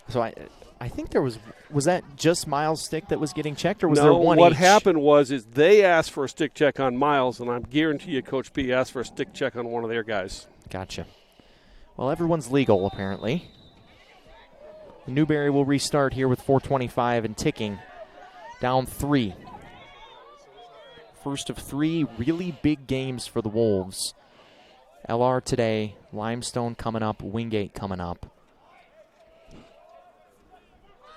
So I think there was that just Miles' stick that was getting checked, or was there one what each? happened was they asked for a stick check on Miles, and I guarantee you Coach P asked for a stick check on one of their guys. Gotcha. Well, everyone's legal, apparently. Newberry will restart here with 4:25 and ticking. Down 3. First of 3 really big games for the Wolves. LR today, Limestone coming up, Wingate coming up.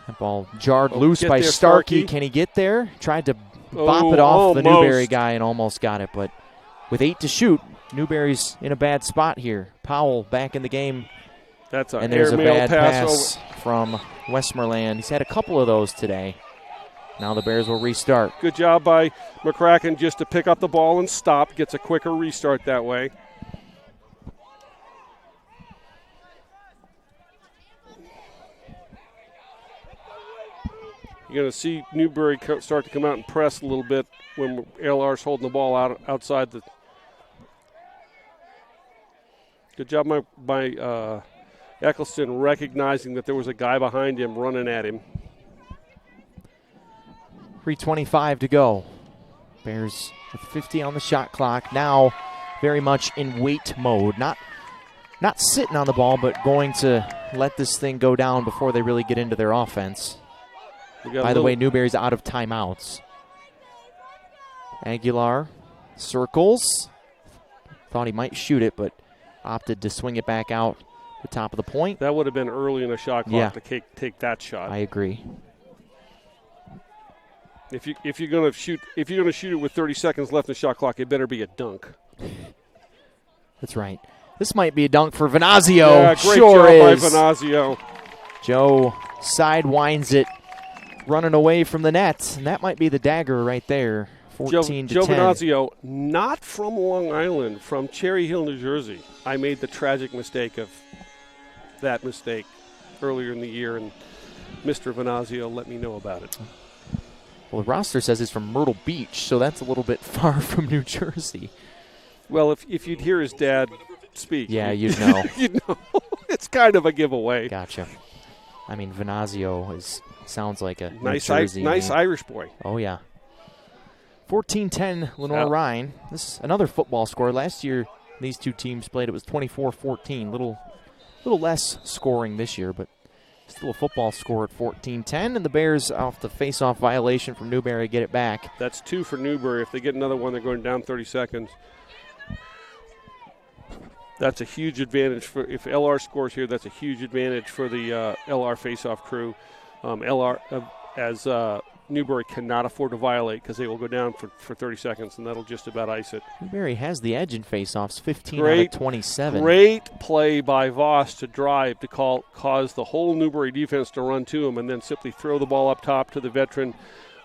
That ball jarred loose by Starkey. Can he get there? Tried to bop it off the Newberry guy and almost got it, but with 8 to shoot, Newberry's in a bad spot here. Powell back in the game. That's and there's a bad pass from Westmoreland. He's had a couple of those today. Now the Bears will restart. Good job by McCracken just to pick up the ball and stop. Gets a quicker restart that way. You're going to see Newberry start to come out and press a little bit when LR's holding the ball outside the. Good job by Eccleston recognizing that there was a guy behind him running at him. 3:25 to go. Bears with 50 on the shot clock. Now very much in wait mode. Not sitting on the ball, but going to let this thing go down before they really get into their offense. By the way, Newberry's out of timeouts. Aguilar circles. Thought he might shoot it, but opted to swing it back out the top of the point. That would have been early in the shot clock to take that shot. I agree. If you're going to shoot it with 30 seconds left in the shot clock, it better be a dunk. That's right. This might be a dunk for Venazio. Yeah, great job by Venazio. Joe sidewinds it, running away from the net, and that might be the dagger right there. 14 to 10. Joe Venazio, not from Long Island, from Cherry Hill, New Jersey. I made the tragic mistake of that mistake earlier in the year, and Mr. Venazio let me know about it. Well, the roster says he's from Myrtle Beach, so that's a little bit far from New Jersey. Well, if you'd hear his dad speak. Yeah, you'd know. You'd know. It's kind of a giveaway. Gotcha. I mean, Venazio sounds like a nice name. Irish boy. Oh, yeah. 14-10 Lenoir-Rhyne. This is another football score. Last year, these two teams played. It was 24-14. Little less scoring this year, but still a football score at 14-10. And the Bears, off the face-off violation from Newberry, get it back. That's 2 for Newberry. If they get another one, they're going down 30 seconds. That's a huge advantage if LR scores here. That's a huge advantage for the LR face-off crew. Newberry cannot afford to violate because they will go down for 30 seconds, and that'll just about ice it. Newberry has the edge in face-offs, 15 out of 27. Great play by Voss to drive to cause the whole Newberry defense to run to him and then simply throw the ball up top to the veteran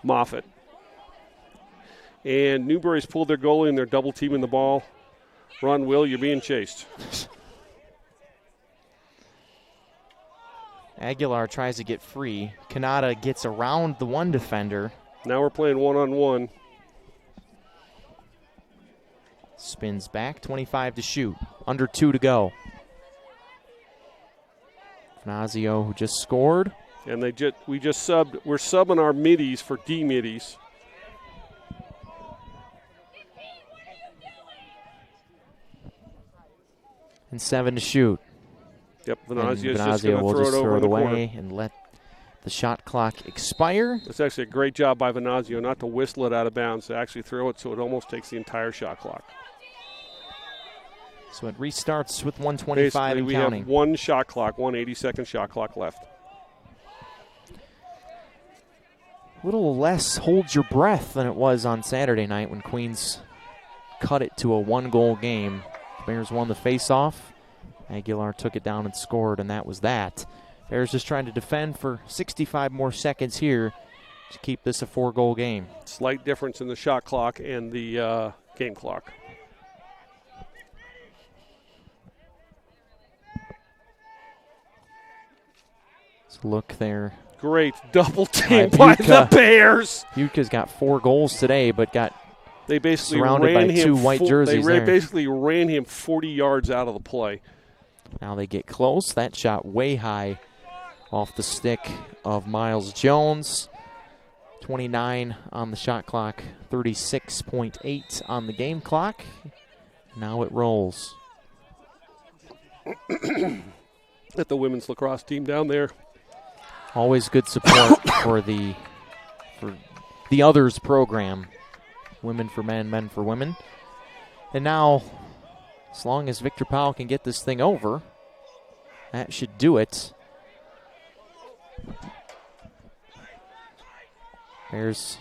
Moffitt. And Newberry's pulled their goalie, and they're double-teaming the ball. Run, Will, you're being chased. Aguilar tries to get free. Kanata gets around the one defender. Now we're playing one-on-one. Spins back, 25 to shoot. Under 2 to go. Venazio, who just scored. And we're subbing our middies for D-middies. And 7 to shoot. Yep, Venazio's just going to throw it away and let the shot clock expire. It's actually a great job by Venazio not to whistle it out of bounds, to actually throw it so it almost takes the entire shot clock. So it restarts with 1:25 Basically, and we counting. have one shot clock, 1 80-second shot clock left. A little less hold your breath than it was on Saturday night when Queens cut it to a 1-goal game. The Bears won the face-off. Aguilar took it down and scored, and that was that. Bears just trying to defend for 65 more seconds here to keep this a 4-goal game. Slight difference in the shot clock and the game clock. Let's look there. Great double team by the Bears. Butka's got 4 goals today, but got they basically surrounded by 2 white jerseys. They basically ran him 40 yards out of the play. Now they get close. That shot way high off the stick of Miles Jones. 29 on the shot clock, 36.8 on the game clock. Now it rolls. at the women's lacrosse team down there. Always good support for the others program. Women for men, men for women. And now, as long as Victor Powell can get this thing over, that should do it. There's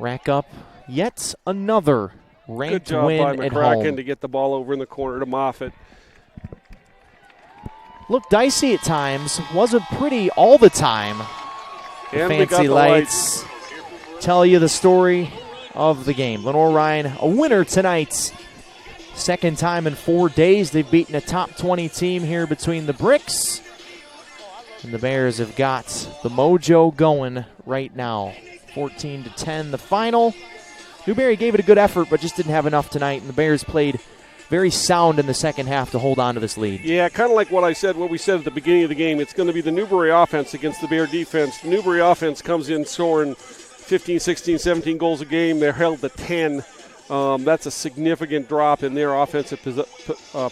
rack up yet another ranked Good job win by at McCracken home. to get the ball over in the corner to Moffitt. Looked dicey at times, wasn't pretty all the time. The And we got fancy the lights tell you the story of the game. Lenoir-Rhyne, a winner tonight. Second time in 4 days they've beaten a top 20 team here between the bricks. And the Bears have got the mojo going right now. 14-10 the final. Newberry gave it a good effort, but just didn't have enough tonight. And the Bears played very sound in the second half to hold on to this lead. Yeah, kind of like what we said at the beginning of the game. It's going to be the Newberry offense against the Bear defense. The Newberry offense comes in scoring 15, 16, 17 goals a game. They're held to 10. That's a significant drop in their offensive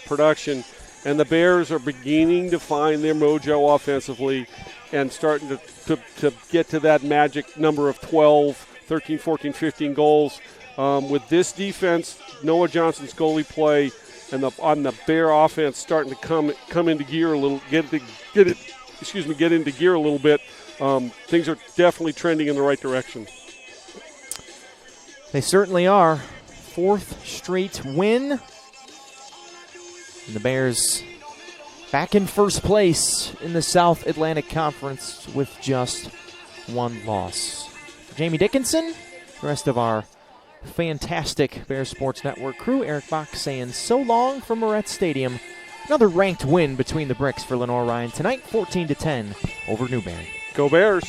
production. And the Bears are beginning to find their mojo offensively and starting to get to that magic number of 12, 13, 14, 15 goals. With this defense, Noah Johnson's goalie play, and on the Bear offense starting to come into gear a little, get into gear a little bit. Things are definitely trending in the right direction. They certainly are. Fourth straight win. And the Bears back in first place in the South Atlantic Conference with just one loss. For Jamie Dickinson, the rest of our fantastic Bears Sports Network crew, Eric Bach saying so long from Moretz Stadium. Another ranked win between the bricks for Lenoir-Rhyne tonight, 14-10 over Newberry. Go Bears.